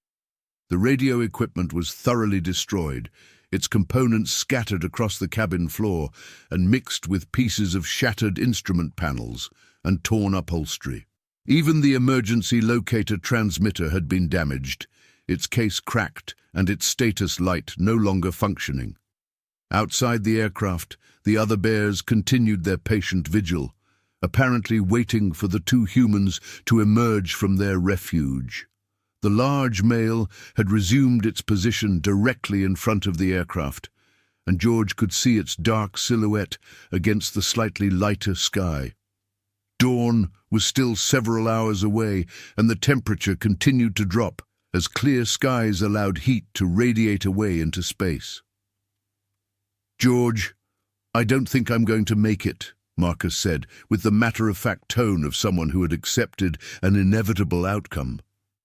The radio equipment was thoroughly destroyed, its components scattered across the cabin floor and mixed with pieces of shattered instrument panels and torn upholstery. Even the emergency locator transmitter had been damaged, its case cracked and its status light no longer functioning. Outside the aircraft, the other bears continued their patient vigil, apparently waiting for the two humans to emerge from their refuge. The large male had resumed its position directly in front of the aircraft, and George could see its dark silhouette against the slightly lighter sky. Dawn was still several hours away, and the temperature continued to drop as clear skies allowed heat to radiate away into space. "George, "I don't think I'm going to make it," Marcus said, with the matter-of-fact tone of someone who had accepted an inevitable outcome.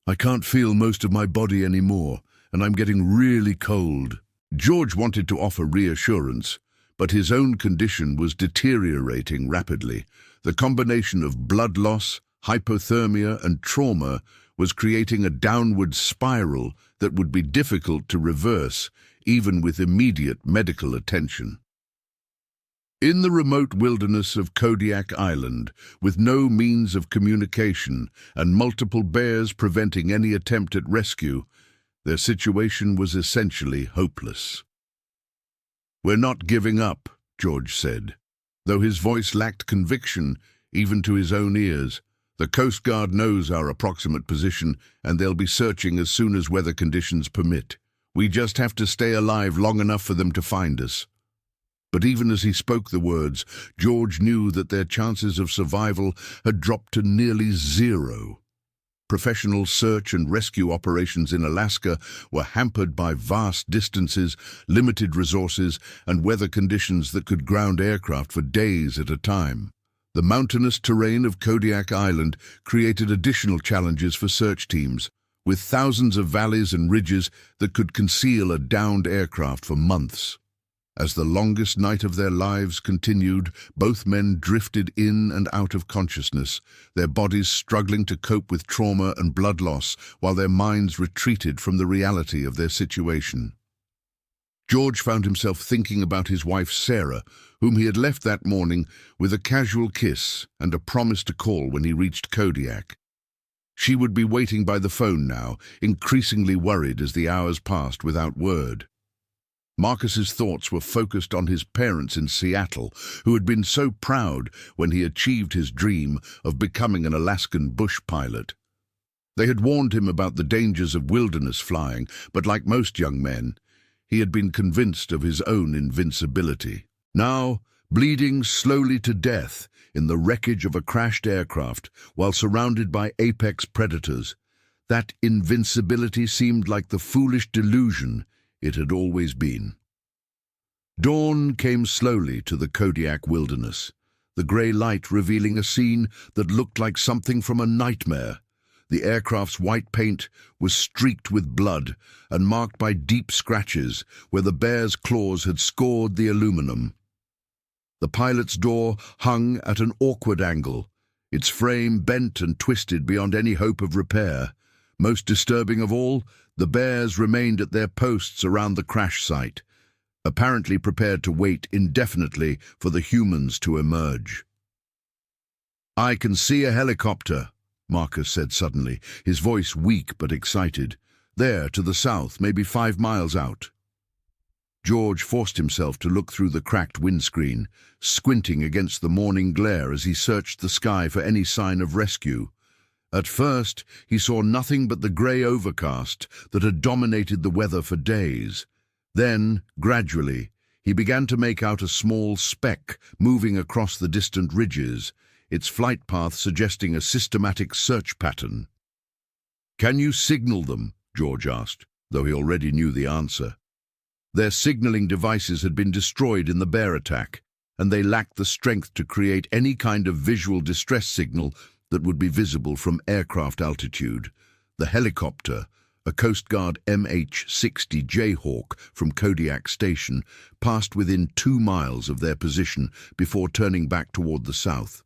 "I can't feel most of my body anymore, and I'm getting really cold." George wanted to offer reassurance, but his own condition was deteriorating rapidly. The combination of blood loss, hypothermia, and trauma was creating a downward spiral that would be difficult to reverse, even with immediate medical attention. In the remote wilderness of Kodiak Island, with no means of communication and multiple bears preventing any attempt at rescue, their situation was essentially hopeless. "We're not giving up," George said. Though his voice lacked conviction, even to his own ears. "The Coast Guard knows our approximate position, and they'll be searching as soon as weather conditions permit. We just have to stay alive long enough for them to find us." But even as he spoke the words, George knew that their chances of survival had dropped to nearly zero. Professional search and rescue operations in Alaska were hampered by vast distances, limited resources, and weather conditions that could ground aircraft for days at a time. The mountainous terrain of Kodiak Island created additional challenges for search teams, with thousands of valleys and ridges that could conceal a downed aircraft for months. As the longest night of their lives continued, both men drifted in and out of consciousness, their bodies struggling to cope with trauma and blood loss while their minds retreated from the reality of their situation. George found himself thinking about his wife Sarah, whom he had left that morning with a casual kiss and a promise to call when he reached Kodiak. She would be waiting by the phone now, increasingly worried as the hours passed without word. Marcus's thoughts were focused on his parents in Seattle, who had been so proud when he achieved his dream of becoming an Alaskan bush pilot. They had warned him about the dangers of wilderness flying, but like most young men, he had been convinced of his own invincibility. Now, bleeding slowly to death in the wreckage of a crashed aircraft while surrounded by apex predators, that invincibility seemed like the foolish delusion it had always been. Dawn came slowly to the Kodiak wilderness, the grey light revealing a scene that looked like something from a nightmare. The aircraft's white paint was streaked with blood and marked by deep scratches where the bear's claws had scored the aluminum. The pilot's door hung at an awkward angle, its frame bent and twisted beyond any hope of repair. Most disturbing of all, the bears remained at their posts around the crash site, apparently prepared to wait indefinitely for the humans to emerge. "I can see a helicopter," Marcus said suddenly, his voice weak but excited. "There, to the south, maybe 5 miles out." George forced himself to look through the cracked windscreen, squinting against the morning glare as he searched the sky for any sign of rescue. At first, he saw nothing but the grey overcast that had dominated the weather for days. Then, gradually, he began to make out a small speck moving across the distant ridges, its flight path suggesting a systematic search pattern. "Can you signal them?" George asked, though he already knew the answer. Their signaling devices had been destroyed in the bear attack, and they lacked the strength to create any kind of visual distress signal that would be visible from aircraft altitude. The helicopter, a Coast Guard MH-60 Jayhawk from Kodiak Station, passed within 2 miles of their position before turning back toward the south.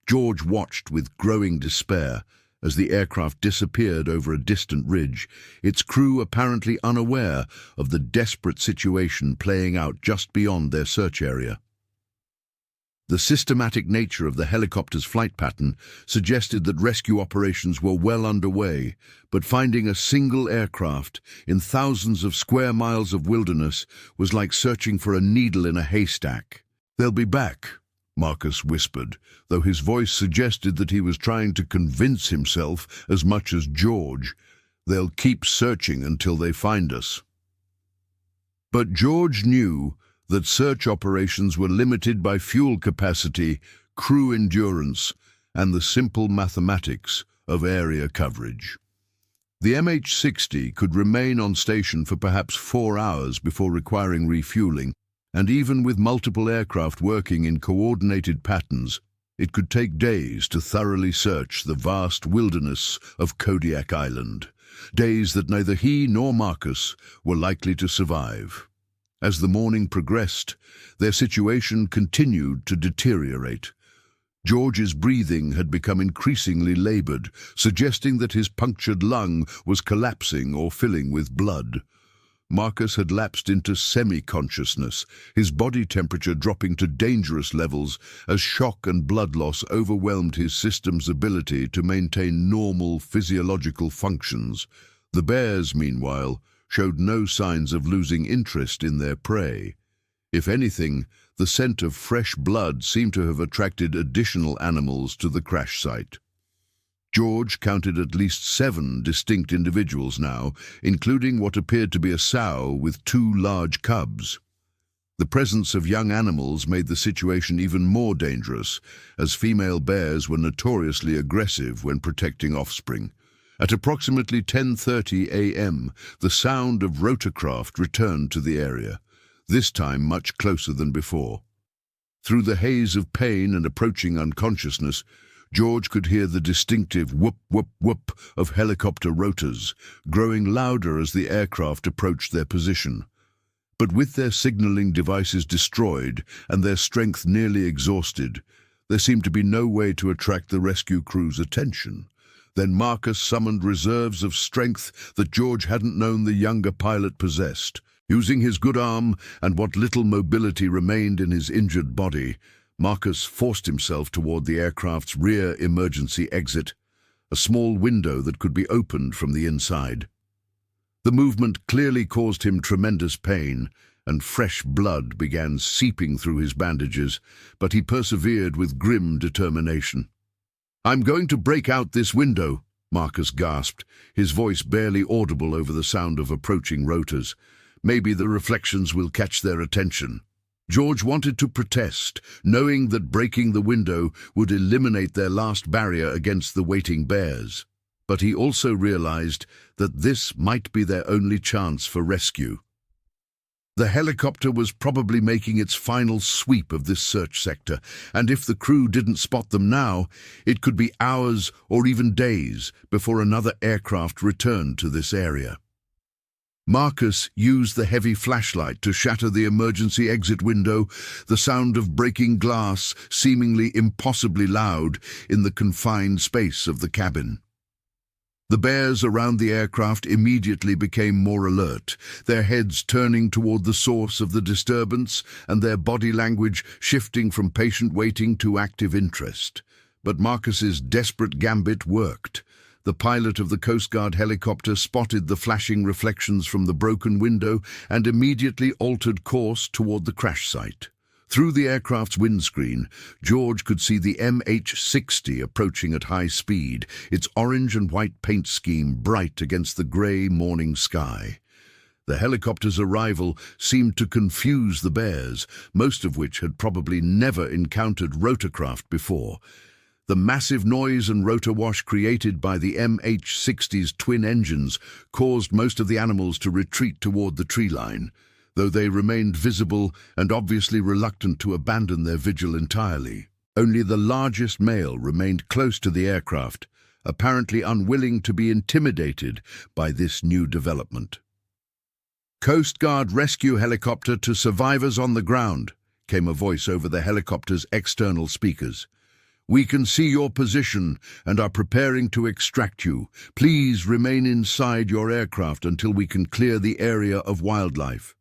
George watched with growing despair as the aircraft disappeared over a distant ridge, its crew apparently unaware of the desperate situation playing out just beyond their search area. The systematic nature of the helicopter's flight pattern suggested that rescue operations were well underway, but finding a single aircraft in thousands of square miles of wilderness was like searching for a needle in a haystack. "They'll be back," Marcus whispered, though his voice suggested that he was trying to convince himself as much as George. "They'll keep searching until they find us." But George knew that search operations were limited by fuel capacity, crew endurance, and the simple mathematics of area coverage. The MH-60 could remain on station for perhaps 4 hours before requiring refueling, And even with multiple aircraft working in coordinated patterns, it could take days to thoroughly search the vast wilderness of Kodiak Island, days that neither he nor Marcus were likely to survive. As the morning progressed, their situation continued to deteriorate. George's breathing had become increasingly labored, suggesting that his punctured lung was collapsing or filling with blood. Marcus had lapsed into semi-consciousness, his body temperature dropping to dangerous levels as shock and blood loss overwhelmed his system's ability to maintain normal physiological functions. The bears, meanwhile, showed no signs of losing interest in their prey. If anything, the scent of fresh blood seemed to have attracted additional animals to the crash site. George counted at least 7 distinct individuals now, including what appeared to be a sow with 2 large cubs. The presence of young animals made the situation even more dangerous, as female bears were notoriously aggressive when protecting offspring. At approximately 10:30 a.m., the sound of rotorcraft returned to the area, this time much closer than before. Through the haze of pain and approaching unconsciousness, George could hear the distinctive whoop, whoop, whoop of helicopter rotors, growing louder as the aircraft approached their position. But with their signaling devices destroyed and their strength nearly exhausted, there seemed to be no way to attract the rescue crew's attention. Then Marcus summoned reserves of strength that George hadn't known the younger pilot possessed. Using his good arm and what little mobility remained in his injured body, Marcus forced himself toward the aircraft's rear emergency exit, a small window that could be opened from the inside. The movement clearly caused him tremendous pain, and fresh blood began seeping through his bandages, but he persevered with grim determination. "I'm going to break out this window," Marcus gasped, his voice barely audible over the sound of approaching rotors. "Maybe the reflections will catch their attention." George wanted to protest, knowing that breaking the window would eliminate their last barrier against the waiting bears. But he also realized that this might be their only chance for rescue. The helicopter was probably making its final sweep of this search sector, and if the crew didn't spot them now, it could be hours or even days before another aircraft returned to this area. Marcus used the heavy flashlight to shatter the emergency exit window, the sound of breaking glass seemingly impossibly loud in the confined space of the cabin. The bears around the aircraft immediately became more alert, their heads turning toward the source of the disturbance and their body language shifting from patient waiting to active interest. But Marcus's desperate gambit worked. The pilot of the Coast Guard helicopter spotted the flashing reflections from the broken window and immediately altered course toward the crash site. Through the aircraft's windscreen, George could see the MH-60 approaching at high speed, its orange and white paint scheme bright against the grey morning sky. The helicopter's arrival seemed to confuse the bears, most of which had probably never encountered rotorcraft before. The massive noise and rotor wash created by the MH-60's twin engines caused most of the animals to retreat toward the tree line, though they remained visible and obviously reluctant to abandon their vigil entirely. Only the largest male remained close to the aircraft, apparently unwilling to be intimidated by this new development. "Coast Guard rescue helicopter to survivors on the ground," came a voice over the helicopter's external speakers. "We can see your position and are preparing to extract you. Please remain inside your aircraft until we can clear the area of wildlife."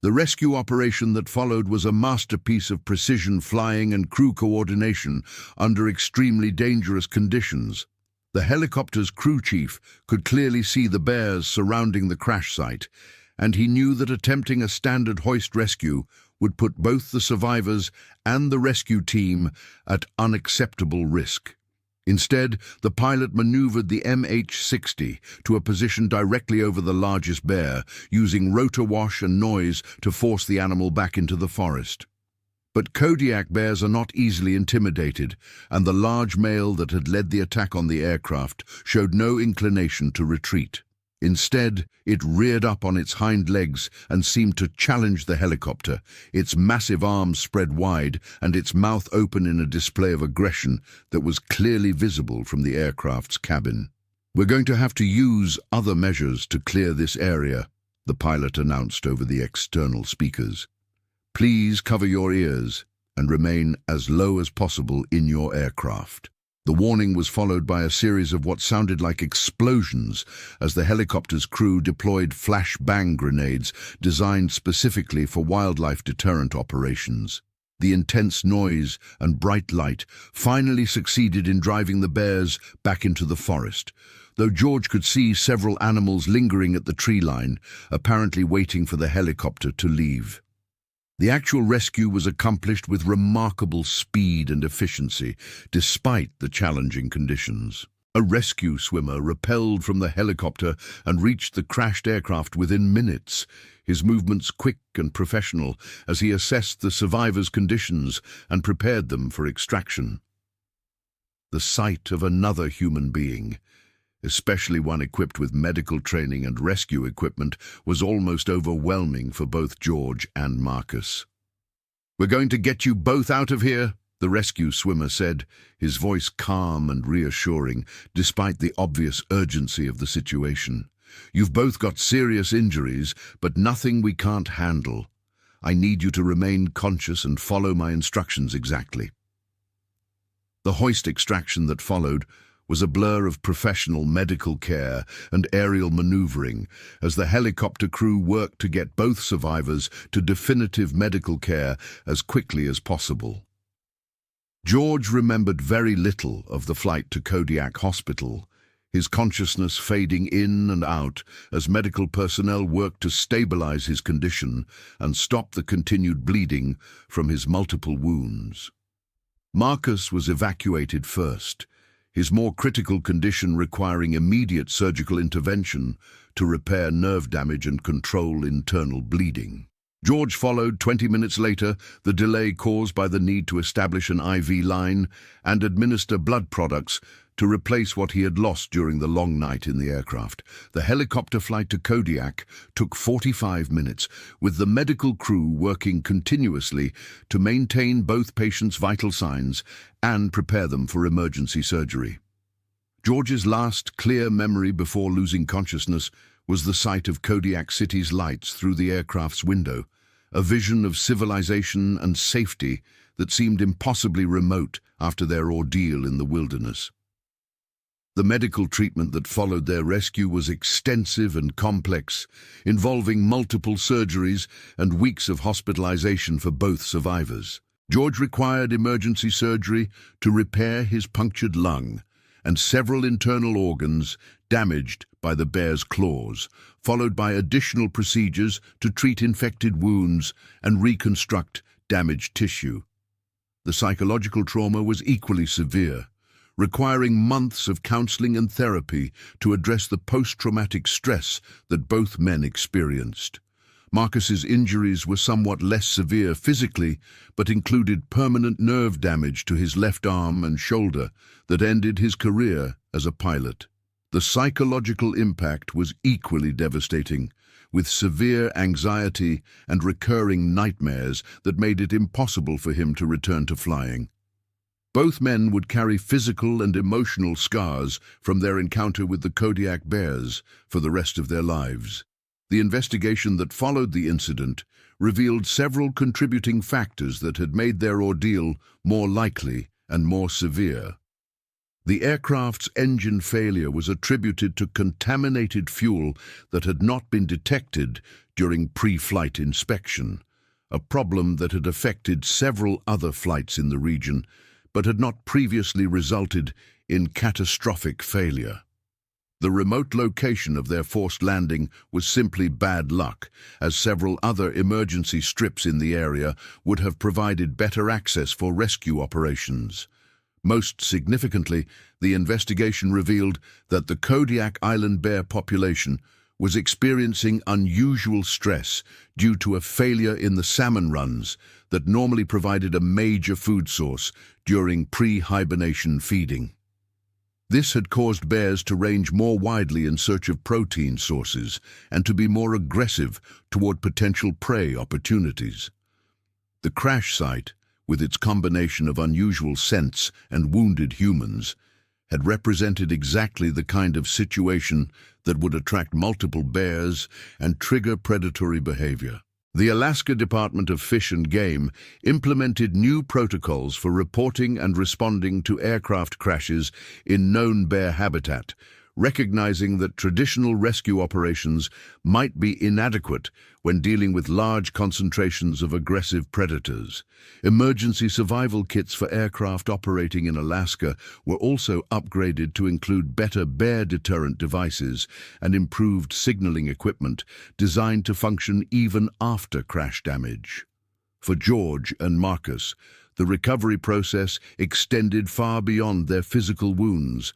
The rescue operation that followed was a masterpiece of precision flying and crew coordination under extremely dangerous conditions. The helicopter's crew chief could clearly see the bears surrounding the crash site, and he knew that attempting a standard hoist rescue would put both the survivors and the rescue team at unacceptable risk. Instead, the pilot maneuvered the MH-60 to a position directly over the largest bear, using rotor wash and noise to force the animal back into the forest. But Kodiak bears are not easily intimidated, and the large male that had led the attack on the aircraft showed no inclination to retreat. Instead, it reared up on its hind legs and seemed to challenge the helicopter, its massive arms spread wide and its mouth open in a display of aggression that was clearly visible from the aircraft's cabin. "We're going to have to use other measures to clear this area," the pilot announced over the external speakers. "Please cover your ears and remain as low as possible in your aircraft." The warning was followed by a series of what sounded like explosions as the helicopter's crew deployed flash-bang grenades designed specifically for wildlife deterrent operations. The intense noise and bright light finally succeeded in driving the bears back into the forest, though George could see several animals lingering at the tree line, apparently waiting for the helicopter to leave. The actual rescue was accomplished with remarkable speed and efficiency, despite the challenging conditions. A rescue swimmer rappelled from the helicopter and reached the crashed aircraft within minutes, his movements quick and professional as he assessed the survivors' conditions and prepared them for extraction. The sight of another human being, especially one equipped with medical training and rescue equipment, was almost overwhelming for both George and Marcus. "We're going to get you both out of here," the rescue swimmer said, his voice calm and reassuring, despite the obvious urgency of the situation. "You've both got serious injuries, but nothing we can't handle. I need you to remain conscious and follow my instructions exactly." The hoist extraction that followed was a blur of professional medical care and aerial maneuvering as the helicopter crew worked to get both survivors to definitive medical care as quickly as possible. George remembered very little of the flight to Kodiak Hospital, his consciousness fading in and out as medical personnel worked to stabilize his condition and stop the continued bleeding from his multiple wounds. Marcus was evacuated first, his more critical condition requiring immediate surgical intervention to repair nerve damage and control internal bleeding. George followed 20 minutes later, the delay caused by the need to establish an IV line and administer blood products to replace what he had lost during the long night in the aircraft. The helicopter flight to Kodiak took 45 minutes, with the medical crew working continuously to maintain both patients' vital signs and prepare them for emergency surgery. George's last clear memory before losing consciousness was the sight of Kodiak City's lights through the aircraft's window, a vision of civilization and safety that seemed impossibly remote after their ordeal in the wilderness. The medical treatment that followed their rescue was extensive and complex, involving multiple surgeries and weeks of hospitalization for both survivors. George required emergency surgery to repair his punctured lung and several internal organs damaged by the bear's claws, followed by additional procedures to treat infected wounds and reconstruct damaged tissue. The psychological trauma was equally severe, requiring months of counseling and therapy to address the post-traumatic stress that both men experienced. Marcus's injuries were somewhat less severe physically, but included permanent nerve damage to his left arm and shoulder that ended his career as a pilot. The psychological impact was equally devastating, with severe anxiety and recurring nightmares that made it impossible for him to return to flying. Both men would carry physical and emotional scars from their encounter with the Kodiak bears for the rest of their lives. The investigation that followed the incident revealed several contributing factors that had made their ordeal more likely and more severe. The aircraft's engine failure was attributed to contaminated fuel that had not been detected during pre-flight inspection, a problem that had affected several other flights in the region, but had not previously resulted in catastrophic failure. The remote location of their forced landing was simply bad luck, as several other emergency strips in the area would have provided better access for rescue operations. Most significantly, the investigation revealed that the Kodiak Island bear population was experiencing unusual stress due to a failure in the salmon runs that normally provided a major food source during pre-hibernation feeding. This had caused bears to range more widely in search of protein sources and to be more aggressive toward potential prey opportunities. The crash site, with its combination of unusual scents and wounded humans, had represented exactly the kind of situation that would attract multiple bears and trigger predatory behavior. The Alaska Department of Fish and Game implemented new protocols for reporting and responding to aircraft crashes in known bear habitat, recognizing that traditional rescue operations might be inadequate when dealing with large concentrations of aggressive predators. Emergency survival kits for aircraft operating in Alaska were also upgraded to include better bear deterrent devices and improved signaling equipment designed to function even after crash damage. For George and Marcus, the recovery process extended far beyond their physical wounds.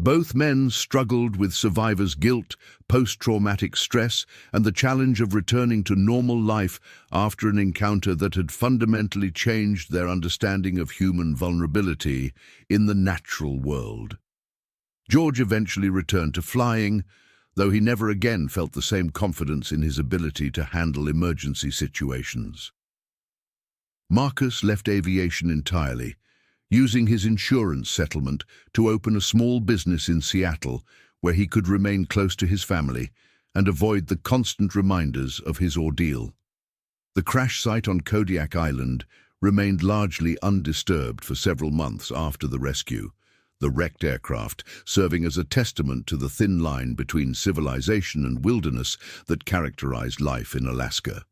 Both men struggled with survivor's guilt, post-traumatic stress, and the challenge of returning to normal life after an encounter that had fundamentally changed their understanding of human vulnerability in the natural world. George eventually returned to flying, though he never again felt the same confidence in his ability to handle emergency situations. Marcus left aviation entirely, using his insurance settlement to open a small business in Seattle where he could remain close to his family and avoid the constant reminders of his ordeal. The crash site on Kodiak Island remained largely undisturbed for several months after the rescue, the wrecked aircraft serving as a testament to the thin line between civilization and wilderness that characterized life in Alaska.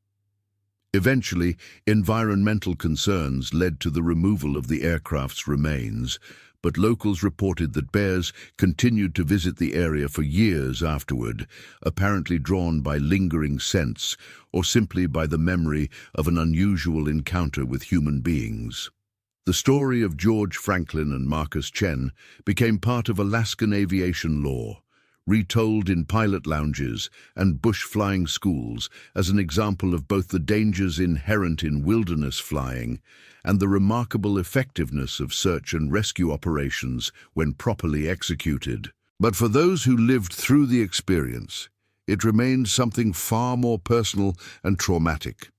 Eventually, environmental concerns led to the removal of the aircraft's remains, but locals reported that bears continued to visit the area for years afterward, apparently drawn by lingering scents or simply by the memory of an unusual encounter with human beings. The story of George Franklin and Marcus Chen became part of Alaskan aviation lore, retold in pilot lounges and bush flying schools as an example of both the dangers inherent in wilderness flying and the remarkable effectiveness of search and rescue operations when properly executed. But for those who lived through the experience, it remained something far more personal and traumatic.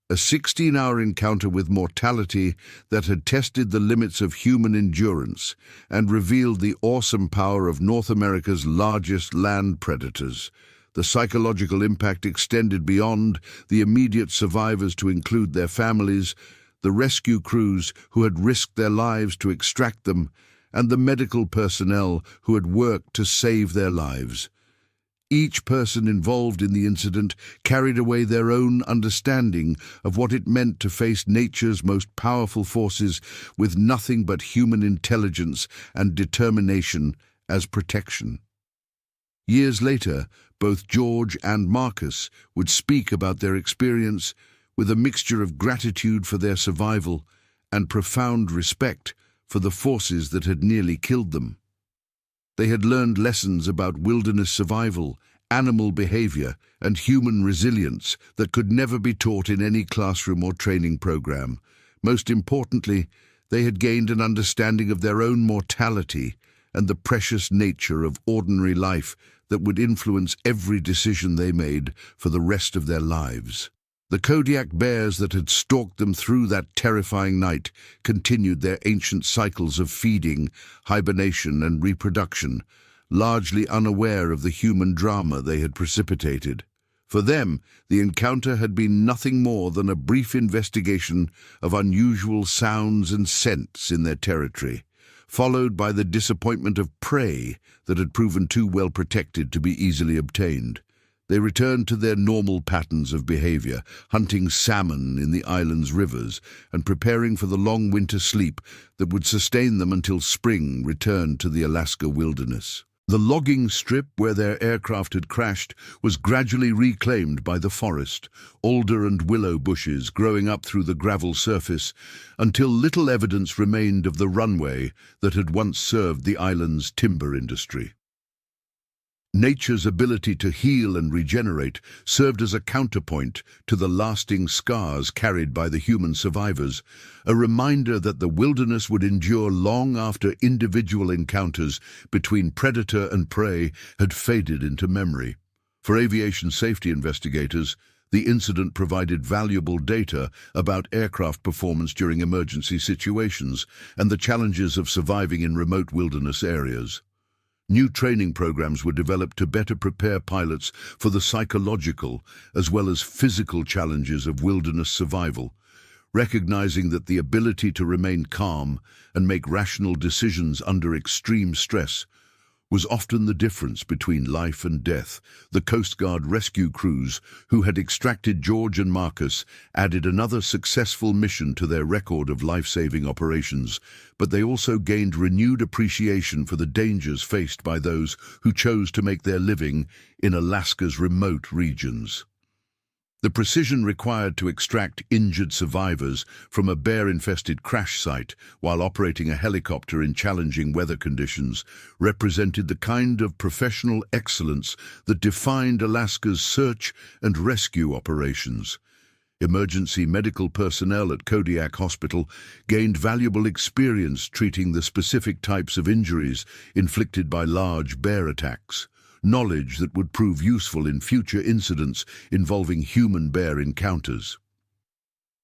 A 16-hour encounter with mortality that had tested the limits of human endurance and revealed the awesome power of North America's largest land predators. The psychological impact extended beyond the immediate survivors to include their families, the rescue crews who had risked their lives to extract them, and the medical personnel who had worked to save their lives. Each person involved in the incident carried away their own understanding of what it meant to face nature's most powerful forces with nothing but human intelligence and determination as protection. Years later, both George and Marcus would speak about their experience with a mixture of gratitude for their survival and profound respect for the forces that had nearly killed them. They had learned lessons about wilderness survival, animal behavior, and human resilience that could never be taught in any classroom or training program. Most importantly, they had gained an understanding of their own mortality and the precious nature of ordinary life that would influence every decision they made for the rest of their lives. The Kodiak bears that had stalked them through that terrifying night continued their ancient cycles of feeding, hibernation, and reproduction, largely unaware of the human drama they had precipitated. For them, the encounter had been nothing more than a brief investigation of unusual sounds and scents in their territory, followed by the disappointment of prey that had proven too well protected to be easily obtained. They returned to their normal patterns of behavior, hunting salmon in the island's rivers and preparing for the long winter sleep that would sustain them until spring returned to the Alaska wilderness. The logging strip where their aircraft had crashed was gradually reclaimed by the forest, alder and willow bushes growing up through the gravel surface until little evidence remained of the runway that had once served the island's timber industry. Nature's ability to heal and regenerate served as a counterpoint to the lasting scars carried by the human survivors, a reminder that the wilderness would endure long after individual encounters between predator and prey had faded into memory. For aviation safety investigators, the incident provided valuable data about aircraft performance during emergency situations and the challenges of surviving in remote wilderness areas. New training programs were developed to better prepare pilots for the psychological as well as physical challenges of wilderness survival, recognizing that the ability to remain calm and make rational decisions under extreme stress was often the difference between life and death. The Coast Guard rescue crews who had extracted George and Marcus added another successful mission to their record of life-saving operations, but they also gained renewed appreciation for the dangers faced by those who chose to make their living in Alaska's remote regions. The precision required to extract injured survivors from a bear-infested crash site while operating a helicopter in challenging weather conditions represented the kind of professional excellence that defined Alaska's search and rescue operations. Emergency medical personnel at Kodiak Hospital gained valuable experience treating the specific types of injuries inflicted by large bear attacks, knowledge that would prove useful in future incidents involving human-bear encounters.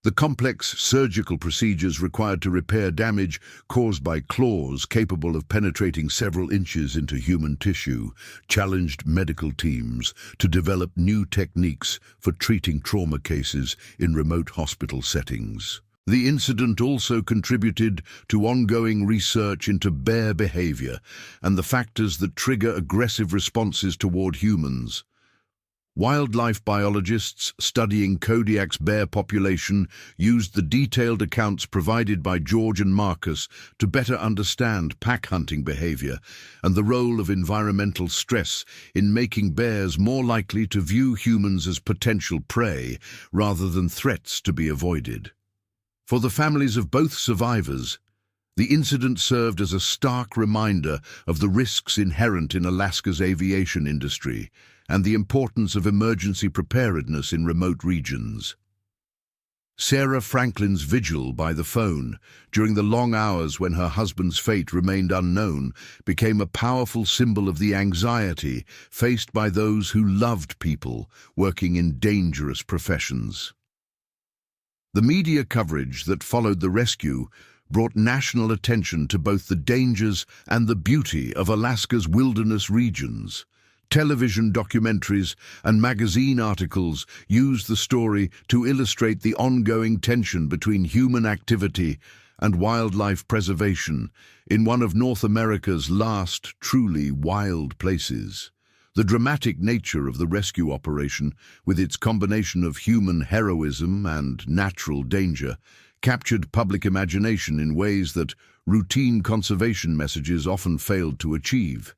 The complex surgical procedures required to repair damage caused by claws capable of penetrating several inches into human tissue challenged medical teams to develop new techniques for treating trauma cases in remote hospital settings. The incident also contributed to ongoing research into bear behavior and the factors that trigger aggressive responses toward humans. Wildlife biologists studying Kodiak's bear population used the detailed accounts provided by George and Marcus to better understand pack hunting behavior and the role of environmental stress in making bears more likely to view humans as potential prey rather than threats to be avoided. For the families of both survivors, the incident served as a stark reminder of the risks inherent in Alaska's aviation industry and the importance of emergency preparedness in remote regions. Sarah Franklin's vigil by the phone during the long hours when her husband's fate remained unknown became a powerful symbol of the anxiety faced by those who loved people working in dangerous professions. The media coverage that followed the rescue brought national attention to both the dangers and the beauty of Alaska's wilderness regions. Television documentaries and magazine articles used the story to illustrate the ongoing tension between human activity and wildlife preservation in one of North America's last truly wild places. The dramatic nature of the rescue operation, with its combination of human heroism and natural danger, captured public imagination in ways that routine conservation messages often failed to achieve.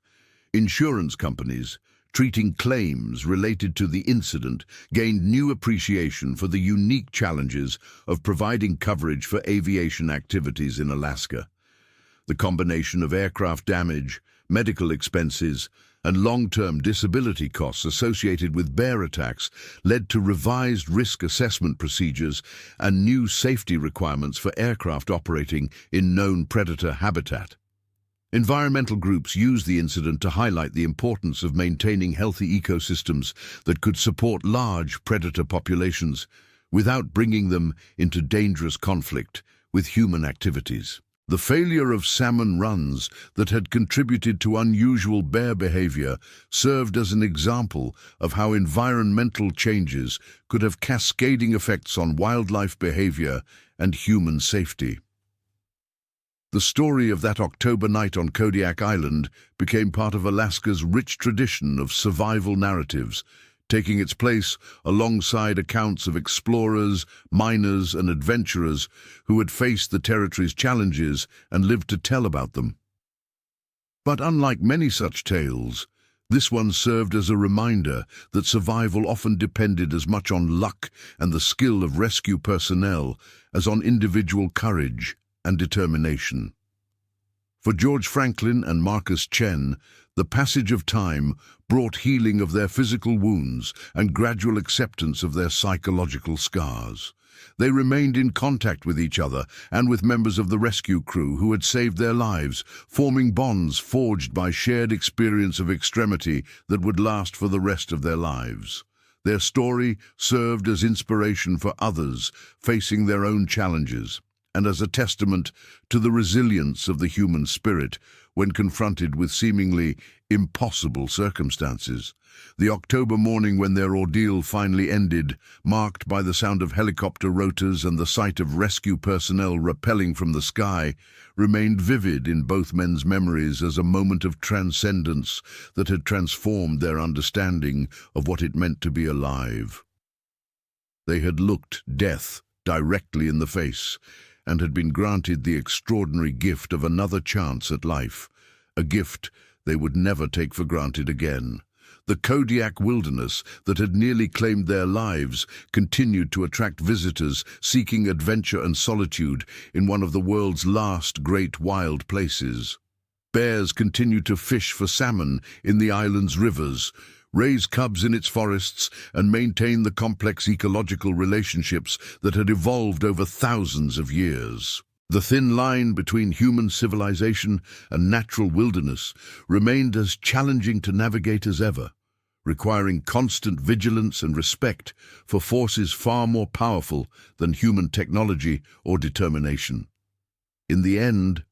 Insurance companies, treating claims related to the incident, gained new appreciation for the unique challenges of providing coverage for aviation activities in Alaska. The combination of aircraft damage, medical expenses, and long-term disability costs associated with bear attacks led to revised risk assessment procedures and new safety requirements for aircraft operating in known predator habitat. Environmental groups used the incident to highlight the importance of maintaining healthy ecosystems that could support large predator populations without bringing them into dangerous conflict with human activities. The failure of salmon runs that had contributed to unusual bear behavior served as an example of how environmental changes could have cascading effects on wildlife behavior and human safety. The story of that October night on Kodiak Island became part of Alaska's rich tradition of survival narratives, taking its place alongside accounts of explorers, miners, and adventurers who had faced the territory's challenges and lived to tell about them. But unlike many such tales, this one served as a reminder that survival often depended as much on luck and the skill of rescue personnel as on individual courage and determination. For George Franklin and Marcus Chen, the passage of time brought healing of their physical wounds and gradual acceptance of their psychological scars. They remained in contact with each other and with members of the rescue crew who had saved their lives, forming bonds forged by shared experience of extremity that would last for the rest of their lives. Their story served as inspiration for others facing their own challenges, and as a testament to the resilience of the human spirit when confronted with seemingly impossible circumstances. The October morning when their ordeal finally ended, marked by the sound of helicopter rotors and the sight of rescue personnel rappelling from the sky, remained vivid in both men's memories as a moment of transcendence that had transformed their understanding of what it meant to be alive. They had looked death directly in the face and had been granted the extraordinary gift of another chance at life, a gift they would never take for granted again. The Kodiak wilderness that had nearly claimed their lives continued to attract visitors seeking adventure and solitude in one of the world's last great wild places. Bears continued to fish for salmon in the island's rivers, raise cubs in its forests, and maintain the complex ecological relationships that had evolved over thousands of years. The thin line between human civilization and natural wilderness remained as challenging to navigate as ever, requiring constant vigilance and respect for forces far more powerful than human technology or determination. In the end,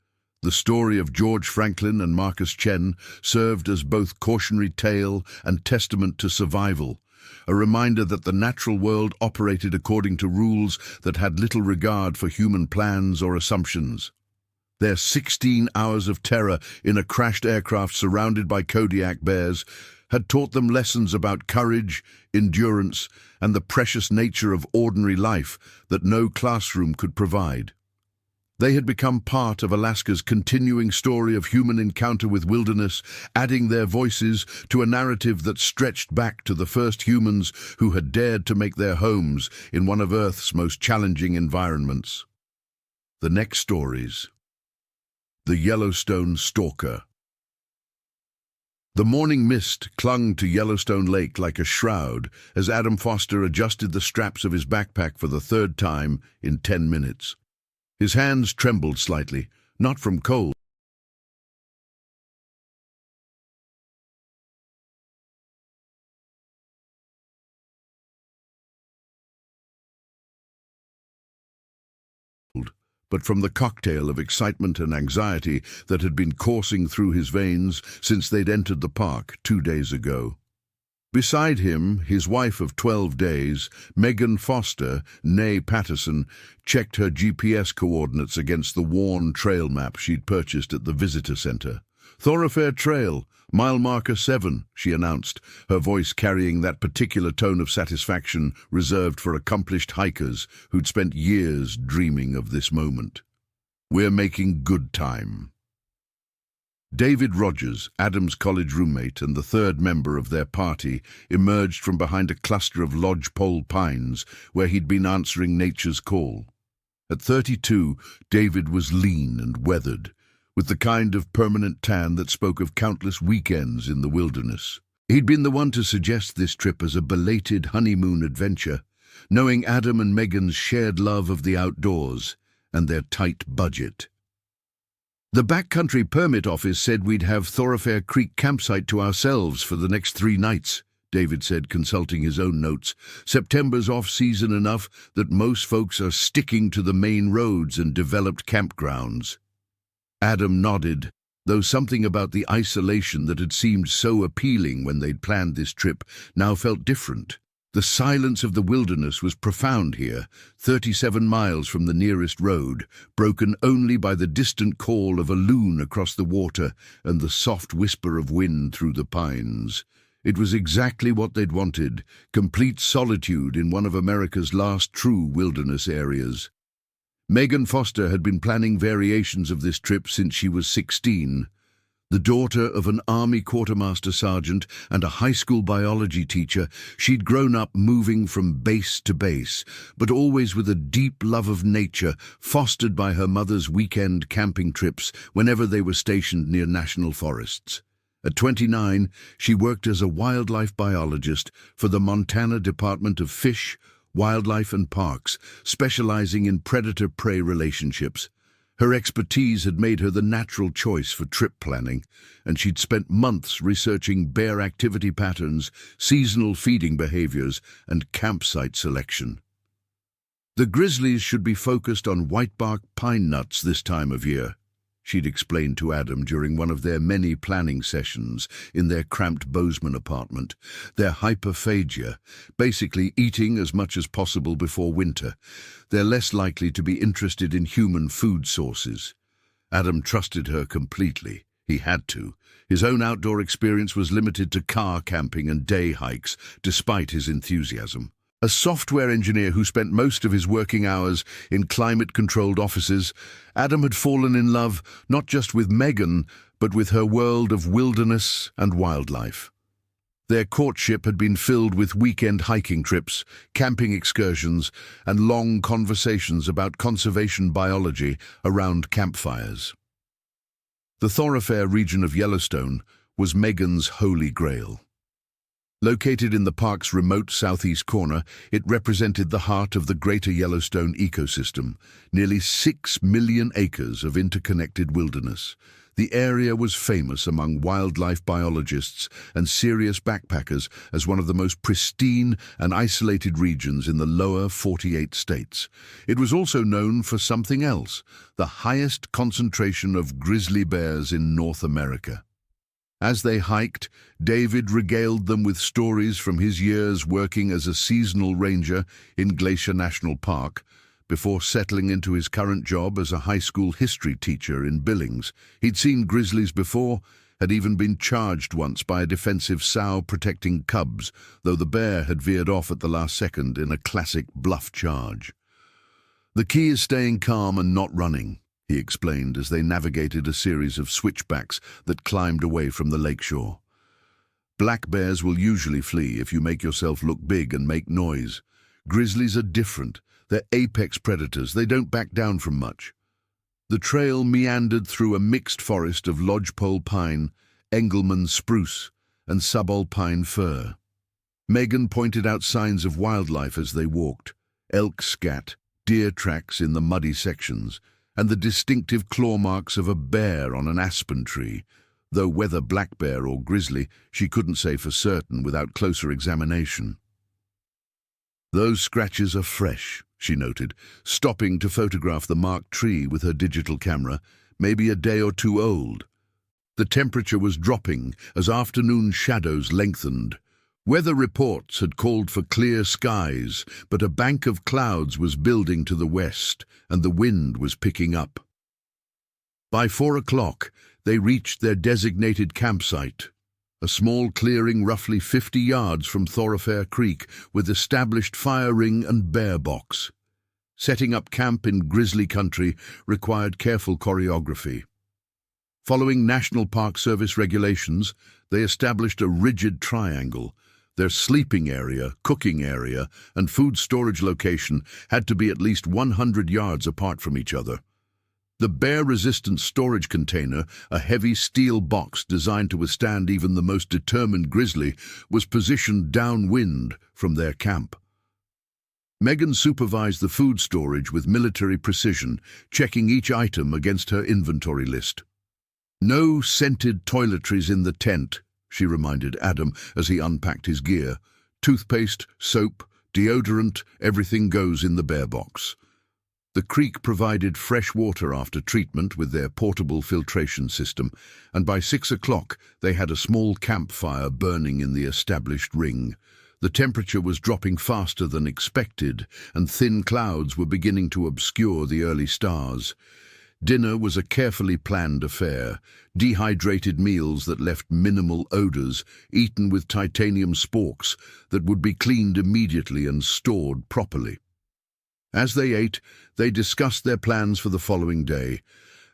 the story of George Franklin and Marcus Chen served as both cautionary tale and testament to survival, a reminder that the natural world operated according to rules that had little regard for human plans or assumptions. Their 16 hours of terror in a crashed aircraft surrounded by Kodiak bears had taught them lessons about courage, endurance, and the precious nature of ordinary life that no classroom could provide. They had become part of Alaska's continuing story of human encounter with wilderness, adding their voices to a narrative that stretched back to the first humans who had dared to make their homes in one of Earth's most challenging environments. The next stories. The Yellowstone Stalker. The morning mist clung to Yellowstone Lake like a shroud as Adam Foster adjusted the straps of his backpack for the third time in 10 minutes. His hands trembled slightly, not from cold, but from the cocktail of excitement and anxiety that had been coursing through his veins since they'd entered the park 2 days ago. Beside him, his wife of 12 days, Megan Foster, née Patterson, checked her GPS coordinates against the worn trail map she'd purchased at the visitor center. "Thoroughfare Trail, mile marker 7, she announced, her voice carrying that particular tone of satisfaction reserved for accomplished hikers who'd spent years dreaming of this moment. "We're making good time." David Rogers, Adam's college roommate and the third member of their party, emerged from behind a cluster of lodgepole pines where he'd been answering nature's call. At 32, David was lean and weathered, with the kind of permanent tan that spoke of countless weekends in the wilderness. He'd been the one to suggest this trip as a belated honeymoon adventure, knowing Adam and Megan's shared love of the outdoors and their tight budget. "The backcountry permit office said we'd have Thoroughfare Creek campsite to ourselves for the next 3 nights, David said, consulting his own notes. "September's off-season enough that most folks are sticking to the main roads and developed campgrounds." Adam nodded, though something about the isolation that had seemed so appealing when they'd planned this trip now felt different. The silence of the wilderness was profound here, 37 miles from the nearest road, broken only by the distant call of a loon across the water and the soft whisper of wind through the pines. It was exactly what they'd wanted, complete solitude in one of America's last true wilderness areas. Megan Foster had been planning variations of this trip since she was 16. The daughter of an army quartermaster sergeant and a high school biology teacher, she'd grown up moving from base to base, but always with a deep love of nature, fostered by her mother's weekend camping trips whenever they were stationed near national forests. At 29, she worked as a wildlife biologist for the Montana Department of Fish, Wildlife and Parks, specializing in predator-prey relationships. Her expertise had made her the natural choice for trip planning, and she'd spent months researching bear activity patterns, seasonal feeding behaviors, and campsite selection. The grizzlies should be focused on whitebark pine nuts this time of year, she'd explained to Adam during one of their many planning sessions in their cramped Bozeman apartment. Their hyperphagia, basically eating as much as possible before winter. They're less likely to be interested in human food sources. Adam trusted her completely. He had to. His own outdoor experience was limited to car camping and day hikes, despite his enthusiasm. A software engineer who spent most of his working hours in climate-controlled offices, Adam had fallen in love not just with Megan, but with her world of wilderness and wildlife. Their courtship had been filled with weekend hiking trips, camping excursions, and long conversations about conservation biology around campfires. The thoroughfare region of Yellowstone was Megan's holy grail. Located in the park's remote southeast corner, it represented the heart of the greater Yellowstone ecosystem, nearly 6 million acres of interconnected wilderness. The area was famous among wildlife biologists and serious backpackers as one of the most pristine and isolated regions in the lower 48 states. It was also known for something else, the highest concentration of grizzly bears in North America. As they hiked, David regaled them with stories from his years working as a seasonal ranger in Glacier National Park, before settling into his current job as a high school history teacher in Billings. He'd seen grizzlies before, had even been charged once by a defensive sow protecting cubs, though the bear had veered off at the last second in a classic bluff charge. "The key is staying calm and not running," he explained as they navigated a series of switchbacks that climbed away from the lakeshore. "Black bears will usually flee if you make yourself look big and make noise. Grizzlies are different. They're apex predators. They don't back down from much." The trail meandered through a mixed forest of lodgepole pine, Engelmann spruce, and subalpine fir. Megan pointed out signs of wildlife as they walked: elk scat, deer tracks in the muddy sections, and the distinctive claw marks of a bear on an aspen tree, though whether black bear or grizzly, she couldn't say for certain without closer examination. "Those scratches are fresh," she noted, stopping to photograph the marked tree with her digital camera, maybe a day or two old. The temperature was dropping as afternoon shadows lengthened. Weather reports had called for clear skies, but a bank of clouds was building to the west, and the wind was picking up. By 4 o'clock, they reached their designated campsite, a small clearing roughly 50 yards from Thoroughfare Creek with established fire ring and bear box. Setting up camp in grizzly country required careful choreography. Following National Park Service regulations, they established a rigid triangle. Their sleeping area, cooking area, and food storage location had to be at least 100 yards apart from each other. The bear-resistant storage container, a heavy steel box designed to withstand even the most determined grizzly, was positioned downwind from their camp. Megan supervised the food storage with military precision, checking each item against her inventory list. "No scented toiletries in the tent," she reminded Adam as he unpacked his gear. "Toothpaste, soap, deodorant, everything goes in the bear box." The creek provided fresh water after treatment with their portable filtration system, and by 6 o'clock they had a small campfire burning in the established ring. The temperature was dropping faster than expected, and thin clouds were beginning to obscure the early stars. Dinner was a carefully planned affair, dehydrated meals that left minimal odors, eaten with titanium sporks that would be cleaned immediately and stored properly. As they ate, they discussed their plans for the following day.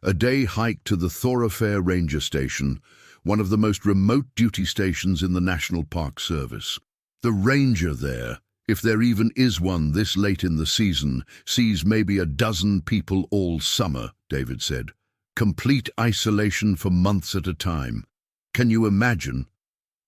A day hike to the Thoroughfare Ranger Station, one of the most remote duty stations in the National Park Service. The ranger there, if there even is one this late in the season, sees maybe a dozen people all summer, David said. Complete isolation for months at a time. Can you imagine?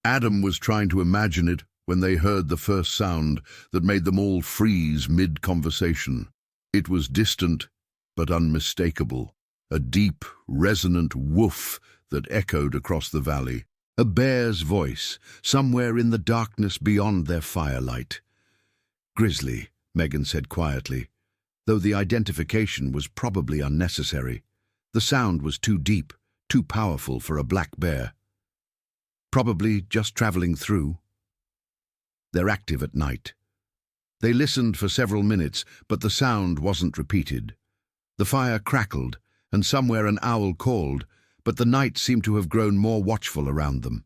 Adam was trying to imagine it when they heard the first sound that made them all freeze mid-conversation. It was distant, but unmistakable. A deep, resonant woof that echoed across the valley. A bear's voice, somewhere in the darkness beyond their firelight. Grizzly, Megan said quietly, though the identification was probably unnecessary. The sound was too deep, too powerful for a black bear. Probably just traveling through. They're active at night. They listened for several minutes, but the sound wasn't repeated. The fire crackled, and somewhere an owl called, but the night seemed to have grown more watchful around them.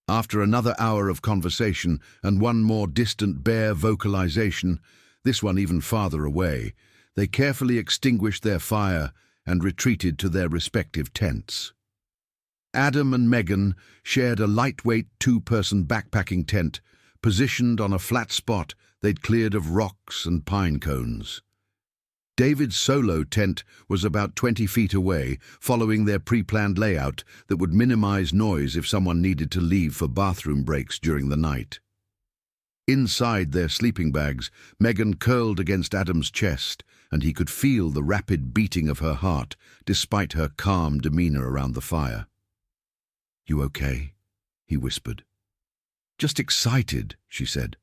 After another hour of conversation and one more distant bear vocalization, this one even farther away, they carefully extinguished their fire and retreated to their respective tents. Adam and Megan shared a lightweight two-person backpacking tent, positioned on a flat spot they'd cleared of rocks and pine cones. David's solo tent was about 20 feet away, following their pre-planned layout that would minimize noise if someone needed to leave for bathroom breaks during the night. Inside their sleeping bags, Megan curled against Adam's chest, and he could feel the rapid beating of her heart, despite her calm demeanor around the fire. "You okay?" he whispered. "Just excited," she said.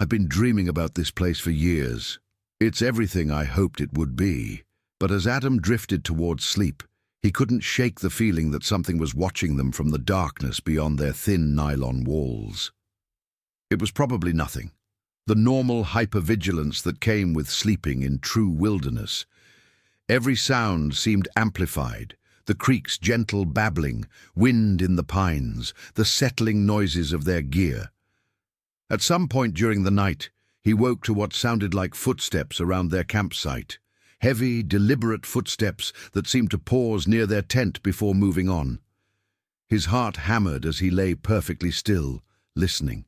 "I've been dreaming about this place for years. It's everything I hoped it would be." But as Adam drifted towards sleep, he couldn't shake the feeling that something was watching them from the darkness beyond their thin nylon walls. It was probably nothing. The normal hypervigilance that came with sleeping in true wilderness. Every sound seemed amplified. The creek's gentle babbling, wind in the pines, the settling noises of their gear. At some point during the night, he woke to what sounded like footsteps around their campsite. Heavy, deliberate footsteps that seemed to pause near their tent before moving on. His heart hammered as he lay perfectly still, listening.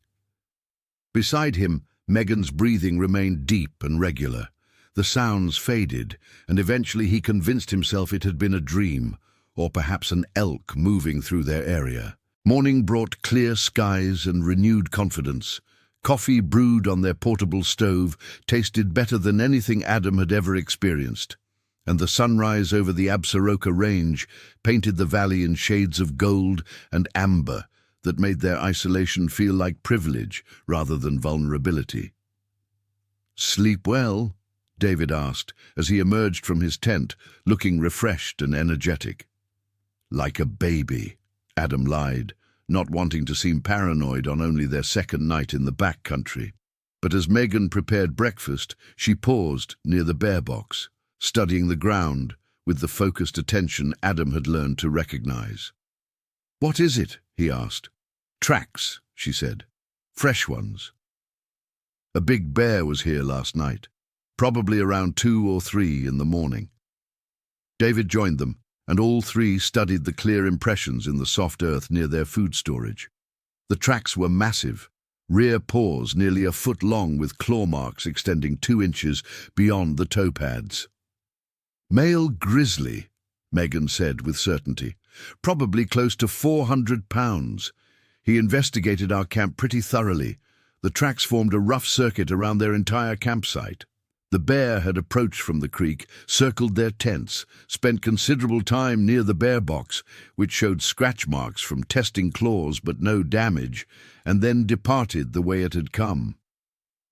Beside him, Megan's breathing remained deep and regular. The sounds faded, and eventually he convinced himself it had been a dream, or perhaps an elk moving through their area. Morning brought clear skies and renewed confidence. Coffee brewed on their portable stove tasted better than anything Adam had ever experienced, and the sunrise over the Absaroka Range painted the valley in shades of gold and amber that made their isolation feel like privilege rather than vulnerability. "Sleep well?" David asked as he emerged from his tent, looking refreshed and energetic. "Like a baby," Adam lied, not wanting to seem paranoid on only their second night in the backcountry. But as Megan prepared breakfast, she paused near the bear box, studying the ground with the focused attention Adam had learned to recognize. "What is it?" he asked. "Tracks," she said. "Fresh ones. A big bear was here last night, probably around 2 or 3 in the morning." David joined them, and all three studied the clear impressions in the soft earth near their food storage. The tracks were massive, rear paws nearly a foot long with claw marks extending 2 inches beyond the toe pads. "Male grizzly," Megan said with certainty. "Probably close to 400 pounds. He investigated our camp pretty thoroughly. The tracks formed a rough circuit around their entire campsite. The bear had approached from the creek, circled their tents, spent considerable time near the bear box, which showed scratch marks from testing claws but no damage, and then departed the way it had come.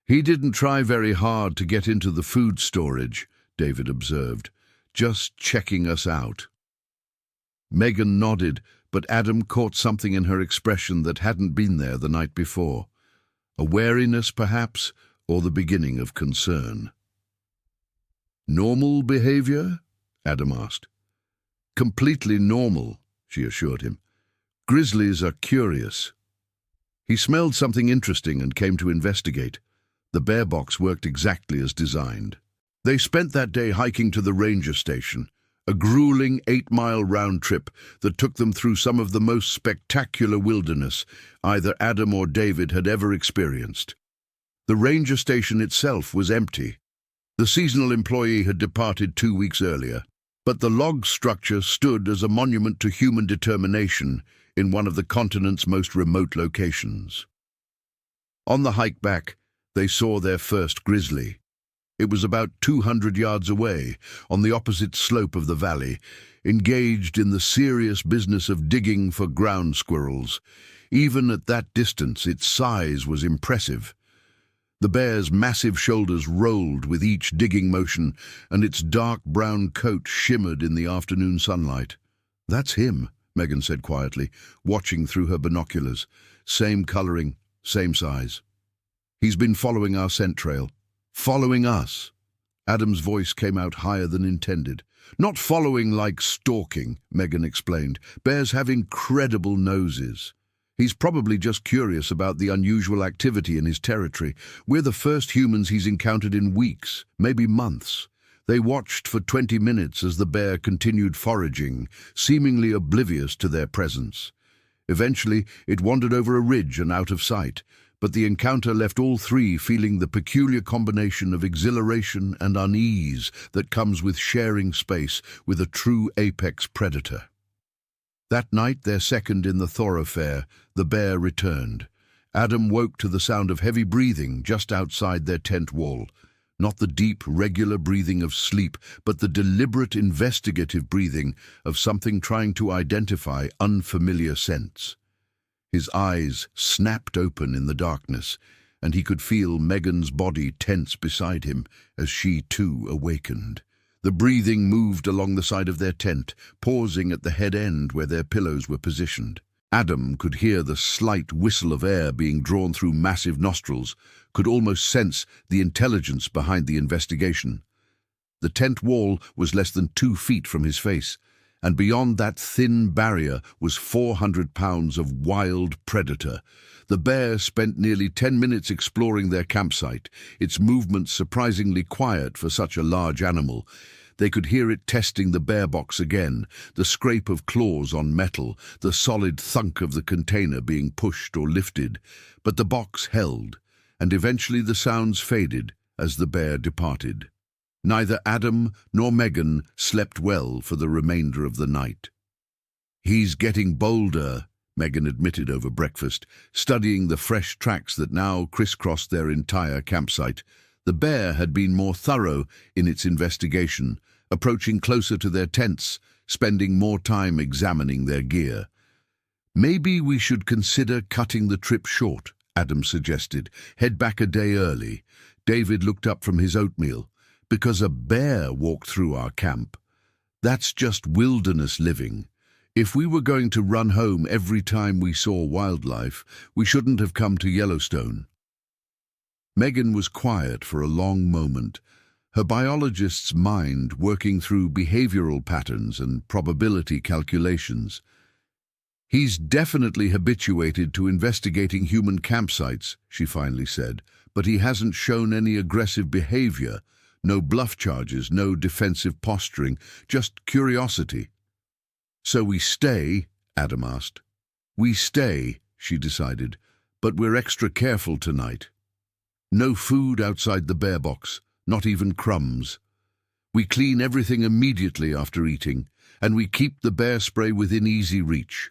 He didn't try very hard to get into the food storage," David observed, "just checking us out." Megan nodded, but Adam caught something in her expression that hadn't been there the night before. A wariness, perhaps, or the beginning of concern. "Normal behavior?" Adam asked. "Completely normal," she assured him. "Grizzlies are curious." He smelled something interesting and came to investigate. The bear box worked exactly as designed. They spent that day hiking to the ranger station, a grueling 8-mile round trip that took them through some of the most spectacular wilderness either Adam or David had ever experienced. The ranger station itself was empty. The seasonal employee had departed 2 weeks earlier, but the log structure stood as a monument to human determination in one of the continent's most remote locations. On the hike back, they saw their first grizzly. It was about 200 yards away, on the opposite slope of the valley, engaged in the serious business of digging for ground squirrels. Even at that distance, its size was impressive. The bear's massive shoulders rolled with each digging motion, and its dark brown coat shimmered in the afternoon sunlight. "That's him," Megan said quietly, watching through her binoculars. "Same coloring, same size. He's been following our scent trail. Following us." Adam's voice came out higher than intended. "Not following like stalking," Megan explained. "Bears have incredible noses. He's probably just curious about the unusual activity in his territory. We're the first humans he's encountered in weeks, maybe months." They watched for 20 minutes as the bear continued foraging, seemingly oblivious to their presence. Eventually, it wandered over a ridge and out of sight, but the encounter left all three feeling the peculiar combination of exhilaration and unease that comes with sharing space with a true apex predator. That night, their second in the thoroughfare, the bear returned. Adam woke to the sound of heavy breathing just outside their tent wall. Not the deep, regular breathing of sleep, but the deliberate, investigative breathing of something trying to identify unfamiliar scents. His eyes snapped open in the darkness, and he could feel Megan's body tense beside him as she too awakened. The breathing moved along the side of their tent, pausing at the head end where their pillows were positioned. Adam could hear the slight whistle of air being drawn through massive nostrils, could almost sense the intelligence behind the investigation. The tent wall was less than 2 feet from his face, and beyond that thin barrier was 400 pounds of wild predator. The bear spent nearly 10 minutes exploring their campsite, its movements surprisingly quiet for such a large animal. They could hear it testing the bear box again, the scrape of claws on metal, the solid thunk of the container being pushed or lifted. But the box held, and eventually the sounds faded as the bear departed. Neither Adam nor Megan slept well for the remainder of the night. "He's getting bolder," Megan admitted over breakfast, studying the fresh tracks that now crisscrossed their entire campsite. The bear had been more thorough in its investigation, approaching closer to their tents, spending more time examining their gear. "Maybe we should consider cutting the trip short," Adam suggested. "Head back a day early." David looked up from his oatmeal. "Because a bear walked through our camp. That's just wilderness living. If we were going to run home every time we saw wildlife, we shouldn't have come to Yellowstone." Megan was quiet for a long moment, her biologist's mind working through behavioral patterns and probability calculations. "He's definitely habituated to investigating human campsites," she finally said, "but he hasn't shown any aggressive behavior. No bluff charges, no defensive posturing, just curiosity." "So we stay?" Adam asked. "We stay," she decided, "but we're extra careful tonight. No food outside the bear box, not even crumbs. We clean everything immediately after eating, and we keep the bear spray within easy reach."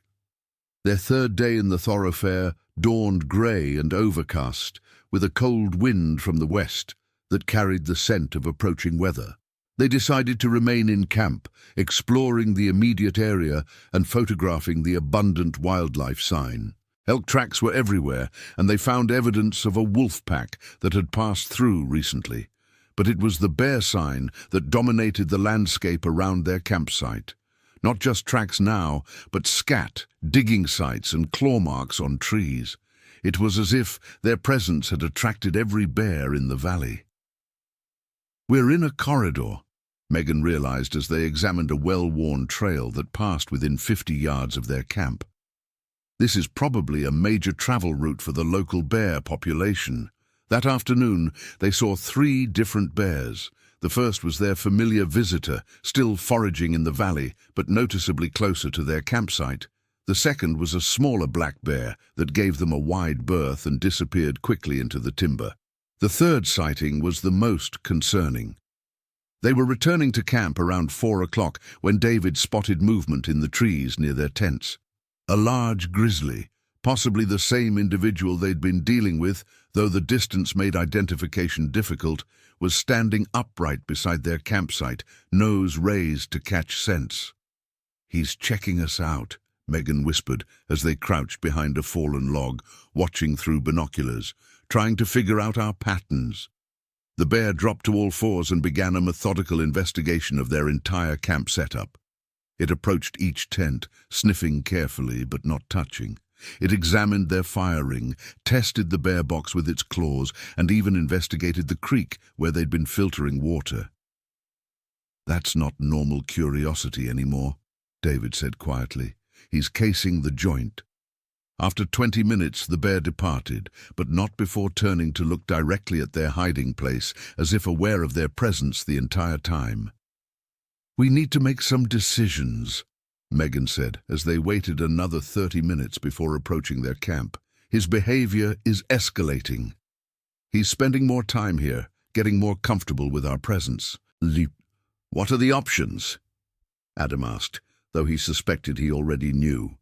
Their third day in the thoroughfare dawned grey and overcast, with a cold wind from the west that carried the scent of approaching weather. They decided to remain in camp, exploring the immediate area and photographing the abundant wildlife sign. Elk tracks were everywhere, and they found evidence of a wolf pack that had passed through recently. But it was the bear sign that dominated the landscape around their campsite. Not just tracks now, but scat, digging sites, and claw marks on trees. It was as if their presence had attracted every bear in the valley. "We're in a corridor," Megan realized as they examined a well-worn trail that passed within 50 yards of their camp. This is probably a major travel route for the local bear population. That afternoon, they saw 3 different bears. The first was their familiar visitor, still foraging in the valley, but noticeably closer to their campsite. The second was a smaller black bear that gave them a wide berth and disappeared quickly into the timber. The third sighting was the most concerning. They were returning to camp around 4 o'clock when David spotted movement in the trees near their tents. A large grizzly, possibly the same individual they'd been dealing with, though the distance made identification difficult, was standing upright beside their campsite, nose raised to catch scents. "He's checking us out," Megan whispered as they crouched behind a fallen log, watching through binoculars, trying to figure out our patterns. The bear dropped to all fours and began a methodical investigation of their entire camp setup. It approached each tent, sniffing carefully but not touching. It examined their fire ring, tested the bear box with its claws, and even investigated the creek where they'd been filtering water. "That's not normal curiosity anymore," David said quietly. "He's casing the joint." After 20 minutes, the bear departed, but not before turning to look directly at their hiding place, as if aware of their presence the entire time. "We need to make some decisions," Megan said, as they waited another 30 minutes before approaching their camp. "His behavior is escalating. He's spending more time here, getting more comfortable with our presence." "What are the options?" Adam asked, though he suspected he already knew.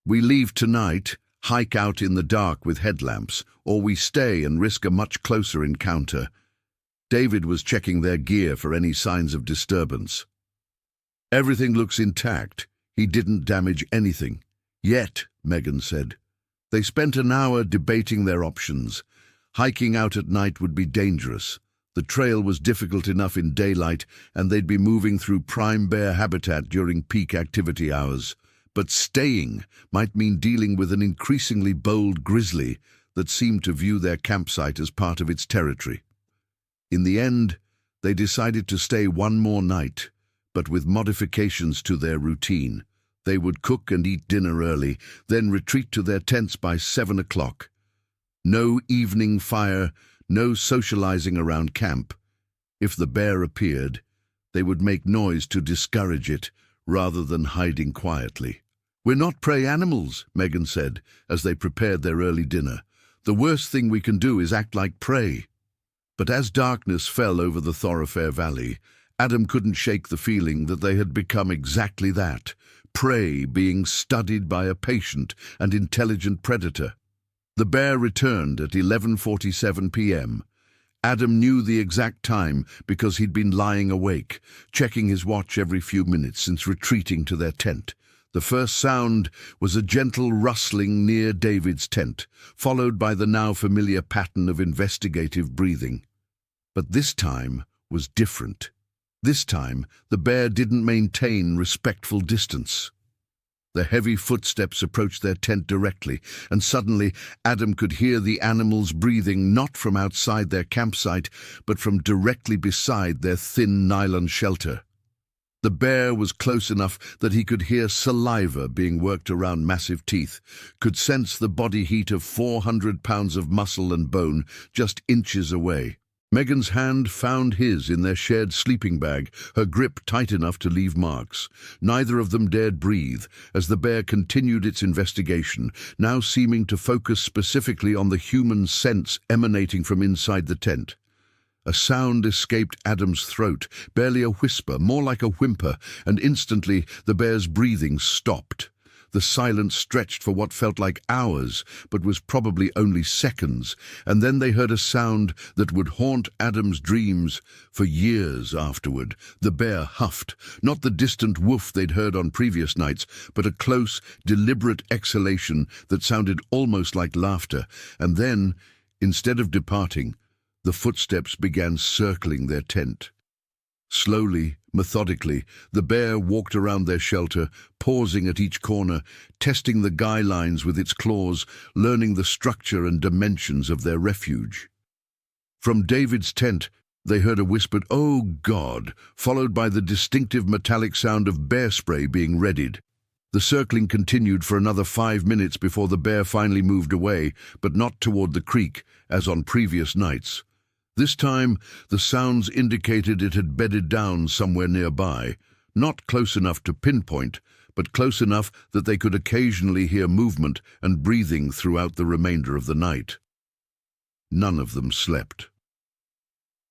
"We leave tonight, hike out in the dark with headlamps, or we stay and risk a much closer encounter." David was checking their gear for any signs of disturbance. "Everything looks intact. He didn't damage anything. Yet," Megan said. They spent an hour debating their options. Hiking out at night would be dangerous. The trail was difficult enough in daylight, and they'd be moving through prime bear habitat during peak activity hours. But staying might mean dealing with an increasingly bold grizzly that seemed to view their campsite as part of its territory. In the end, they decided to stay one more night, but with modifications to their routine. They would cook and eat dinner early, then retreat to their tents by 7 o'clock. No evening fire, no socializing around camp. If the bear appeared, they would make noise to discourage it, rather than hiding quietly. "We're not prey animals," Megan said, as they prepared their early dinner. "The worst thing we can do is act like prey." But as darkness fell over the thoroughfare valley, Adam couldn't shake the feeling that they had become exactly that, prey being studied by a patient and intelligent predator. The bear returned at 11:47 p.m. Adam knew the exact time because he'd been lying awake, checking his watch every few minutes since retreating to their tent. The first sound was a gentle rustling near David's tent, followed by the now familiar pattern of investigative breathing. But this time was different. This time, the bear didn't maintain respectful distance. The heavy footsteps approached their tent directly, and suddenly Adam could hear the animals breathing not from outside their campsite, but from directly beside their thin nylon shelter. The bear was close enough that he could hear saliva being worked around massive teeth, could sense the body heat of 400 pounds of muscle and bone just inches away. Megan's hand found his in their shared sleeping bag, her grip tight enough to leave marks. Neither of them dared breathe as the bear continued its investigation, now seeming to focus specifically on the human scents emanating from inside the tent. A sound escaped Adam's throat, barely a whisper, more like a whimper, and instantly the bear's breathing stopped. The silence stretched for what felt like hours, but was probably only seconds, and then they heard a sound that would haunt Adam's dreams for years afterward. The bear huffed, not the distant woof they'd heard on previous nights, but a close, deliberate exhalation that sounded almost like laughter, and then, instead of departing, the footsteps began circling their tent. Slowly, methodically, the bear walked around their shelter, pausing at each corner, testing the guy lines with its claws, learning the structure and dimensions of their refuge. From David's tent, they heard a whispered, "Oh God," followed by the distinctive metallic sound of bear spray being readied. The circling continued for another 5 minutes before the bear finally moved away, but not toward the creek, as on previous nights. This time, the sounds indicated it had bedded down somewhere nearby, not close enough to pinpoint, but close enough that they could occasionally hear movement and breathing throughout the remainder of the night. None of them slept.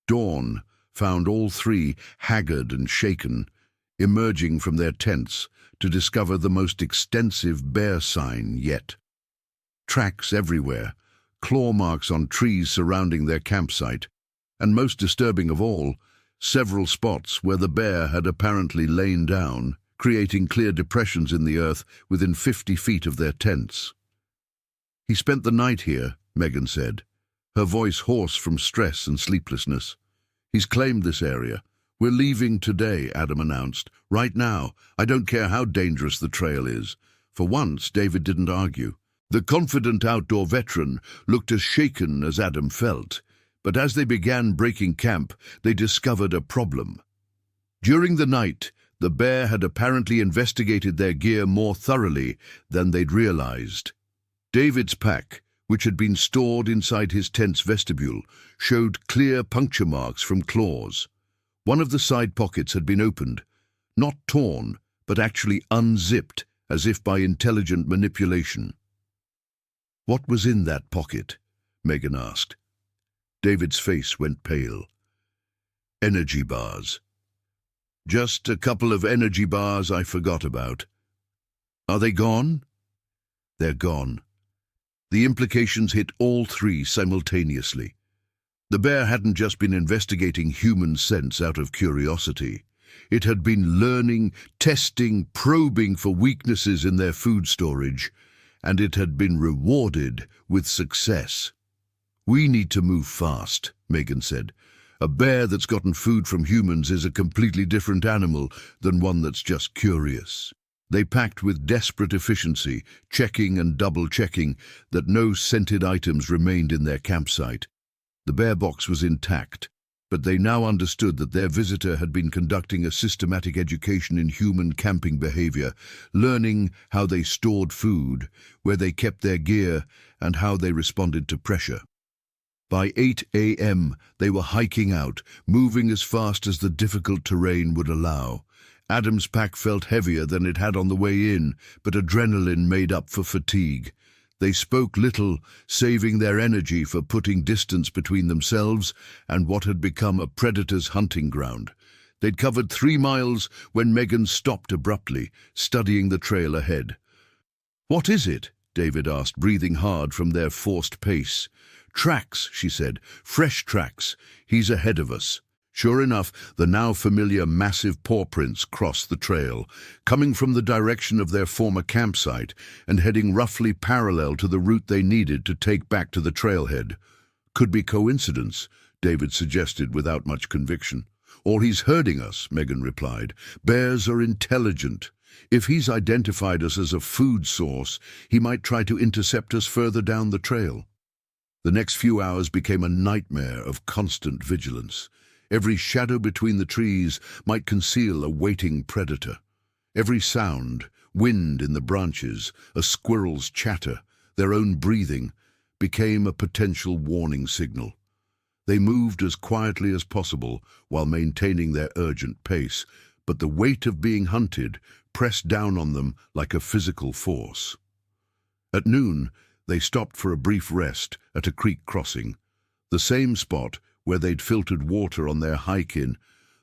Dawn found all three haggard and shaken, emerging from their tents to discover the most extensive bear sign yet. Tracks everywhere, claw marks on trees surrounding their campsite, and most disturbing of all, several spots where the bear had apparently lain down, creating clear depressions in the earth within 50 feet of their tents. "He spent the night here," Megan said, her voice hoarse from stress and sleeplessness. "He's claimed this area. We're leaving today," Adam announced. "Right now. I don't care how dangerous the trail is." For once, David didn't argue. The confident outdoor veteran looked as shaken as Adam felt, but as they began breaking camp, they discovered a problem. During the night, the bear had apparently investigated their gear more thoroughly than they'd realized. David's pack, which had been stored inside his tent's vestibule, showed clear puncture marks from claws. One of the side pockets had been opened, not torn, but actually unzipped, as if by intelligent manipulation. "What was in that pocket?" Megan asked. David's face went pale. "Energy bars. Just a couple of energy bars I forgot about." "Are they gone?" "They're gone." The implications hit all three simultaneously. The bear hadn't just been investigating human scents out of curiosity. It had been learning, testing, probing for weaknesses in their food storage, and it had been rewarded with success. "We need to move fast," Megan said. "A bear that's gotten food from humans is a completely different animal than one that's just curious." They packed with desperate efficiency, checking and double-checking that no scented items remained in their campsite. The bear box was intact, but they now understood that their visitor had been conducting a systematic education in human camping behavior, learning how they stored food, where they kept their gear, and how they responded to pressure. By 8 a.m., they were hiking out, moving as fast as the difficult terrain would allow. Adam's pack felt heavier than it had on the way in, but adrenaline made up for fatigue. They spoke little, saving their energy for putting distance between themselves and what had become a predator's hunting ground. They'd covered 3 miles when Megan stopped abruptly, studying the trail ahead. "What is it?" David asked, breathing hard from their forced pace. "Tracks," she said. "Fresh tracks. He's ahead of us." Sure enough, the now familiar massive paw prints crossed the trail, coming from the direction of their former campsite and heading roughly parallel to the route they needed to take back to the trailhead. "Could be coincidence," David suggested without much conviction. "Or he's herding us," Megan replied. "Bears are intelligent. If he's identified us as a food source, he might try to intercept us further down the trail." The next few hours became a nightmare of constant vigilance. Every shadow between the trees might conceal a waiting predator. Every sound, wind in the branches, a squirrel's chatter, their own breathing, became a potential warning signal. They moved as quietly as possible while maintaining their urgent pace, but the weight of being hunted pressed down on them like a physical force. At noon, they stopped for a brief rest at a creek crossing, the same spot where they'd filtered water on their hike in.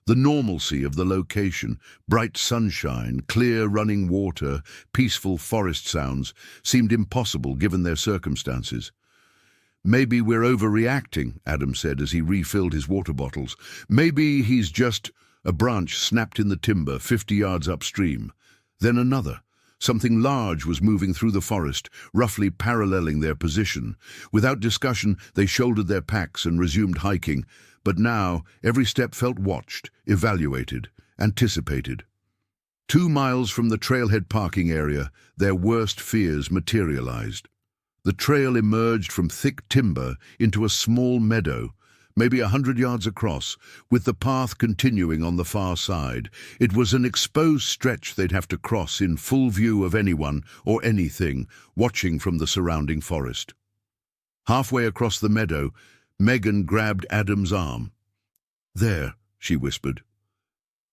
The normalcy of the location, bright sunshine, clear running water, peaceful forest sounds, seemed impossible given their circumstances. "Maybe we're overreacting," Adam said as he refilled his water bottles. "Maybe he's just—" A branch snapped in the timber 50 yards upstream. Then another. Something large was moving through the forest, roughly paralleling their position. Without discussion, they shouldered their packs and resumed hiking, but now every step felt watched, evaluated, anticipated. 2 miles from the trailhead parking area, their worst fears materialized. The trail emerged from thick timber into a small meadow, maybe 100 yards across, with the path continuing on the far side. It was an exposed stretch they'd have to cross in full view of anyone or anything watching from the surrounding forest. Halfway across the meadow, Megan grabbed Adam's arm. "There," she whispered.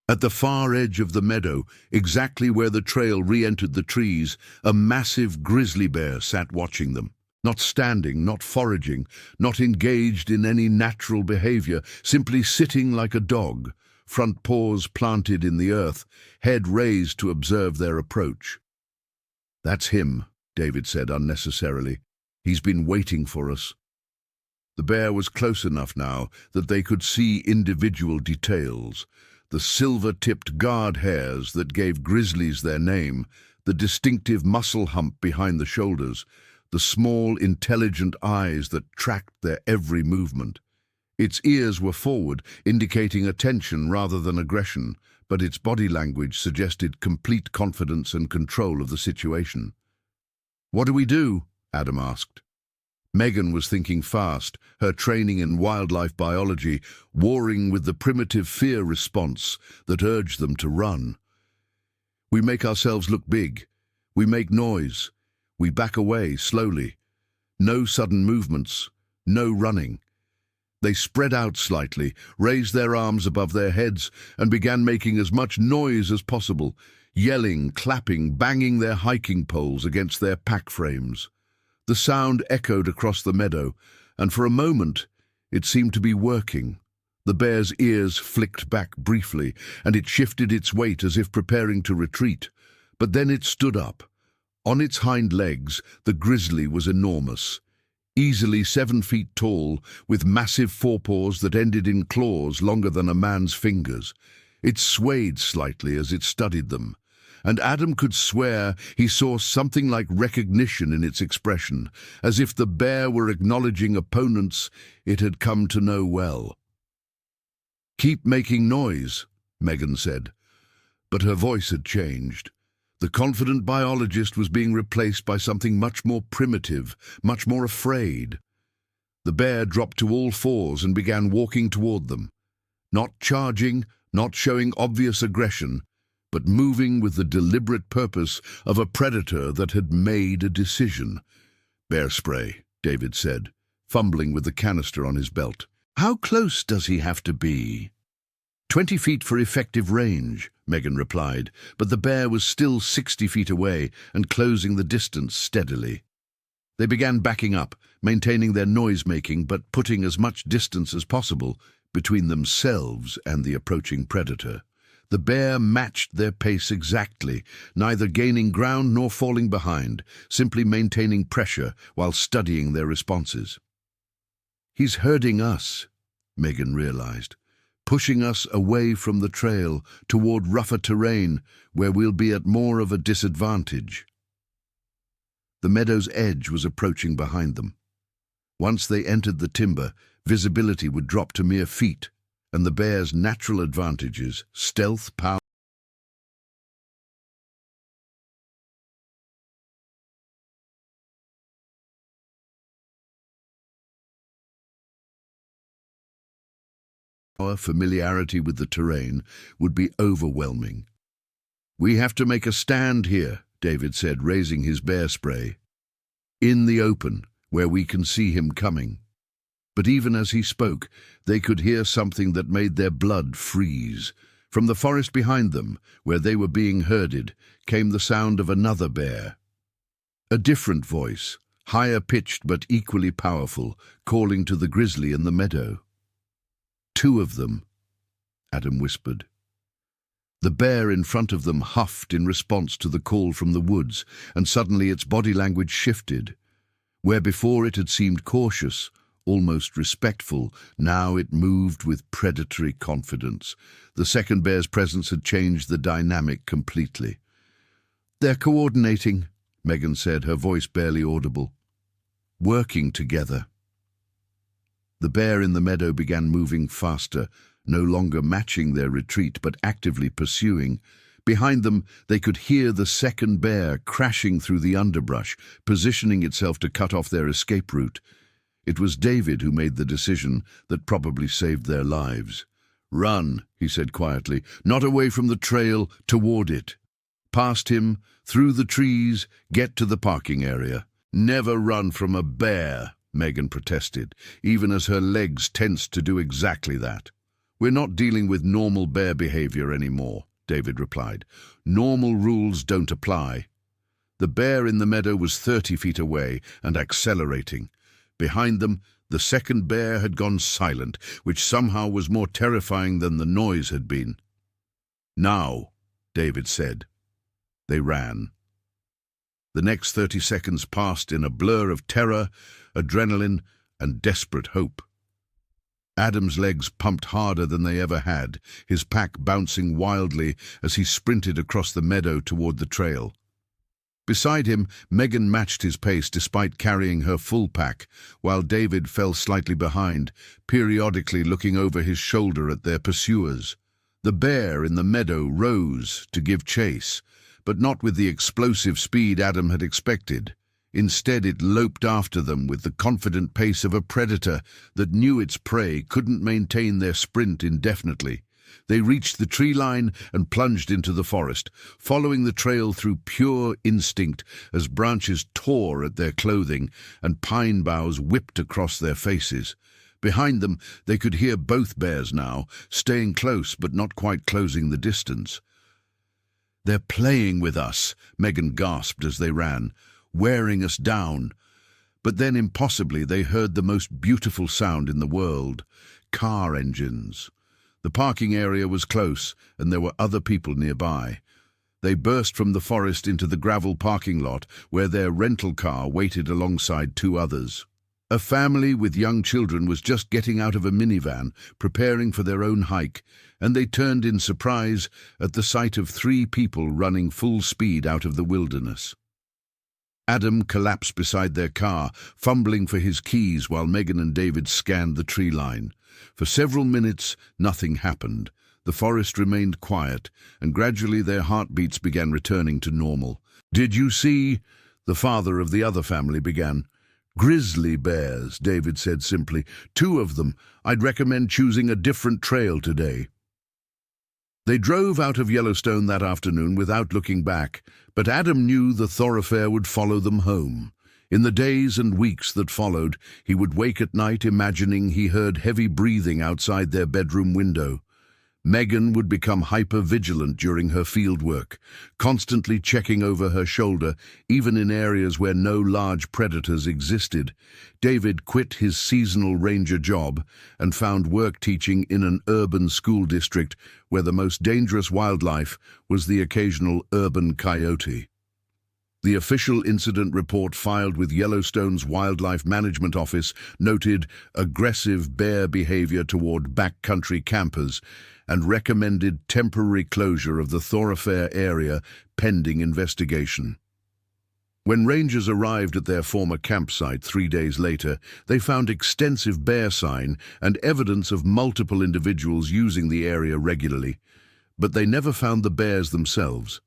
At the far edge of the meadow, exactly where the trail re-entered the trees, a massive grizzly bear sat watching them. Not standing, not foraging, not engaged in any natural behavior, simply sitting like a dog, front paws planted in the earth, head raised to observe their approach. "That's him," David said unnecessarily. "He's been waiting for us." The bear was close enough now that they could see individual details. The silver-tipped guard hairs that gave grizzlies their name, the distinctive muscle hump behind the shoulders, the small, intelligent eyes that tracked their every movement. Its ears were forward, indicating attention rather than aggression, but its body language suggested complete confidence and control of the situation. "What do we do?" Adam asked. Megan was thinking fast, her training in wildlife biology warring with the primitive fear response that urged them to run. "We make ourselves look big. We make noise. We back away slowly. No sudden movements. No running." They spread out slightly, raised their arms above their heads, and began making as much noise as possible, yelling, clapping, banging their hiking poles against their pack frames. The sound echoed across the meadow, and for a moment it seemed to be working. The bear's ears flicked back briefly, and it shifted its weight as if preparing to retreat. But then it stood up. On its hind legs, the grizzly was enormous. Easily 7 feet tall, with massive forepaws that ended in claws longer than a man's fingers. It swayed slightly as it studied them, and Adam could swear he saw something like recognition in its expression, as if the bear were acknowledging opponents it had come to know well. "Keep making noise," Megan said, but her voice had changed. The confident biologist was being replaced by something much more primitive, much more afraid. The bear dropped to all fours and began walking toward them, not charging, not showing obvious aggression, but moving with the deliberate purpose of a predator that had made a decision. "Bear spray," David said, fumbling with the canister on his belt. "How close does he have to be?" 20 feet for effective range, Megan replied, but the bear was still 60 feet away and closing the distance steadily. They began backing up, maintaining their noise-making but putting as much distance as possible between themselves and the approaching predator. The bear matched their pace exactly, neither gaining ground nor falling behind, simply maintaining pressure while studying their responses. "He's herding us," Megan realized, "pushing us away from the trail toward rougher terrain where we'll be at more of a disadvantage." The meadow's edge was approaching behind them. Once they entered the timber, visibility would drop to mere feet, and the bear's natural advantages, stealth, power, familiarity with the terrain, would be overwhelming. "We have to make a stand here," David said, raising his bear spray. "In the open, where we can see him coming." But even as he spoke, they could hear something that made their blood freeze. From the forest behind them, where they were being herded, came the sound of another bear. A different voice, higher-pitched but equally powerful, calling to the grizzly in the meadow. "2 of them," Adam whispered. The bear in front of them huffed in response to the call from the woods, and suddenly its body language shifted. Where before it had seemed cautious, almost respectful, now it moved with predatory confidence. The second bear's presence had changed the dynamic completely. "They're coordinating," Megan said, her voice barely audible. "Working together." The bear in the meadow began moving faster, no longer matching their retreat but actively pursuing. Behind them, they could hear the second bear crashing through the underbrush, positioning itself to cut off their escape route. It was David who made the decision that probably saved their lives. "Run," he said quietly, "not away from the trail, toward it. Past him, through the trees, get to the parking area. Never run from a bear," Megan protested, even as her legs tensed to do exactly that. "We're not dealing with normal bear behavior anymore," David replied. "Normal rules don't apply." The bear in the meadow was 30 feet away and accelerating. Behind them, the second bear had gone silent, which somehow was more terrifying than the noise had been. "Now," David said. They ran. The next 30 seconds passed in a blur of terror, adrenaline, and desperate hope. Adam's legs pumped harder than they ever had, his pack bouncing wildly as he sprinted across the meadow toward the trail. Beside him, Megan matched his pace despite carrying her full pack, while David fell slightly behind, periodically looking over his shoulder at their pursuers. The bear in the meadow rose to give chase, but not with the explosive speed Adam had expected. Instead, it loped after them with the confident pace of a predator that knew its prey couldn't maintain their sprint indefinitely. They reached the tree line and plunged into the forest, following the trail through pure instinct as branches tore at their clothing and pine boughs whipped across their faces. Behind them, they could hear both bears now, staying close but not quite closing the distance. "They're playing with us," Megan gasped as they ran, "wearing us down." But then, impossibly, they heard the most beautiful sound in the world: car engines. The parking area was close, and there were other people nearby. They burst from the forest into the gravel parking lot, where their rental car waited alongside two others. A family with young children was just getting out of a minivan, preparing for their own hike, and they turned in surprise at the sight of 3 people running full speed out of the wilderness. Adam collapsed beside their car, fumbling for his keys while Megan and David scanned the tree line. For several minutes, nothing happened. The forest remained quiet, and gradually their heartbeats began returning to normal. "Did you see?" the father of the other family began. "Grizzly bears," David said simply. "2 of them. I'd recommend choosing a different trail today." They drove out of Yellowstone that afternoon without looking back, but Adam knew the thoroughfare would follow them home. In the days and weeks that followed, he would wake at night imagining he heard heavy breathing outside their bedroom window. Megan would become hyper-vigilant during her fieldwork, constantly checking over her shoulder, even in areas where no large predators existed. David quit his seasonal ranger job and found work teaching in an urban school district where the most dangerous wildlife was the occasional urban coyote. The official incident report filed with Yellowstone's Wildlife Management Office noted aggressive bear behavior toward backcountry campers and recommended temporary closure of the thoroughfare area pending investigation. When rangers arrived at their former campsite 3 days later, they found extensive bear sign and evidence of multiple individuals using the area regularly, but they never found the bears themselves.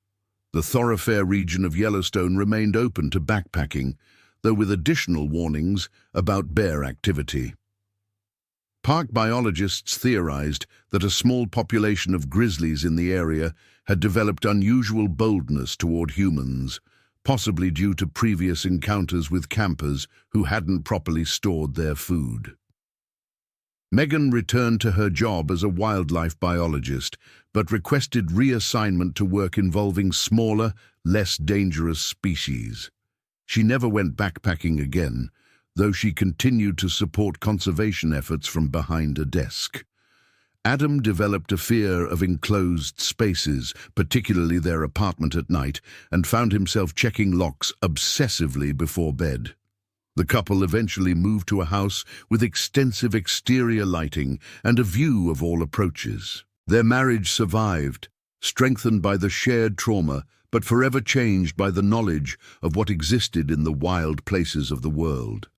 The thoroughfare region of Yellowstone remained open to backpacking, though with additional warnings about bear activity. Park biologists theorized that a small population of grizzlies in the area had developed unusual boldness toward humans, possibly due to previous encounters with campers who hadn't properly stored their food. Megan returned to her job as a wildlife biologist, but requested reassignment to work involving smaller, less dangerous species. She never went backpacking again, though she continued to support conservation efforts from behind a desk. Adam developed a fear of enclosed spaces, particularly their apartment at night, and found himself checking locks obsessively before bed. The couple eventually moved to a house with extensive exterior lighting and a view of all approaches. Their marriage survived, strengthened by the shared trauma, but forever changed by the knowledge of what existed in the wild places of the world.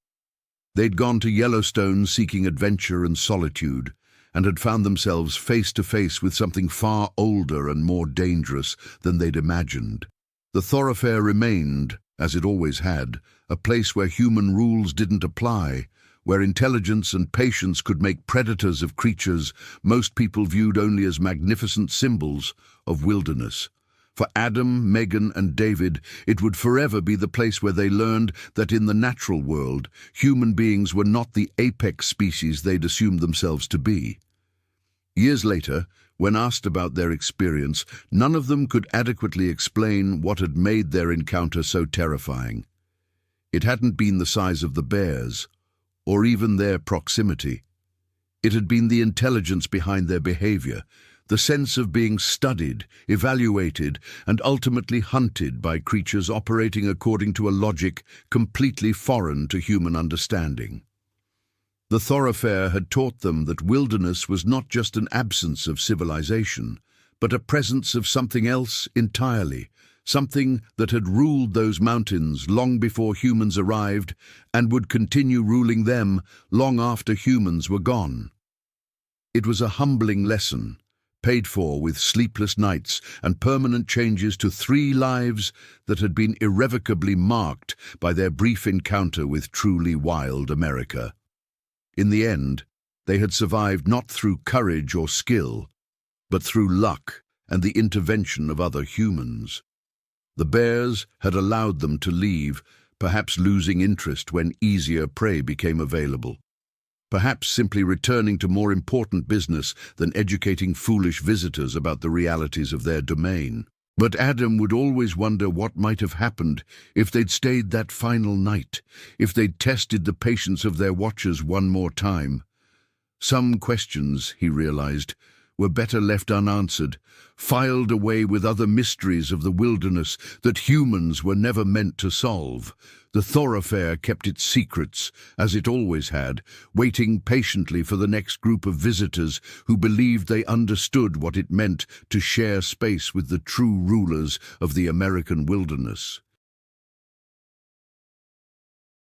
They'd gone to Yellowstone seeking adventure and solitude, and had found themselves face to face with something far older and more dangerous than they'd imagined. The thoroughfare remained, as it always had, a place where human rules didn't apply, where intelligence and patience could make predators of creatures most people viewed only as magnificent symbols of wilderness. For Adam, Megan, and David, it would forever be the place where they learned that in the natural world, human beings were not the apex species they'd assumed themselves to be. Years later, when asked about their experience, none of them could adequately explain what had made their encounter so terrifying. It hadn't been the size of the bears, or even their proximity. It had been the intelligence behind their behavior, the sense of being studied, evaluated, and ultimately hunted by creatures operating according to a logic completely foreign to human understanding. The thoroughfare had taught them that wilderness was not just an absence of civilization, but a presence of something else entirely, something that had ruled those mountains long before humans arrived and would continue ruling them long after humans were gone. It was a humbling lesson, paid for with sleepless nights and permanent changes to 3 lives that had been irrevocably marked by their brief encounter with truly wild America. In the end, they had survived not through courage or skill, but through luck and the intervention of other humans. The bears had allowed them to leave, perhaps losing interest when easier prey became available. Perhaps simply returning to more important business than educating foolish visitors about the realities of their domain. But Adam would always wonder what might have happened if they'd stayed that final night, if they'd tested the patience of their watchers one more time. Some questions, he realized, were better left unanswered, filed away with other mysteries of the wilderness that humans were never meant to solve. The thoroughfare kept its secrets, as it always had, waiting patiently for the next group of visitors who believed they understood what it meant to share space with the true rulers of the American wilderness.